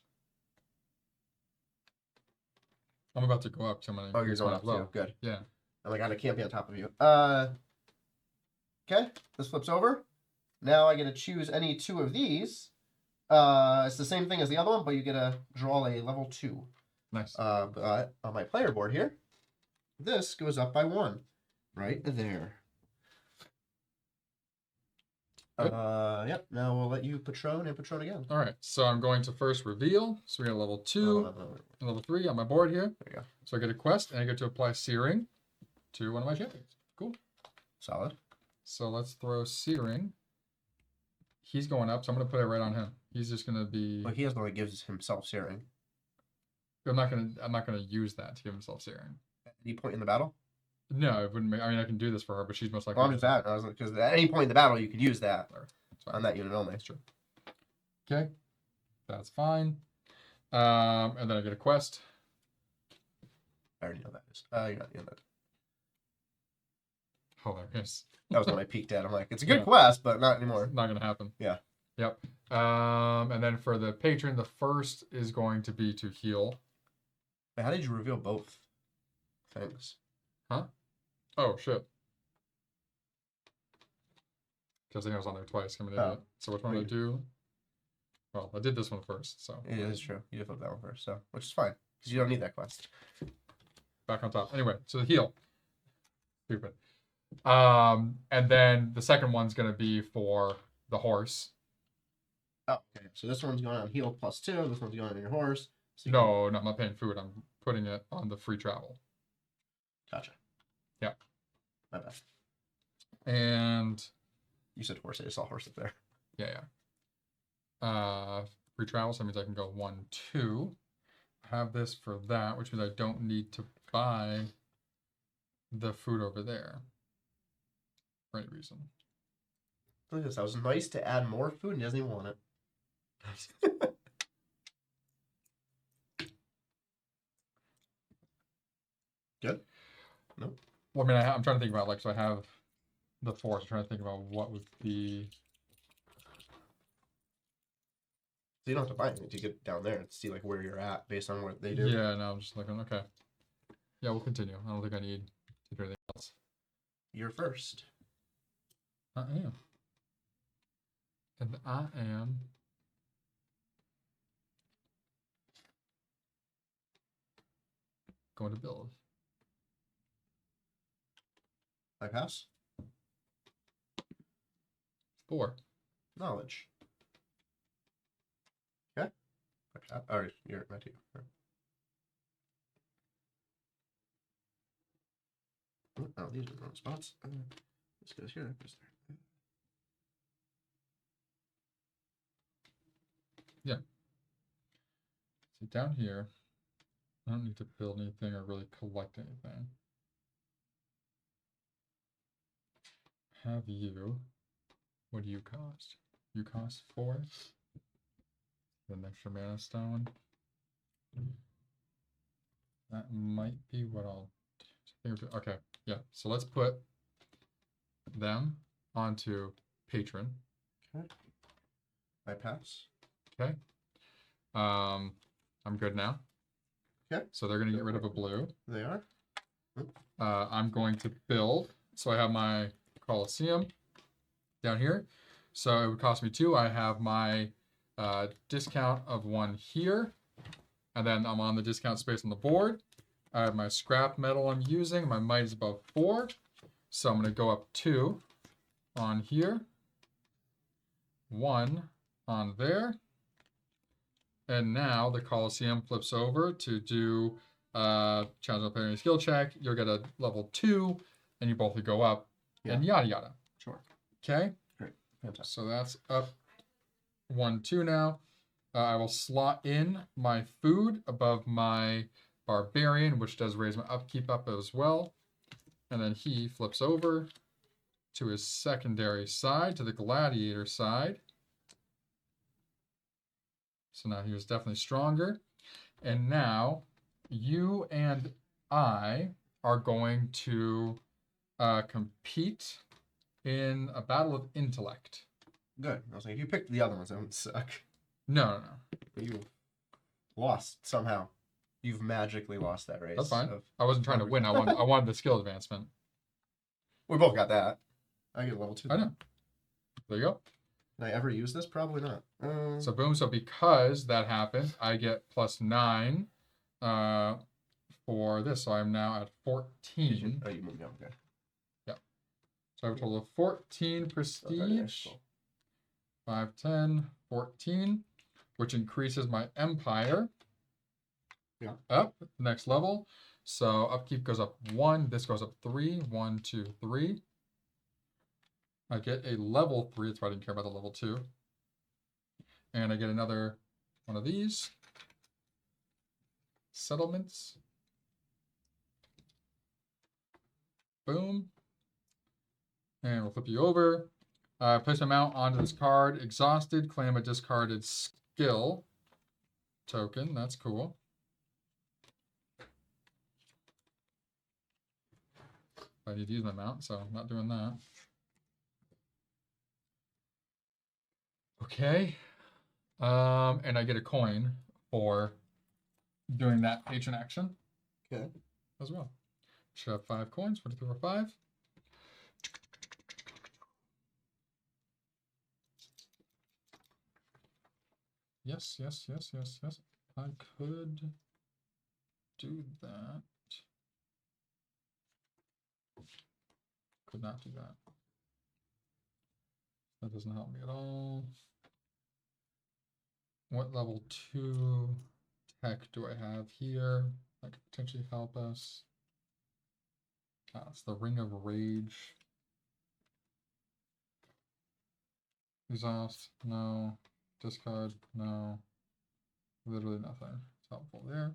I'm about to go up, so I'm going to You're going up too. Good. Yeah. Oh my God, I can't be on top of you. Okay, this flips over. Now I get to choose any 2 of these. It's the same thing as the other one, but you get to draw a level 2. Nice. But on my player board here, this goes up by 1. Right there. Yep, now we'll let you Patron and Patron again. All right, so I'm going to first reveal. So we got level 2 and level 3 on my board here. There you go. So I get a quest, and I get to apply Searing to one of my champions. Cool. Solid. So let's throw Searing. He's going up, so I'm going to put it right on him. He's just going to be... Well, he has the one that gives himself Searing. I'm not gonna use that to give himself Searing. At any point in the battle? No, it wouldn't make... I mean, I can do this for her, but she's most likely... Well, I'm just that. Because at any point in the battle, you could use that. That's fine. On that unit only. That's true. Okay. That's fine. And then I get a quest. I already know that is. You got the end. Hilarious. That was when I peeked at. I'm like, it's a good quest, but not anymore. Not gonna happen. Yeah. Yep. And then for the patron, the first is going to be to heal. But how did you reveal both things? Huh? Oh shit. Because I think I was on there twice. I'm an idiot. So which one did I do? Well, I did this one first. So it is true. You did flip that one first, so which is fine because you don't need that quest. Back on top. Anyway, so the heal. Stupid. And then the second one's gonna be for the horse. Oh, okay. So this one's going on heal +2. This one's going on your horse. So No, I'm not paying food. I'm putting it on the free travel. Gotcha. Yeah. My bad. And You said horse. I just saw horse up there. yeah. Free travel, so that means I can go 1, 2. I have this for that, which means I don't need to buy the food over there for any reason. Look at this. That was nice to add more food and he doesn't even want it. Good? Nope. Well, I mean, I'm trying to think about, like, so I have the force. I'm trying to think about what would be. So you don't have to buy anything to get down there and see like where you're at based on what they do. Yeah, no, I'm just looking. Okay. Yeah, we'll continue. I don't think I need to do anything else. You're first. I am. And I am. Going to build. I pass. 4. Knowledge. Okay. Or you're right here. Oh, these are the wrong spots. This goes here. That goes there. Yeah. See, down here, I don't need to build anything or really collect anything. Have you. What do you cost? You cost 4. An extra mana stone. That might be what I'll do. Okay, yeah. So let's put them onto patron. Okay. I pass. Okay. I'm good now. Okay. So they're gonna get rid of a blue. They are. I'm going to build. So I have my Colosseum down here. So it would cost me 2. I have my discount of 1 here. And then I'm on the discount space on the board. I have my scrap metal I'm using. My might is above 4. So I'm going to go up 2 on here. 1 on there. And now the Colosseum flips over to do challenge of player skill check. You'll get a level 2, and you both will go up, and yada yada. Sure. Okay? Great. Fantastic. So that's up 1, 2 now. I will slot in my food above my barbarian, which does raise my upkeep up as well. And then he flips over to his secondary side, to the gladiator side. So now he was definitely stronger. And now you and I are going to compete in a battle of intellect. Good. I was like, if you picked the other ones, that would suck. No. You lost somehow. You've magically lost that race. That's fine. I wasn't trying to win. I wanted the skill advancement. We both got that. I get level 2. I know. There you go. Can I ever use this? Probably not. So boom. So because that happened, I get +9 for this. So I'm now at 14. Oh, you moved down. Okay. Yeah. So I have a total of 14 prestige. 5, 10, 14, which increases my empire. Yeah. Up next level. So upkeep goes up 1. This goes up 3. 1, 2, 3. I get a level 3. That's why I didn't care about the level 2. And I get another one of these. Settlements. Boom. And we'll flip you over. Place my mount onto this card. Exhausted. Claim a discarded skill token. That's cool. I need to use my mount, so I'm not doing that. Okay. And I get a coin for doing that patron action. Okay. As well. Should have 5 coins. 1, 2, 3, 4, 5. Yes. I could do that. Could not do that. That doesn't help me at all. What level 2 tech do I have here that could potentially help us? It's the Ring of Rage. Exhaust, no. Discard, no. Literally nothing. It's helpful there.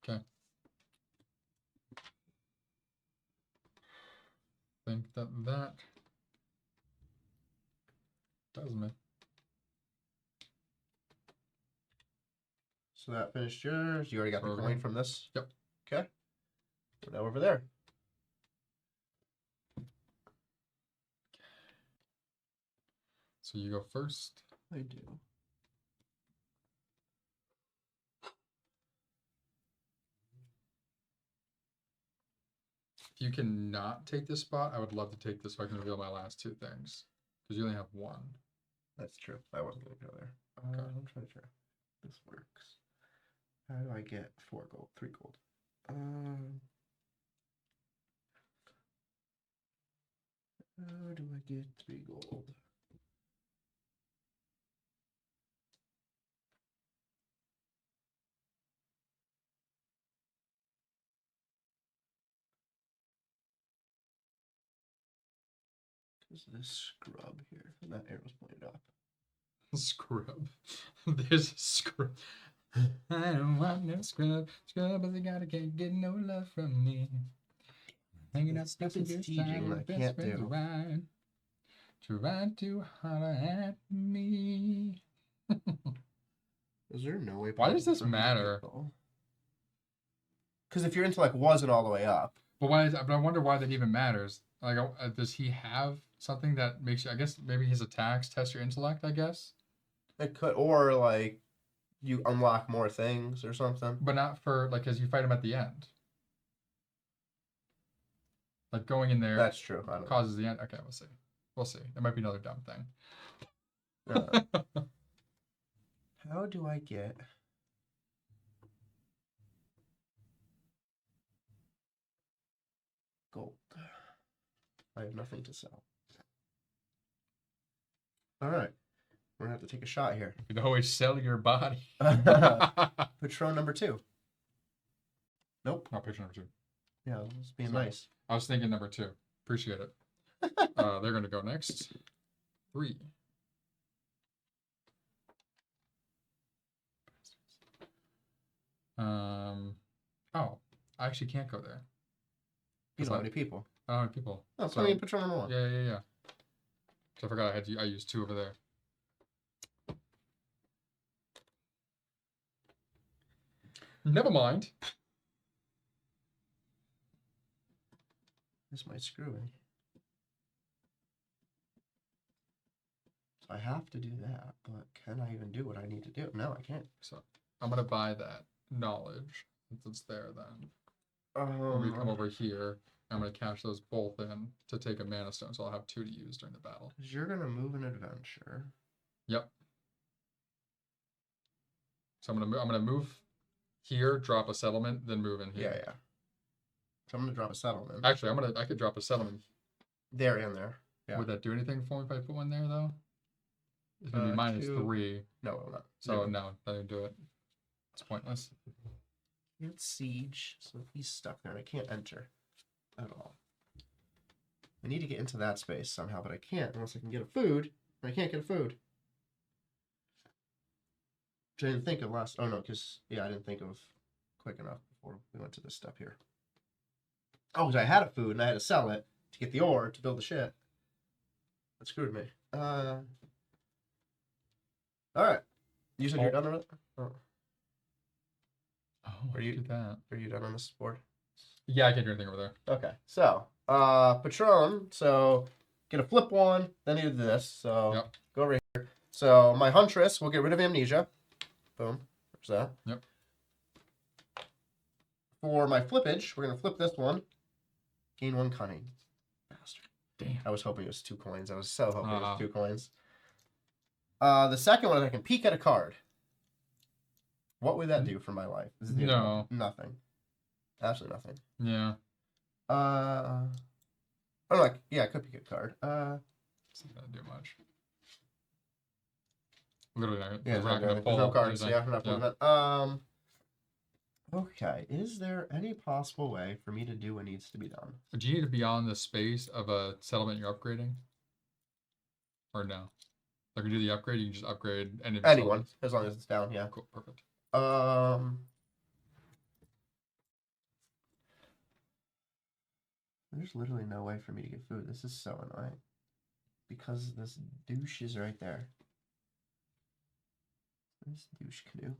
Okay. Think that does me. So that finished yours. You already got So the we're coin good. from this? Yep. Okay. We're now over there. So you go first. I do. If you cannot take this spot, I would love to take this so I can reveal my last two things. Because you only have one. That's true. I wasn't going to go there. Okay. I'm trying to figure out if this works. How do I get 4 gold? 3 gold. How do I get 3 gold? Is this scrub here? And that arrow's pointed up. Scrub. There's a scrub. I don't want no scrub. Scrub, but they can't get no love from me. Hanging out Stupid stupid sieging I can't do. Try to holler at me. Is there no way? Why does this matter? Because if your intellect wasn't all the way up. But I wonder why that even matters. Like, does he have something that makes you? I guess maybe his attacks test your intellect. I guess. It could, or like, you unlock more things or something. But not for like, because you fight him at the end. Like going in there. That's true. Causes the end. Okay, we'll see. We'll see. It might be another dumb thing. How do I get? Gold. I have nothing to sell. All right. We're going to have to take a shot here. You can always sell your body. Patron number 2. Nope. Not picture number 2. Yeah, it's being nice. I was thinking number 2. Appreciate it. They're going to go next. 3. Oh, I actually can't go there. You don't have any people. I don't have people. Oh, so I mean Patron number 1. Yeah. So I forgot I used 2 over there. Never mind. This might screw me. So I have to do that, but can I even do what I need to do? No, I can't. So I'm gonna buy that knowledge since it's there then. When we come over here, I'm gonna cash those both in to take a mana stone, so I'll have 2 to use during the battle. Because you're gonna move an adventure. Yep. So I'm gonna move here, drop a settlement, then move in here. Yeah. So I'm gonna drop a settlement. Actually, I could drop a settlement. There and there. Yeah. Would that do anything for me if I put one there though? It's gonna be minus 3. No, it will not. So no, I didn't do it. It's pointless. Can't siege, so he's stuck there and I can't enter at all. I need to get into that space somehow, but I can't unless I can get a food. And I can't get a food. Which I didn't think of last. Oh no, because I didn't think of quick enough before we went to this step here. Oh, because I had a food and I had to sell it to get the ore to build the shit. That screwed me. All right. You said you're done on it? Oh. Are you do that? Are you done on this board? Yeah, I can't do anything over there. Okay. So, Patron. So, get a flip 1, then you do this. So, Go over here. So, my Huntress will get rid of Amnesia. Boom. There's that. Yep. For my flippage, we're going to flip this one. Gain 1 cunning. Bastard. Damn. I was hoping it was 2 coins. I was so hoping it was 2 coins. The second one is I can peek at a card. What would that do for my life? No. Nothing. Absolutely nothing. Yeah. I could peek at a card. It's not gonna do much. Literally not. Yeah, we're not gonna there's pull. no cards. Yeah, we're not pulling that. Okay, is there any possible way for me to do what needs to be done? Do you need to be on the space of a settlement you're upgrading? Or no? Like, you do the upgrade, you can just upgrade any of your Anyone, settlements. as long as it's down, yeah. Cool, perfect. There's literally no way for me to get food. This is so annoying. Because this douche is right there. This douche canoe.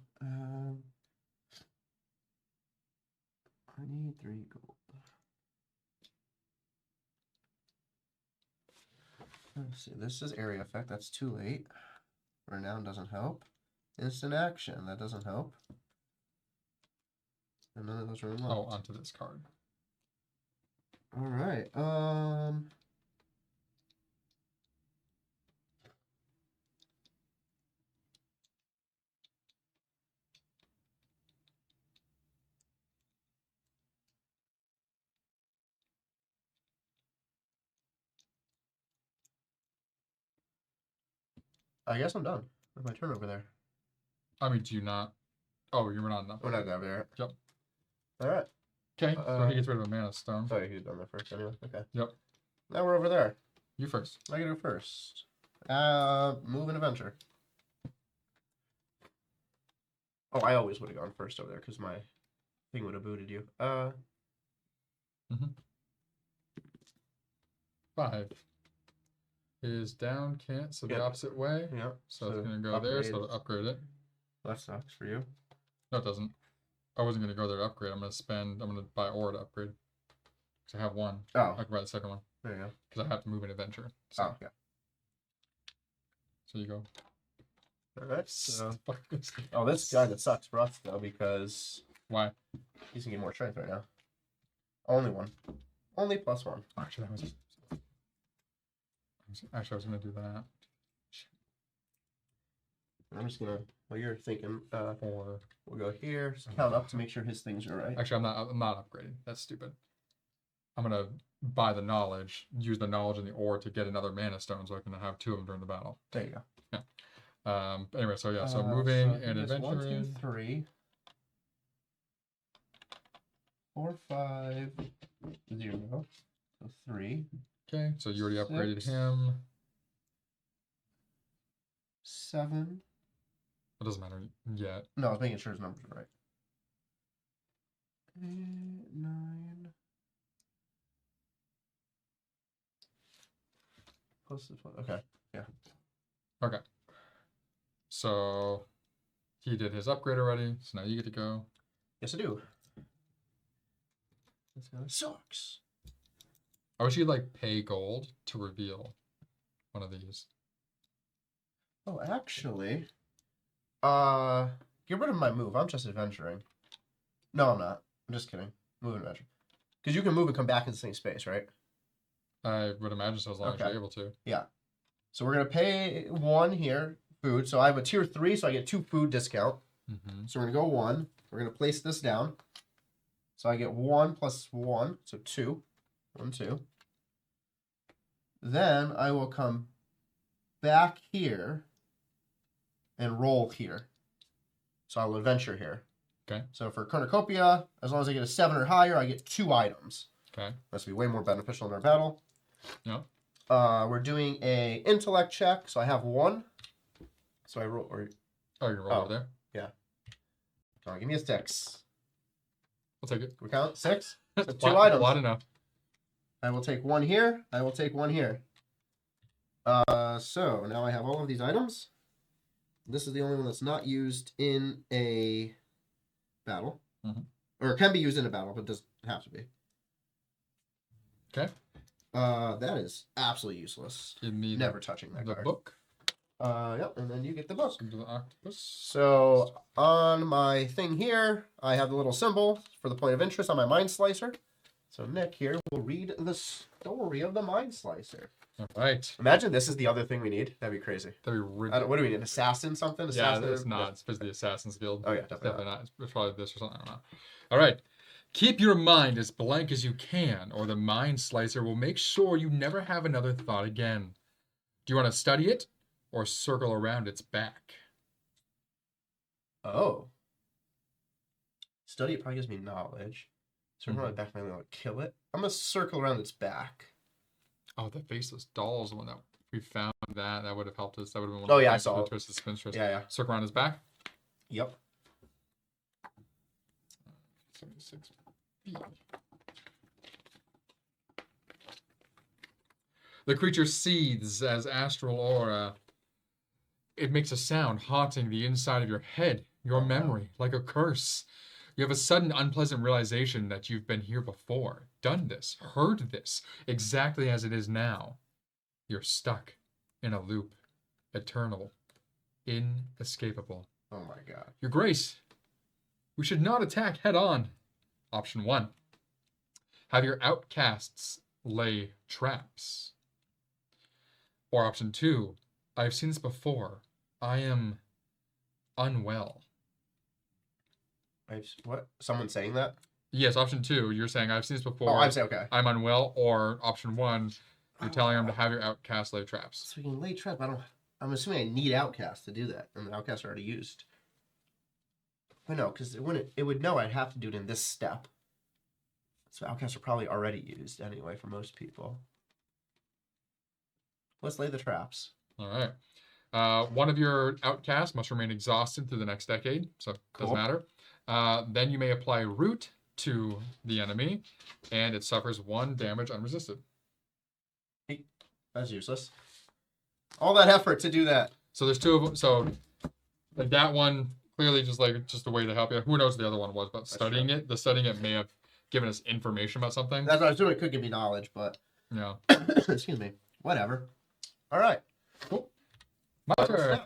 I need 3 gold. Let's see. This is area effect. That's too late. Renown doesn't help. Instant action. That doesn't help. And none of those are unlocked. Oh, onto this card. All right. I guess I'm done with my turn over there. I mean, do you not? Oh, you were not enough. We're not over there. Yep. All right. Okay, so he gets rid of a mana stone. Sorry, he's done that first anyway. Okay. Yep. Now we're over there. You first. I gotta go first. Move and adventure. Oh, I always would have gone first over there because my thing would have booted you. 5 is down, can't, so the Yep. opposite way. Yeah. So it's gonna go there, so it'll upgrade it. That sucks for you. No, it doesn't. I wasn't gonna go there to upgrade. I'm gonna buy ore to upgrade. Because I have one. Oh, I can buy the second one. there you go. Because I have to move an adventure. So, Oh, yeah. so you go. All right. So, Fuck this. oh, this guy that sucks for us though because Why? he's gonna get more strength right now. Only one. Only +1. Actually, that was. Actually, I was gonna do that. I'm just gonna. While you're thinking, 4. we'll go here. Just count up to make sure his things are right. Actually, I'm not upgrading. That's stupid. I'm gonna buy the knowledge, use the knowledge and the ore to get another mana stone, so I can have 2 of them during the battle. There you go. Anyway, so yeah, so moving so and he gets 1, 2, adventuring. 3, 4, 5, 0. So 3, Okay, so you already upgraded 6. him. 7. It doesn't matter yet. No, I was making sure his numbers are right. 8, 9. Plus this one. Okay. Yeah. Okay. So he did his upgrade already, so now you get to go. Yes, I do. This guy sucks. I wish you'd like pay gold to reveal one of these. Oh, actually, get rid of my move. I'm just adventuring. No, I'm not. I'm just kidding. Move and adventure. Because you can move and come back in the same space, right? I would imagine so, as long as you're able to. Yeah. So we're gonna pay 1 here, food. So I have a tier 3, so I get 2 food discount. Mm-hmm. So we're gonna go 1. We're gonna place this down. So I get 1 plus 1, so 2. 1, 2. Then I will come back here and roll here. So I will adventure here. Okay. So for Cornucopia, as long as I get a 7 or higher, I get 2 items. Okay. That's be way more beneficial in our battle. Yep. We're doing a intellect check, so I have 1. So I roll. Oh, you roll over there? Come on, give me a 6. I'll take it. Can we count? 6? So 2 A items. lot enough. I will take 1 here. I will take 1 here. So now I have all of these items. This is the only one that's not used in a battle. Mhm. Or can be used in a battle, but doesn't have to be. Okay. That is absolutely useless. Give me Never touching that the card. book. Yep, and then you get the book. Into the octopus. So on my thing here, I have the little symbol for the point of interest on my Mind Slicer. So Nick here will read the story of the Mind Slicer. All right. Imagine this is the other thing we need. That'd be crazy. That'd be What ridiculous. do we need? An assassin something? Yeah, Assassin? it's not. It's the Assassin's Guild. Oh yeah, It's definitely. definitely not. It's probably this or something. I don't know. All right. Keep your mind as blank as you can, or the Mind Slicer will make sure you never have another thought again. Do you want to study it, or circle around its back? Oh. Study it probably gives me knowledge. Circle around the back, maybe I'll kill it. I'm gonna circle around its back. Oh, the faceless doll is the one that we found. That would have helped us. That would have been one Oh, of the yeah, I things saw for it. Twisted Spinstress. Yeah. Circle around his back. Yep. 76B. The creature seethes as astral aura. It makes a sound haunting the inside of your head, your memory, like a curse. You have a sudden unpleasant realization that you've been here before, done this, heard this, exactly as it is now. You're stuck in a loop, eternal, inescapable. Oh my god. Your Grace, we should not attack head on. Option 1. Have your outcasts lay traps. Or option 2. I've seen this before. I am unwell. What? Someone saying that? Yes, option 2. You're saying I've seen this before. Oh, I'm saying okay. I'm unwell. Or option 1. You're telling him to have your outcasts lay traps. So we can lay traps. I'm assuming I need outcasts to do that, and the outcasts are already used. But no, because it would know I'd have to do it in this step. So outcasts are probably already used anyway for most people. Let's lay the traps. All right. One of your outcasts must remain exhausted through the next decade, so it doesn't matter. Then you may apply root to the enemy, and it suffers 1 damage unresisted. That's useless. All that effort to do that. So there's 2 of them. So like that one clearly just a way to help you. Who knows what the other one was, but studying it, may have given us information about something. That's what I was doing. It could give me knowledge, but yeah. Excuse me. Whatever. All right. Cool. My turn.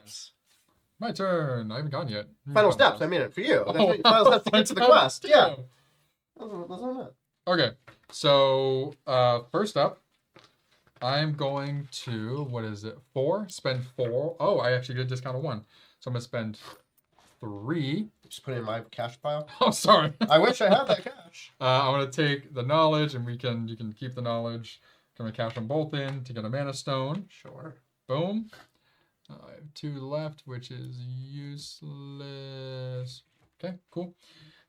My turn. I haven't gone yet. Final steps. I mean it for you. Final steps to get to the quest. Yeah. That's on that. Okay. So first up, I'm going to, what is it? 4? Spend 4. Oh, I actually get a discount of 1. So I'm going to spend 3. Just put it in my cash pile. Oh, sorry. I wish I had that cash. I'm going to take the knowledge, and you can keep the knowledge. I'm going to cash them both in to get a mana stone. Sure. Boom. I have 2 left, which is useless. Okay, cool.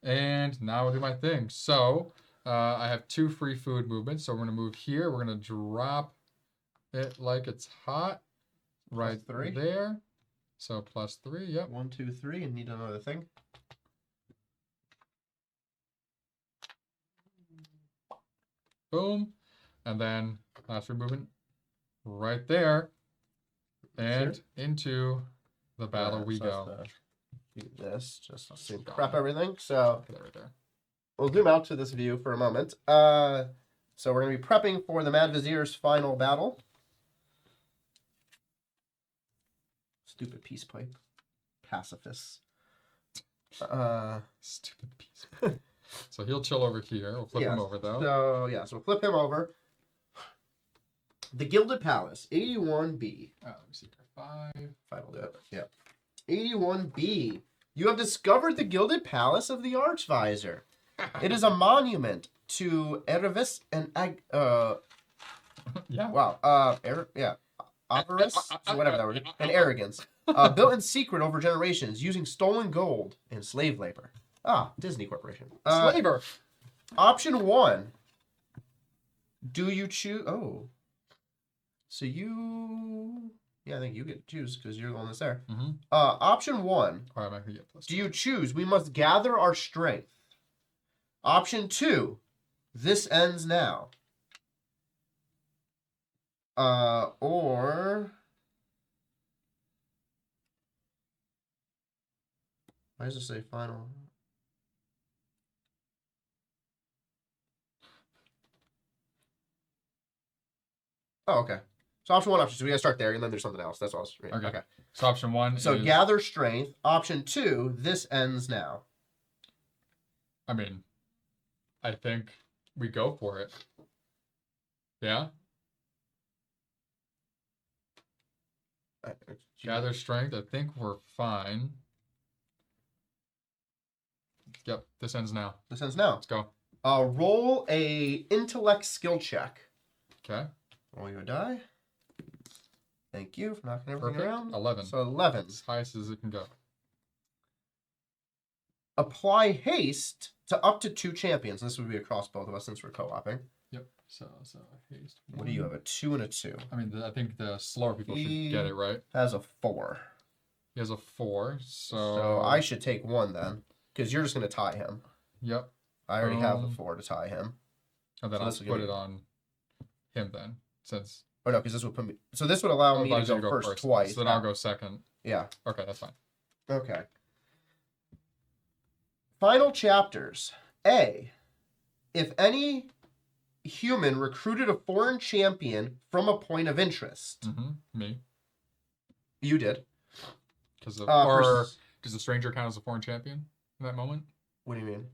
And now I'll do my thing. So I have 2 free food movements. So we're going to move here. We're going to drop it like it's hot. Right there. So +3, yep. 1, 2, 3, and need another thing. Boom. And then last free movement right there. And into the battle we go. Do this just to prep everything. So Put that right there. we'll zoom out to this view for a moment. So we're going to be prepping for the Mad Vizier's final battle. Stupid peace pipe. Pacifists. Stupid piece. So he'll chill over here. We'll flip him over though. So we'll flip him over. The Gilded Palace, 81B. Let me see. 5. 5 will do it. Yeah. 81B. You have discovered the Gilded Palace of the Archvisor. It is a monument to Erevis and yeah. Wow. Avarice, whatever that word, and arrogance. Built in secret over generations, using stolen gold and slave labor. Disney Corporation. Slaver. Option 1. Do you choose? Oh. So you... Yeah, I think you get to choose because you're the one that's there. Mm-hmm. Option 1. All right, I can get +2. Do you choose? We must gather our strength. Option 2. This ends now. Or... Why does it say final? Oh, okay. So option 1, option 2. We gotta start there, and then there's something else. That's all. Okay. So option 1 So is... gather strength. Option 2, this ends now. I mean, I think we go for it. Yeah? Gather strength. I think we're fine. Yep. This ends now. This ends now. Let's go. Roll a intellect skill check. Okay. Roll your die. Thank you for knocking everything Perfect. around. 11. So 11. As highest as it can go. Apply haste to up to 2 champions. This would be across both of us since we're co-oping. Yep. So haste. What do you have? A 2 and a 2. I mean, I think the slower people He should get it, right? has a 4. He has a 4, So I should take 1 then, because you're just going to tie him. Yep. I already have the 4 to tie him. And then So I'll this will put give it me- on him then, since... Oh no, because this would put me... So this would allow me to advise you go first twice. So then I'll go second. Yeah. Okay, that's fine. Okay. Final chapters. A. If any human recruited a foreign champion from a point of interest. Mm-hmm. Me. You did. Because Versus- does the stranger count as a foreign champion in that moment? What do you mean?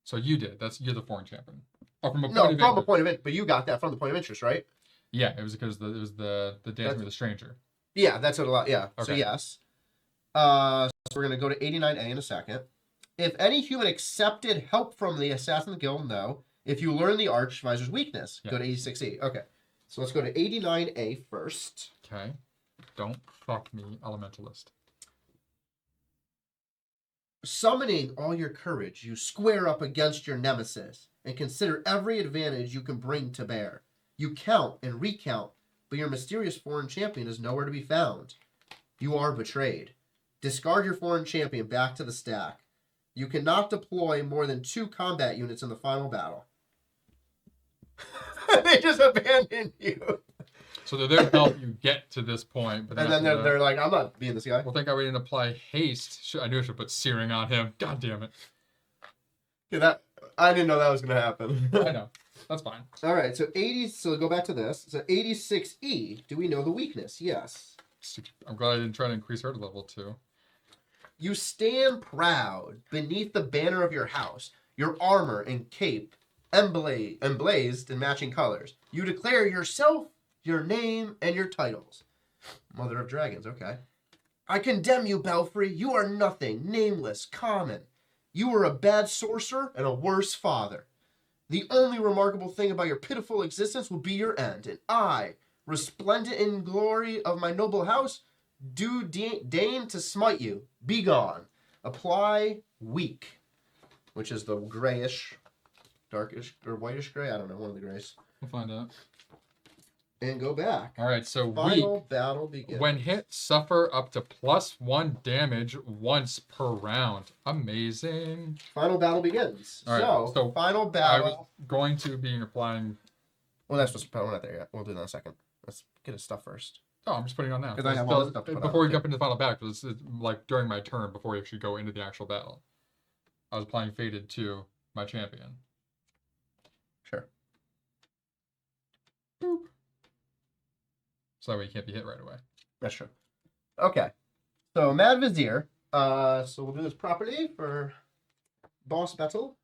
So you did. You're the foreign champion. Oh, from a point No, of from a interest. point of interest. But you got that from the point of interest, right? Yeah, it was because it was the dancing with the stranger. Yeah, that's what a lot. Yeah. Okay. So yes. So we're gonna go to 89A in a second. If any human accepted help from the Assassin Guild, no. If you learn the Archvisor's weakness, go to 86E. Okay. So let's go to 89A first. Okay. Don't fuck me, Elementalist. Summoning all your courage, you square up against your nemesis and consider every advantage you can bring to bear. You count and recount, but your mysterious foreign champion is nowhere to be found. You are betrayed. Discard your foreign champion back to the stack. You cannot deploy more than 2 combat units in the final battle. They just abandon you. So they're there to help you get to this point. But And then they're like, I'm not being this guy. Well, thank God we didn't apply haste. I knew I should put searing on him. God damn it. Yeah, I didn't know that was going to happen. I know. That's fine. All right, so go back to this. So 86E, do we know the weakness? Yes. I'm glad I didn't try to increase her to level 2. You stand proud beneath the banner of your house, your armor and cape emblazed in matching colors. You declare yourself, your name, and your titles. Mother of Dragons, okay. I condemn you, Belfry. You are nothing, nameless, common. You are a bad sorcerer and a worse father. The only remarkable thing about your pitiful existence will be your end, and I, resplendent in glory of my noble house, do deign to smite you. Be gone. Apply weak, which is the grayish, darkish, or whitish gray. I don't know, one of the grays. We'll find out. And go back. All right, so Final battle begins. When hit, suffer up to +1 damage once per round. Amazing. Final battle begins. All right, so final I was battle. going to be applying... Well, that's what's we're not there yet. We'll do that in a second. Let's get his stuff first. Oh, I'm just putting it on now. 'Cause I have all this stuff to put before on, we jump into the final battle, because it's like during my turn, before we actually go into the actual battle. I was applying Fated to my champion. Sure. Boop. So that way you can't be hit right away. That's true. Okay. So Mad Vizier. So we'll do this properly for boss battle.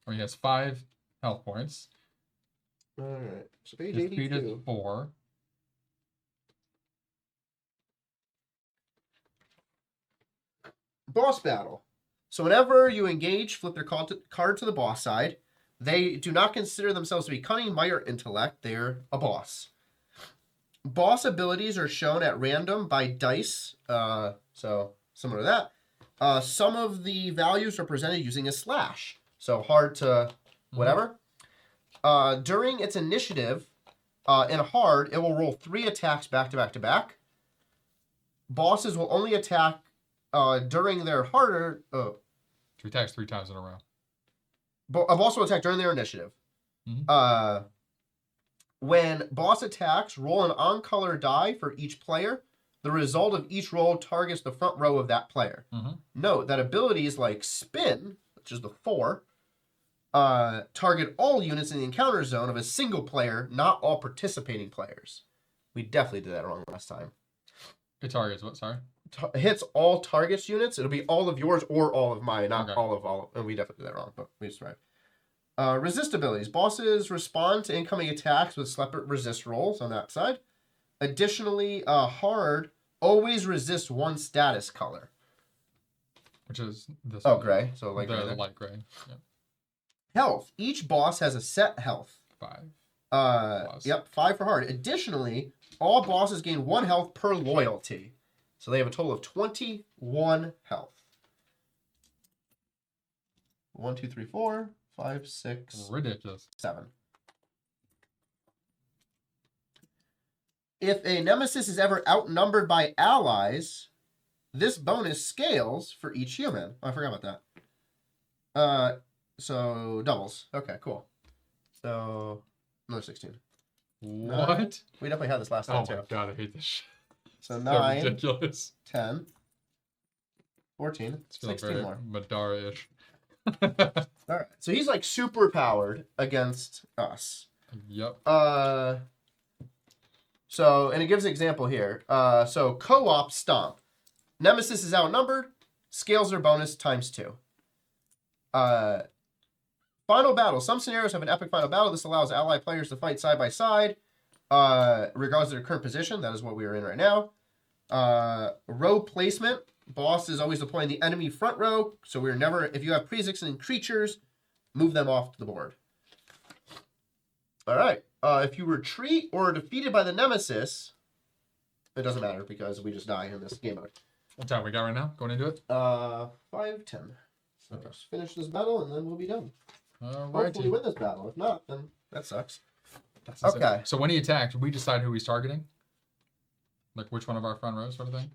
Oh, he has 5 health points. All right. So page His speed is 82. 4. Boss battle. So whenever you engage, flip their card to the boss side. They do not consider themselves to be cunning, might, or intellect. They're a boss. Boss abilities are shown at random by dice. So similar to that. Some of the values are presented using a slash. So hard to whatever. During its initiative, in hard, it will roll 3 attacks back to back to back. Bosses will only attack during their harder. 2 attacks 3 times in a row. A boss will attack during their initiative. When boss attacks, roll an on-color die for each player. The result of each roll targets the front row of that player. Note that abilities like Spin, which is the 4, target all units in the encounter zone of a single player, not all participating players. We definitely did that wrong last time. It targets what? Sorry? Hits all targets units. It'll be all of yours or all of mine, not Okay. all. And we definitely did that wrong, but we just right. Resist abilities. Bosses respond to incoming attacks with separate resist rolls on that side. Additionally, hard always resist 1 status color. Which is this Oh, one. gray. So like the gray there. light gray. Yep. Health. Each boss has a set health. 5. Yep, 5 for hard. Additionally, all bosses gain 1 health per loyalty. So they have a total of 21 health. 1, 2, 3, 4, 5, 6, Ridiculous. 7. If a nemesis is ever outnumbered by allies, this bonus scales for each human. Oh, I forgot about that. So doubles. Okay, cool. So another 16. What? We definitely had this last time Oh my too. god, I hate this shit. So So 9, ridiculous. 10, 14, It's feeling 16 very more. Madara-ish. All right. So he's like super powered against us. Yep. So, and it gives an example here. So co-op stomp. Nemesis is outnumbered. Scales their bonus times 2. Final battle. Some scenarios have an epic final battle. This allows ally players to fight side by side, regardless of their current position. That is what we are in right now. Row placement. Boss is always deploying the enemy front row. So we're never, if you have pre-existing creatures, move them off to the board. All right. If you retreat or are defeated by the nemesis, it doesn't matter because we just die in this game mode. What time we got right now? Going into it? 5, 10. So Okay. let's finish this battle and then we'll be done. All Hopefully right. win this battle. If not, then that sucks. That's insane. Okay. So when he attacks, we decide who he's targeting? Like which one of our front rows sort of thing?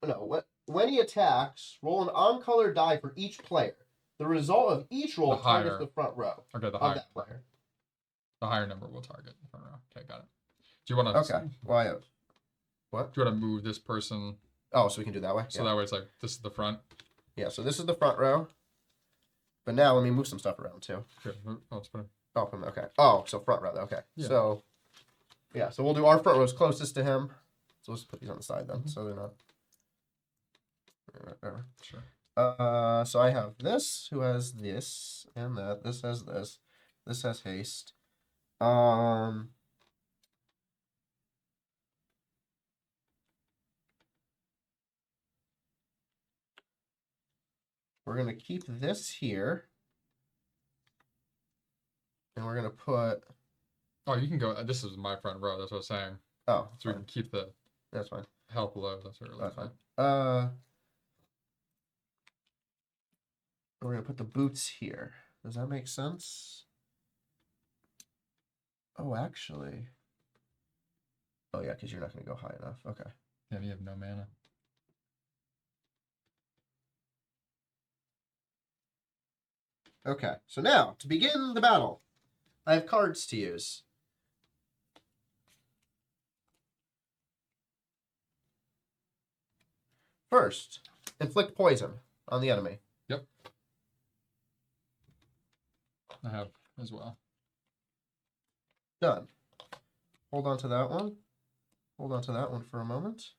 No, when he attacks, roll an on-color die for each player. The result of each roll The targets higher. the front row Okay, the of higher. that player. The higher number will target the front row. Okay, got it. Do you want to? Okay. Well, Do you want to move this person Oh, so we can do that way? so that way it's like this is the front? Yeah, so this is the front row. But now let me move some stuff around too. Here, let's put him. Oh, okay. Oh, so front row. Okay. Yeah. So, yeah, so we'll do our front rows closest to him. So let's put these on the side then, Mhm. so they're not. Sure. So I have this, who has this and that. This has this. This has haste. We're gonna keep this here, and we're gonna put. Oh, you can go. This is my front row. That's what I was saying. Oh, So we fine. can keep the That's fine. help low. That's what we're That's looking fine. We're gonna put the boots here. Does that make sense? Oh, actually. Oh yeah, because you're not gonna go high enough. Okay. Yeah, you have no mana. Okay. So now to begin the battle, I have cards to use. First, inflict poison on the enemy. Yep. I have as well. Done. Hold on to that one. Hold on to that one for a moment.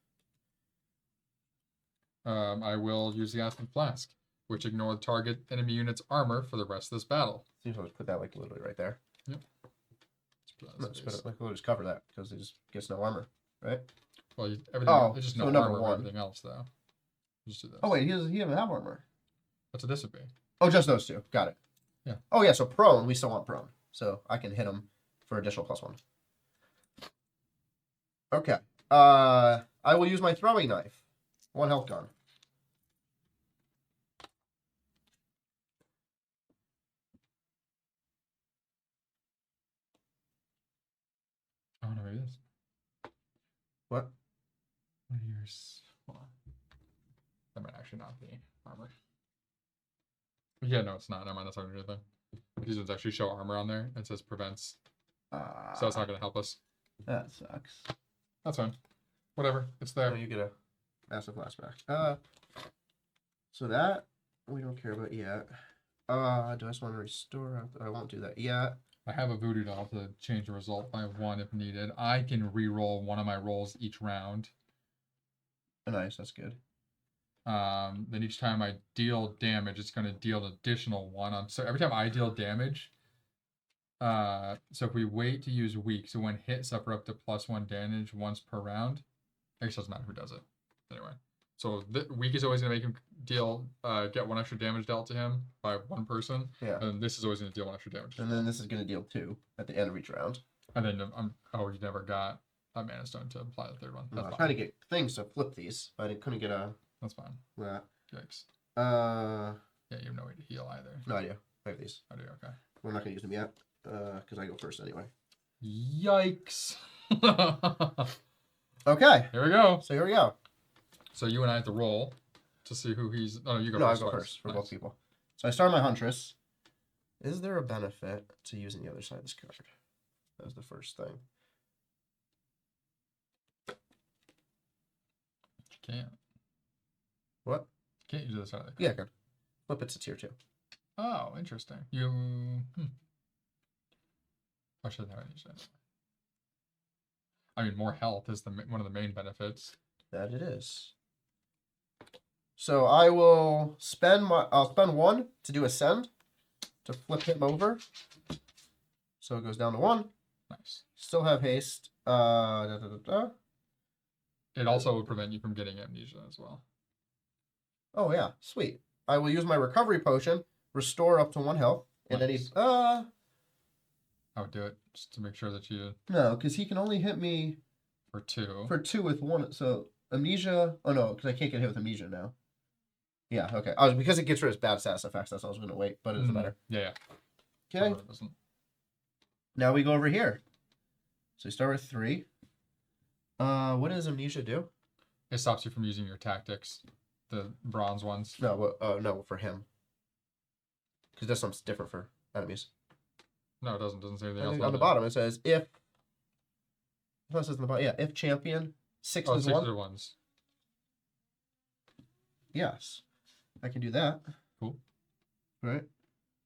I will use the Aspen Flask, which ignore the target enemy unit's armor for the rest of this battle. So you just put that like literally right there. Yep. Let's No, put just that put as it, like, we'll just cover that because it just gets no armor, right? well, everything. Oh, It's just so no number armor for one. everything else, though. Just do this. Oh wait, he doesn't have armor. What's this would be? Oh, just those two. Got it. Yeah. Oh yeah, so prone. We still want prone, so I can hit him for additional +1. Okay. I will use my throwing knife. 1 health gun. Oh no, maybe this. What? Here's. Hold on. That might actually not be armor. Yeah, no, it's not. Never mind. That's not gonna do anything. These ones actually show armor on there. It says prevents, so that's not gonna help us. That sucks. That's fine. Whatever. It's there. Oh, you get a massive flashback. So that we don't care about yet. Do I just want to restore? I won't do that yet. I have a voodoo doll to change the result by 1 if needed. I can re-roll one of my rolls each round. Nice, that's good. Then each time I deal damage, it's going to deal an additional 1 on. So every time I deal damage, so if we wait to use weak, so when hit, suffer up to +1 damage once per round. I guess it doesn't matter who does it. Anyway, so the weak is always going to make him deal, get 1 extra damage dealt to him by 1 person. Yeah. And this is always going to deal 1 extra damage. And then this is going to deal 2 at the end of each round. And then you never got a mana stone to apply the 3rd one. No, That's I'm fine. trying to get things to flip these, but I couldn't get That's fine. that. Yikes. Yeah, you have no way to heal either. No idea. I have these. I do, okay. We're not gonna use them yet, because I go first anyway. Yikes. Okay. Here we go. So here we go. So you and I have to roll to see who he's. Oh, you go No, I first. go twice. first for Nice. both people. So I start my Huntress. Is there a benefit to using the other side of this card? That was the first thing. You can't. What? Can't use the other side of the card. Yeah, good. Flip it to tier 2. Oh, interesting. You. I should have used that. I mean, more health is one of the main benefits. That it is. So I will spend I'll spend 1 to do Ascend, to flip him over. So it goes down to 1. Nice. Still have haste. It also would prevent you from getting amnesia as well. Oh yeah, sweet. I will use my recovery potion, restore up to 1 health, and Nice. then I would do it just to make sure that you no, because he can only hit me for 2. for 2 with 1. So amnesia. Oh no, because I can't get hit with amnesia now. Yeah, okay. Because it gets rid of bad status effects. That's why I was gonna wait, but it doesn't matter. Yeah. Okay. It doesn't. Now we go over here. So we start with 3. What does amnesia do? It stops you from using your tactics, the bronze ones. No, no, for him. Because this one's different for enemies. No, it doesn't. Doesn't say anything I else. think on the bottom it says if. What says on the bottom? Yeah, if champion 6 Oh, is 6 1. are ones. Yes, I can do that. Cool. Right.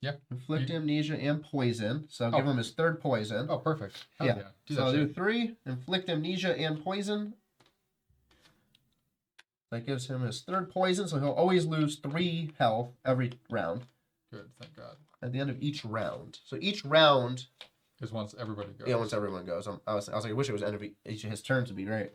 Yep. Inflict amnesia and poison. So I'll give him his 3rd poison. Oh, perfect. Hell Yeah. Do So that I'll do shit. 3. Inflict amnesia and poison. That gives him his 3rd poison, so he'll always lose 3 health every round Good. Thank God. at the end of each round. So each round. Because once everybody goes. Yeah, once everyone goes. I was like, I wish it was end of each of his turns would be great.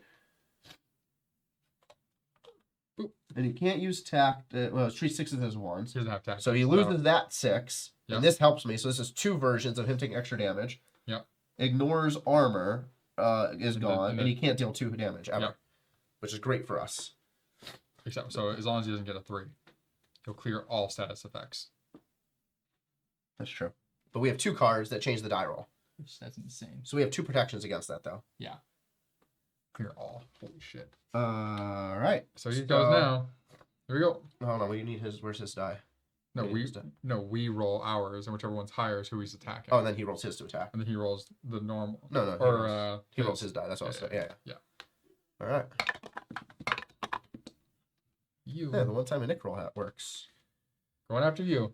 Boop. And he can't use tact. Well, treat 6s as 1s. He doesn't have tactics. So he loses that 6. Yep. And this helps me. So this is 2 versions of him taking extra damage. Yep. Ignores armor is And gone. then- And he can't deal 2 damage ever. Yep. Which is great for us. Except, so as long as he doesn't get a 3, he'll clear all status effects. That's true. But we have 2 cards that change the die roll. That's insane. So we have 2 protections against that, though. Yeah. Clear all. Holy shit. All right. So he goes now. Here we go. Hold on. We need his. Where's his die? No, Yeah, he's done. we roll ours, and whichever one's higher is who he's attacking. Oh, and then he rolls his to attack. And then he rolls the normal. No. He rolls his die. That's what I was saying. Yeah. All right. You. Yeah, the one time a Nick roll hat works. Going after you.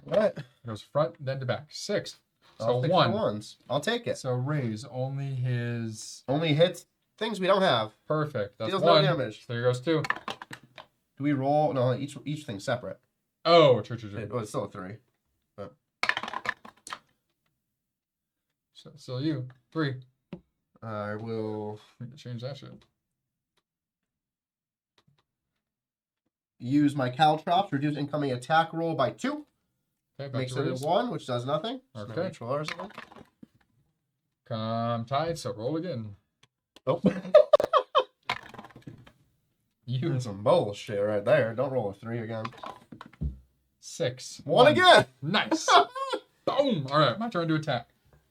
All right. It goes front, then to back. 6. So I'll take 1. the ones. I'll take it. So raise only his. Only hits things we don't have. Perfect. That's Deals 1. no damage. There goes 2. Do we roll? No, each thing's separate. Oh, true. It's still a 3. So still you. 3. I will Need to change that shit. use my caltrops, reduce incoming attack roll by 2. Okay, back Makes to it a raise. 1, which does nothing. It's Okay. no control or something. Come tied, so roll again. Oh. You. That's some bullshit right there. Don't roll a 3 again. 6. 1 again! Nice. Boom. All right, my turn to attack.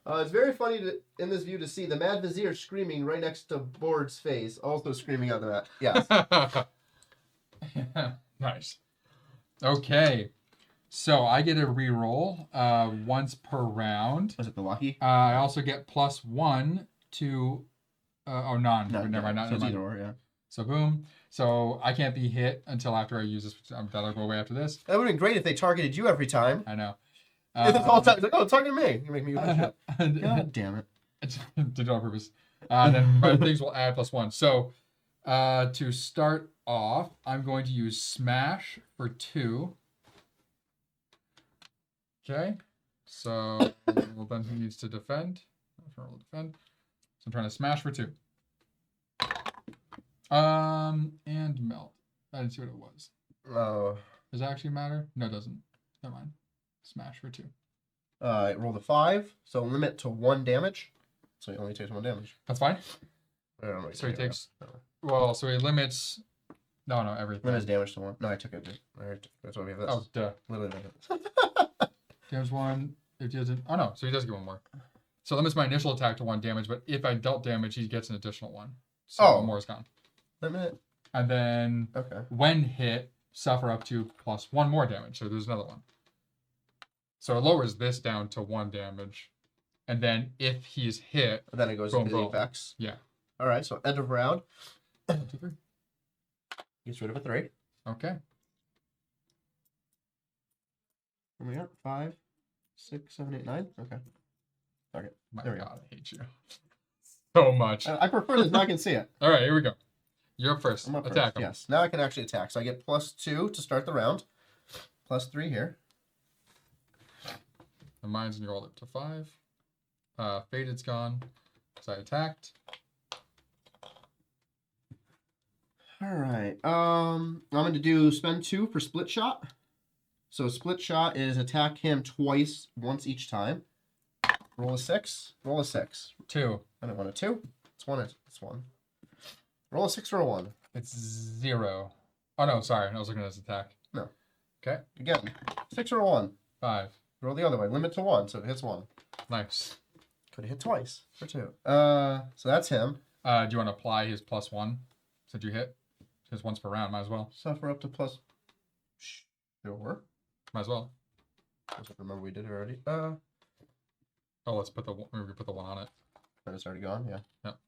It's very funny in this view to see the Mad Vizier screaming right next to Board's face, also screaming out the mat. Yes. Nice. Okay. So I get a reroll once per round. Was it the lucky? I also get +1 to. None. No, Never mind. so Never it's mind. either or, yeah. So boom. So I can't be hit until after I use this. That'll go away after this. That would have been great if they targeted you every time. I know. The whole time, it's like, oh, target me. You make me God God damn it. did it on purpose. Then my things will add +1. So to start off, I'm going to use Smash for 2. Okay. So well, then he needs to defend. Roll defend. So I'm trying to smash for 2. And melt. I didn't see what it was. Oh. Does that actually matter? No, it doesn't. Never mind. Smash for 2. It rolled a 5, so limit to 1 damage. So he only takes 1 damage. That's fine. I don't know what So he you're talking takes. Well, so he limits No, everything. Limits damage to 1. No, I took it. That's why we have this. Oh, duh. Literally limit. Damage 1. If he doesn't. Oh, no. So he does get 1 more. So limits my initial attack to 1 damage, but if I dealt damage, he gets an additional 1. So 1 more is gone. Limit. And then when hit, suffer up to plus 1 more damage. So there's another 1. So it lowers this down to 1 damage. And then if he's hit, then it goes into the effects. Yeah. All right. So end of round. 1, 2, 3. Gets rid of a 3. Okay. Here we are. 5, 6, 7, 8, 9. Okay. Okay. My there we God, I hate you so much. I prefer this. Now I can see it. All right, here we go. You're up first. I'm up Attack first. him. Yes. Now I can actually attack. So I get +2 to start the round. +3 here. And mine's going to roll up to 5. Fated's gone. So I attacked. All right. I'm going to do spend 2 for split shot. So split shot is attack him twice, once each time. Roll a 6. Roll a 6. 2. I don't want a 2. It's 1. It's 1. Roll a 6 or a 1. It's 0. Oh, no, sorry. I was looking at his attack. No. Okay. Again, 6 or a 1. 5. Roll the other way. Limit to 1, so it hits 1. Nice. Could have hit twice for 2. So that's him. Do you want to apply his +1 since you hit? His once per round. Might as well. Suffer up to plus. Sure. Might as well. I don't remember we did it already. Oh, let's put the maybe we can put the 1 on it. But it's already gone. Yeah. Yep.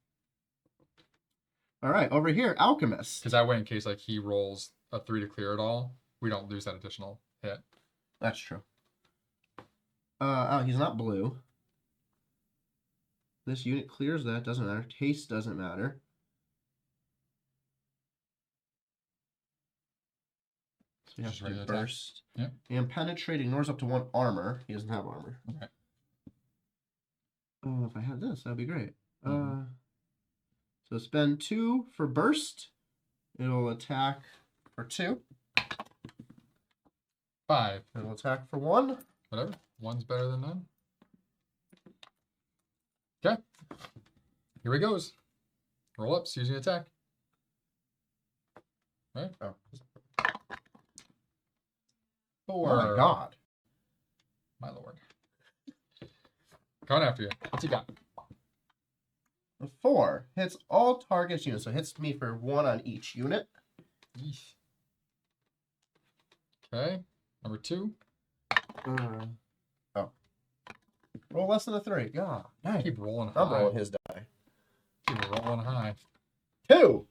All right, over here, Alchemist. Because that way, in case like he rolls a 3 to clear it all, we don't lose that additional hit. That's true. He's not blue. This unit clears that. Doesn't matter. Taste doesn't matter. So you have to do burst. Yep. And penetrate ignores up to 1 armor. He doesn't have armor. Okay. Oh, if I had this, that'd be great. So spend 2 for burst. It'll attack for 2. 5. It'll attack for 1. Whatever. 1's better than none. Okay. Here he goes. Roll ups using attack. Right? Oh. 4. Oh my God. My lord. Coming after you. What's he got? A 4 hits all targets units, so hits me for 1 on each unit. Yeesh. Okay. Number 2. Roll less than a 3. God. Nice. Keep rolling high. I'm rolling his die. Keep rolling high. 2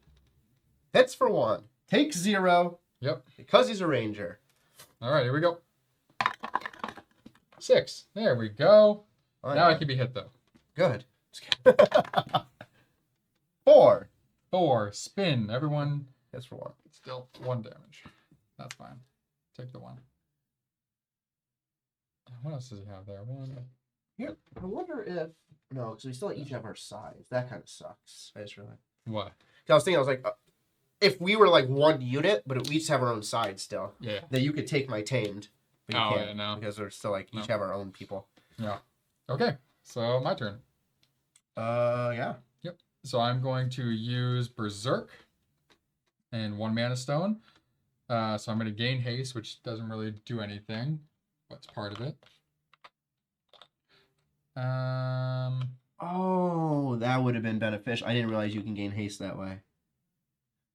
hits for 1. Takes 0. Yep. Because he's a ranger. All right, here we go. 6. There we go. Now I can be hit though. Good. 4. 4. Spin. Everyone. Hits for 1. Still 1 damage. That's fine. Take the 1. What else does he have there? 1. Here, I wonder if no, because we still each have our size. That kind of sucks. I just realized. What? I was thinking, I was like, if we were like 1 unit, but we each have our own side still. Yeah. Then you could take my tamed, but you can't no. because we're still like each have our own people. Yeah. Okay. So my turn. Yeah. Yep. So I'm going to use Berserk and 1 mana stone. So I'm going to gain haste, which doesn't really do anything, but it's part of it. Oh, that would have been beneficial. I didn't realize you can gain haste that way.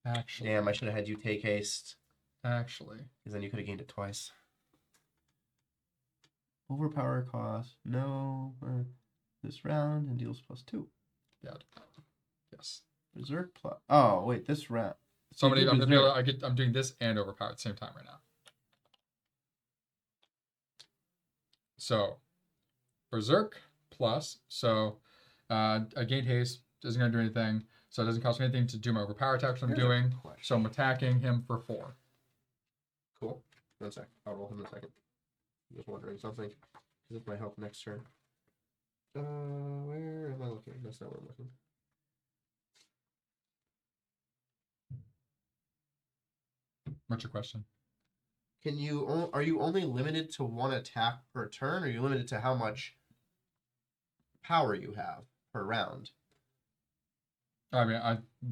Actually. Damn, I should have had you take haste. Actually. Because then you could have gained it twice. Overpower cost. No. This round and deals +2. Yeah. Yes. Berserk plus. Oh, wait, this round. So I'm doing this and overpower at the same time right now. So Berserk plus. So I gained haste. Isn't going to do anything. So it doesn't cost me anything to do my overpower attacks I'm doing. So I'm attacking him for 4. Cool. 1 sec. I'll roll him in a second. I'm just wondering something. This might help next turn. Where am I looking? That's not where I'm looking. What's your question? Are you only limited to 1 attack per turn, or are you limited to how much power you have per round? I mean,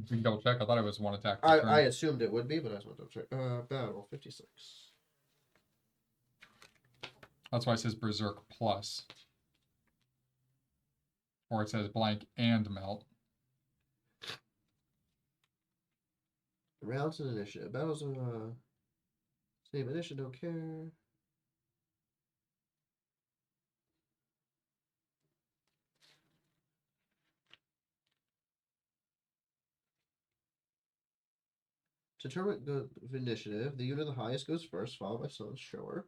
we can double check. I thought it was one attack. per I turn. assumed it would be, but I just want to check. Battle 56. That's why it says Berserk plus. Or it says blank and melt. Rounds and initiative. Battles same initiative, don't care. To determine the initiative, the unit of the highest goes first, followed by someone sure.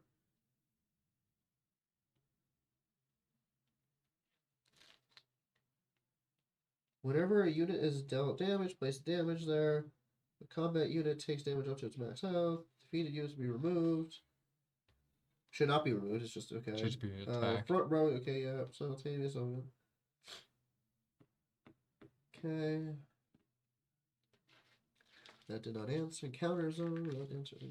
Whenever a unit is dealt damage, place damage there. The combat unit takes damage up to its max health. Defeated units will be removed. Should not be removed, it's just okay. Should be attack. Front row, okay, yeah. Simultaneous. Okay. That did not answer. Encounter zone, that answered.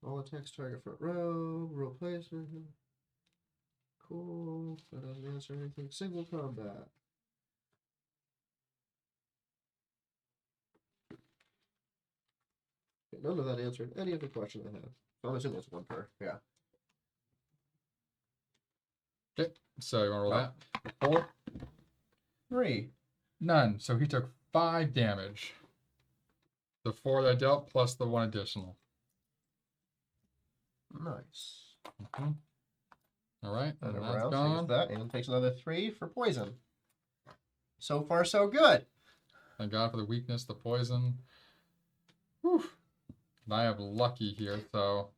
All attacks target front row. Row placement. Cool. That doesn't answer anything. Single combat. Okay, none of that answered any of the questions I had. So I'm assuming it's one per. Yeah. Okay, so you want to roll No. that? 4. 3. None. So he took 5 damage. The 4 that I dealt plus the 1 additional. Nice. Mhm. All right, And and around that's takes gone. that and takes another 3 for poison. So far, so good. Thank God for the weakness, the poison. Whew. And I have lucky here, so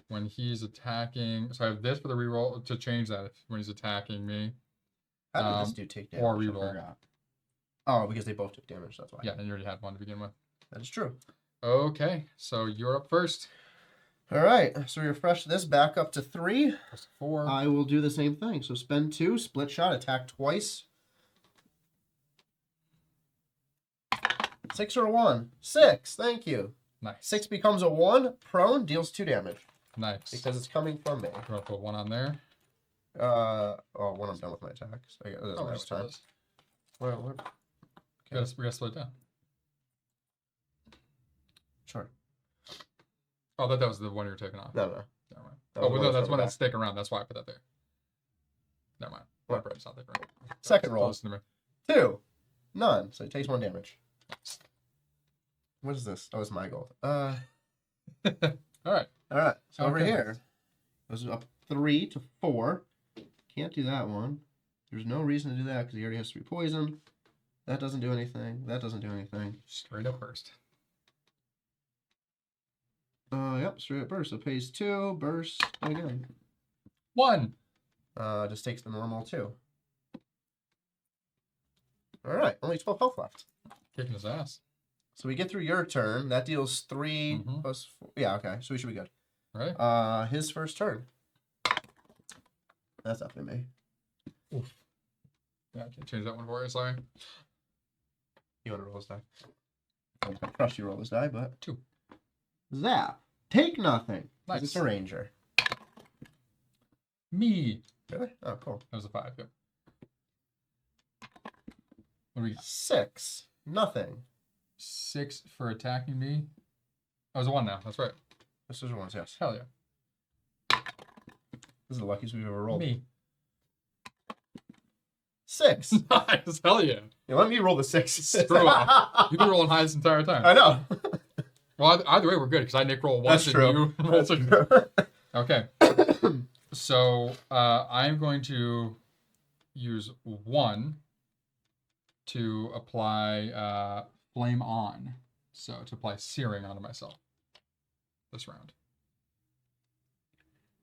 when he's attacking, so I have this for the reroll to change that when he's attacking me. How did this dude take damage? Or I reroll. forgot. Oh, because they both took damage, that's why. Yeah, and you already had one to begin with. That is true. Okay, so you're up first. All right, so refresh this back up to 3. Plus 4. I will do the same thing. So spend 2, split shot, attack twice. 6 or a 1? 6, thank you. Nice. 6 becomes a 1, prone, deals 2 damage. Nice. Because it's coming from me. You want to put 1 on there? When I'm done with my attacks. I guess it doesn't matter just what time. does. Well, We gotta split it down. sure. Oh, that was the one you were taking off. No. Never mind. That Oh, was well, the no, one that's from one the that's sticking around. That's why I put that there. Never mind. What? Bread's not sticking around. Second roll. Listen to me. 2. None. So he takes 1 damage. What is this? Oh, it's my gold. All right. So over Okay. here. Goes up 3 to 4. Can't do that one. There's no reason to do that because he already has 3 poison. That doesn't do anything. That doesn't do anything. Straight up burst. Yep, straight up burst. So pays 2, burst again. 1. Just takes the normal 2. Alright, only 12 health left. Kicking his ass. So we get through your turn. That deals 3 Mhm. plus 4. Yeah, okay. So we should be good. Right? His first turn. That's definitely me. Oof. Yeah, I can't change that one for you. Sorry. You want to roll this die? I'm going to trust you roll this die, but... 2. Zap. Take nothing. Nice. It's a ranger. Me. Really? Oh, cool. That was a 5. Yep. What do we got? 6. Nothing. 6 for attacking me. Oh, it was a 1 now. That's right. This is ones, yes. Hell yeah. This is the luckiest we've ever rolled. Me. 6. Nice. Hell yeah. Yeah, let me roll the 6. Screw off. You've been rolling high this entire time. I know. Well, either way, we're good because I Nick roll once That's and true. you roll 6. Okay. So I'm going to use 1 to apply Flame On. So to apply Searing onto myself this round.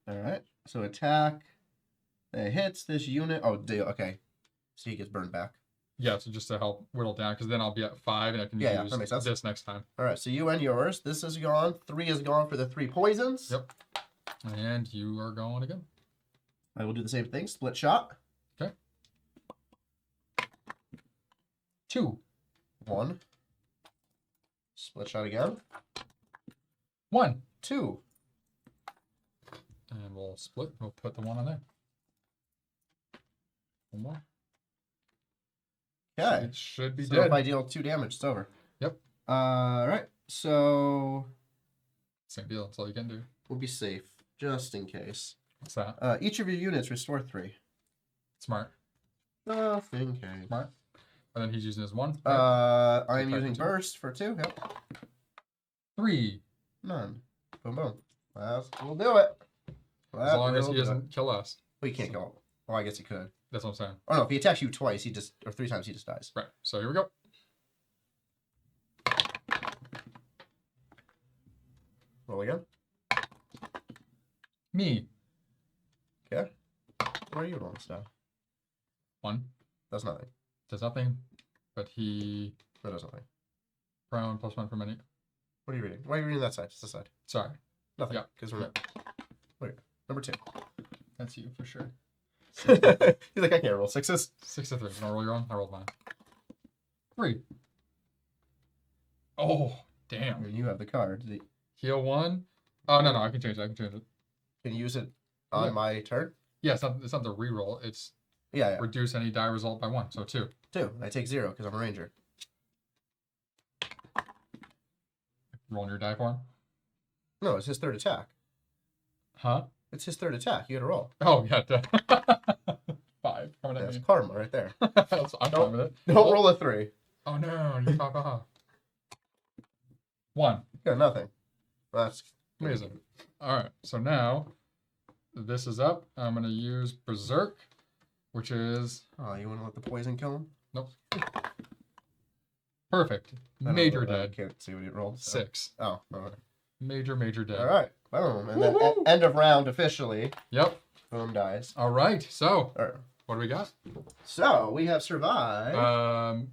Alright. So attack. It hits this unit. Oh, deal. Okay. So he gets burned back. Yeah, so just to help whittle down, because then I'll be at 5 and I can Yeah, use that makes sense. this next time. Alright, so you and yours. This is gone. 3 is gone for the 3 poisons. Yep. And you are going again. I will do the same thing. Split shot. Okay. 2. 1. Split shot again. 1. 2. And we'll split. We'll put the 1 on there. 1 more. Okay. It should be So dead. if I deal 2 damage, it's over. Yep. Alright. So Same deal. That's all you can do. we'll be safe, just in case. What's that? Each of your units restore 3. Smart. Nothing case. Smart. And then he's using his 1. Right? I'm So using 2. burst for 2. Yep. 3. None. Boom, boom. We'll do it. As long as he doesn't kill us. Well, he can't kill him. Oh, I guess he could. That's what I'm saying. Oh no, if he attacks you twice, he just, or 3 times, he just dies. Right. So here we go. Roll again. Me. Okay. What are you rolling stuff? 1. That's nothing. Does nothing. But he That does nothing. prone +1 for many. What are you reading? Why are you reading that side? Just the side. Sorry. Nothing. Yeah. Because we're wait. Number 2. That's you for sure. He's like, I can't roll 6s. 6 to 3. You want to roll your own? I rolled mine. 3. Oh, damn. You have the card. Heal 1. Oh, no, I can change it. Can you use it on my turn? Yeah, it's not the reroll. It's Yeah. reduce any die result by 1. So 2. 2. I take 0 because I'm a ranger. Rolling your die for him. No, it's his 3rd attack. Huh? It's his 3rd attack. You gotta roll. Oh, yeah. 5. Coming at That's me. karma right there. I'm fine with it. Don't roll a 3. Oh, no. You pop off. 1. Yeah, nothing. That's Amazing. All right. So now this is up. I'm going to use Berserk, which is... Oh, you want to let the poison kill him? Nope. Perfect. I don't Major know, I dead. can't see what he rolled. So. 6. Oh, all right. Major dead. All right. Boom. And then Woohoo! end of round officially. Yep. Boom dies. All right. So All right. what do we got? So we have survived.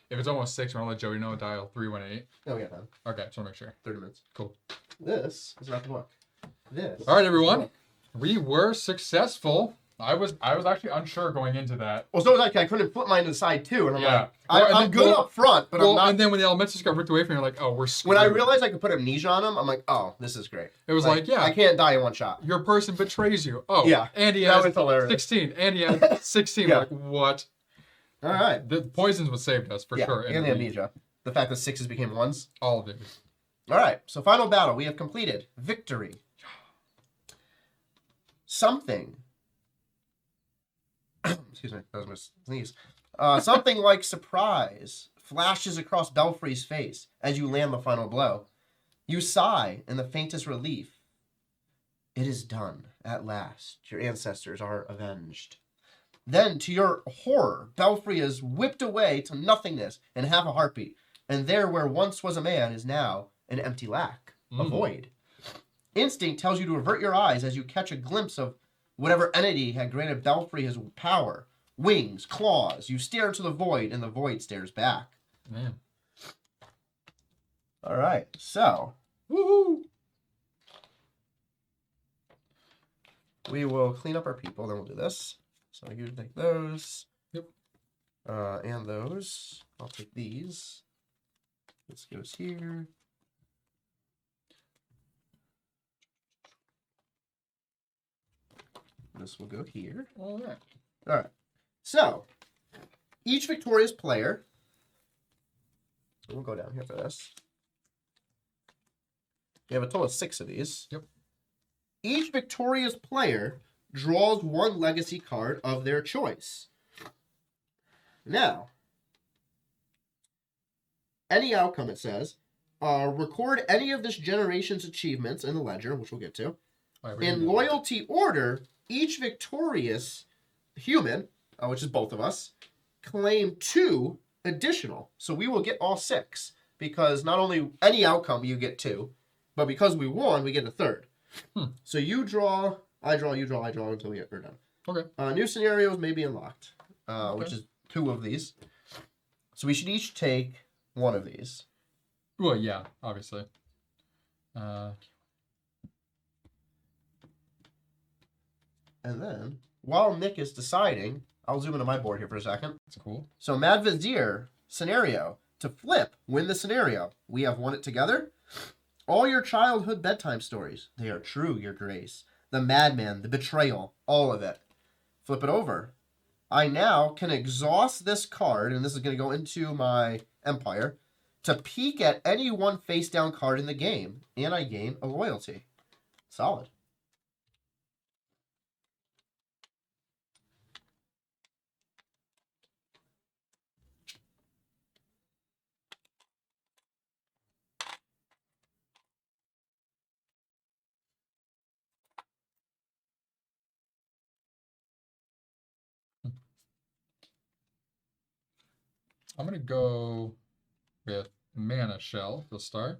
If it's almost 6, I'm going to let Joey know. Dial 318. Oh, yeah, then. Okay. Just want to make sure. 30 minutes. Cool. This is not the book. This. All right, is the everyone. book. We were successful. I was actually unsure going into that. Well, so was I couldn't flip mine to the side too, and I'm Yeah. like, Well, and I'm then- good well- up front, but I'm not. And then when the elementals got ripped away from you, you're like, oh, we're screwed. When I realized I could put amnesia on him, I'm like, oh, this is great. It was like, yeah. I can't die in one shot. Your person betrays you. Oh, Yeah, Andy that has was hilarious. 16. Andy has 16. Yeah. Like, what? All right. The poison's what saved us, for Yeah, sure. and the amnesia. The fact that 6s became 1s. All of it. All right. So final battle. We have completed. Victory. Something. Excuse me. That was my sneeze. Something like surprise flashes across Belfry's face as you land the final blow. You sigh in the faintest relief. It is done. At last. Your ancestors are avenged. Then, to your horror, Belfry is whipped away to nothingness in half a heartbeat. And there where once was a man is now an empty lack, a void. Instinct tells you to avert your eyes as you catch a glimpse of whatever entity had granted Belfry his power. Wings, claws. You stare into the void, and the void stares back. Man. All right, so Woohoo! we will clean up our people, then we'll do this. So you take those. Yep. And those. I'll take these. This goes here. This will go here. All right. All right. So, each victorious player. We'll go down here for this. We have a total of 6 of these. Yep. Each victorious player draws 1 legacy card of their choice. Now, any outcome, it says, record any of this generation's achievements in the ledger, which we'll get to. All right, In loyalty order, each victorious human, which is both of us, claim 2 additional. So we will get all 6, because not only any outcome you get 2, but because we won, we get a 3rd. So you draw, I draw, you draw, I draw until we are done. Okay. New scenarios may be unlocked, which is 2 of these. So we should each take 1 of these. Well, yeah, obviously. And then, while Nick is deciding, I'll zoom into my board here for a second. That's cool. So Mad Vizier, scenario. To flip, win the scenario. We have won it together. All your childhood bedtime stories. They are true, your grace. The madman, the betrayal, all of it. Flip it over. I now can exhaust this card, and this is going to go into my Empire, to peek at any one face-down card in the game, and I gain a loyalty. Solid. I'm going to go with Mana Shell to start.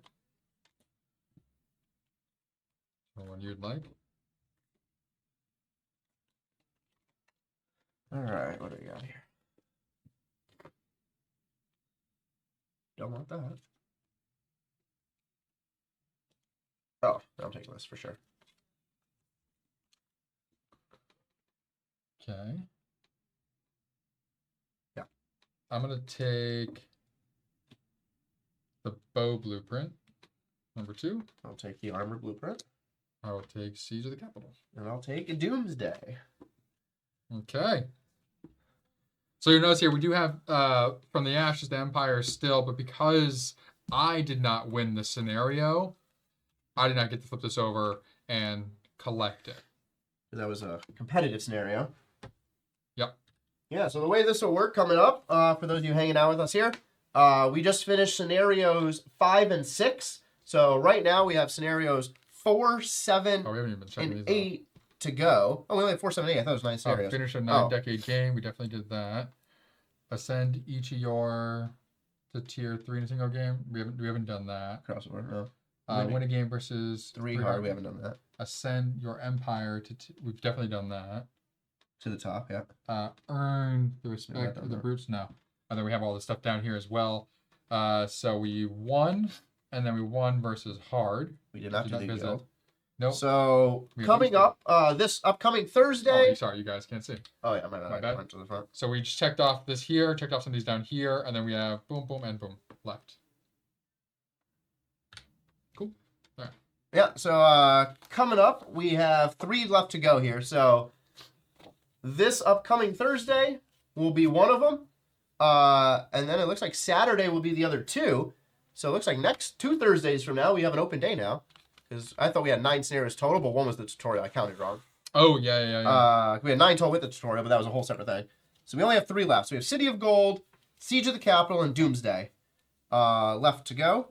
One you'd like. All right, what do we got here? Don't want that. Oh, I'm taking this for sure. Okay. Yeah. I'm going to take the Bow Blueprint, number 2. I'll take the Armor Blueprint. I will take Siege of the Capital. And I'll take a Doomsday. Okay. So you notice here, we do have From the Ashes to Empire still, but because I did not win the scenario, I did not get to flip this over and collect it. That was a competitive scenario. Yep. Yeah, so the way this will work coming up, for those of you hanging out with us here, we just finished scenarios 5 and 6. So right now we have scenarios 4, 7, Oh, we haven't even been checking and these 8 to go. Oh, we only have 4, 7, 8. I thought it was 9 scenarios. Finish a 9-decade game. We definitely did that. Ascend each of your to tier 3 in a single game. We haven't done that. Crossover, no. Win a game versus 3 hard. We haven't done that. Ascend your empire to. We've definitely done that. To the top, yeah. Earn the respect of the brutes. No. And then we have all this stuff down here as well. So we won, and then we won versus hard. We did not do the guild. Nope. So coming up, this upcoming Thursday. Oh, sorry, you guys can't see. Oh yeah, my bad. Bad. To the front. So we just checked off this here, checked off some of these down here, and then we have boom, boom, and boom left. Cool. All right. Yeah. So coming up, we have 3 left to go here. So this upcoming Thursday will be one of them, and then it looks like Saturday will be the other 2. So it looks like next 2 Thursdays from now we have an open day now. Because I thought we had 9 scenarios total, but 1 was the tutorial. I counted wrong. Oh, yeah. We had 9 total with the tutorial, but that was a whole separate thing. So we only have 3 left. So we have City of Gold, Siege of the Capital, and Doomsday left to go.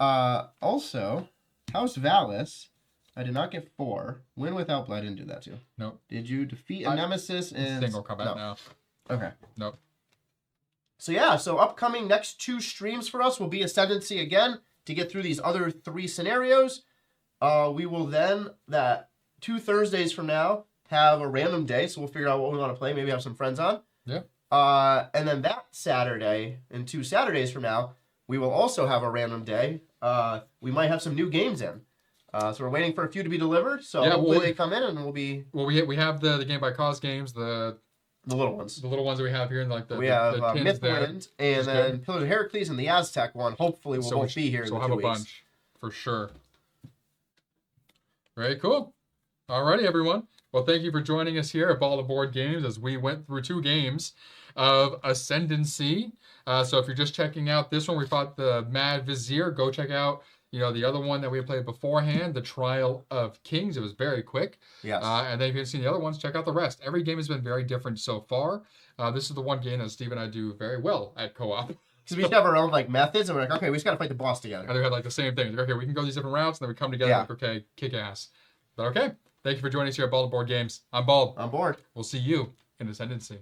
Also, House Valis, I did not get 4. Win without blood, I didn't do that too. Nope. Did you defeat a nemesis in... Single combat now. Okay. Nope. So yeah, so upcoming next 2 streams for us will be Ascendancy again to get through these other 3 scenarios. We will then, that 2 Thursdays from now, have a random day, so we'll figure out what we want to play, maybe have some friends on. Yeah. And then that Saturday, and 2 Saturdays from now, we will also have a random day. We might have some new games in. So we're waiting for a few to be delivered, so hopefully they come in and we'll be... Well, we have the Game by Cause games, the little ones. The little ones that we have here, and like we have Mythwind, and then Pillars of Heracles, and the Aztec one. Hopefully we'll both be here in 2 weeks. So we'll have a bunch, for sure. Very cool. Alrighty, everyone. Well, thank you for joining us here at Ball and Board Games as we went through 2 games of Ascendancy. So if you're just checking out this one, we fought the Mad Vizier. Go check out, the other one that we played beforehand, the Trial of Kings. It was very quick. Yes. And then if you haven't seen the other ones, check out the rest. Every game has been very different so far. This is the one game that Steve and I do very well at co-op. Because we have our own methods, and we're like, okay, we just got to fight the boss together. And we had the same thing. Like, okay, we can go these different routes, and then we come together like, okay, kick ass. But okay, thank you for joining us here at Bald and Board Games. I'm Bald. I'm Board. We'll see you in Ascendancy.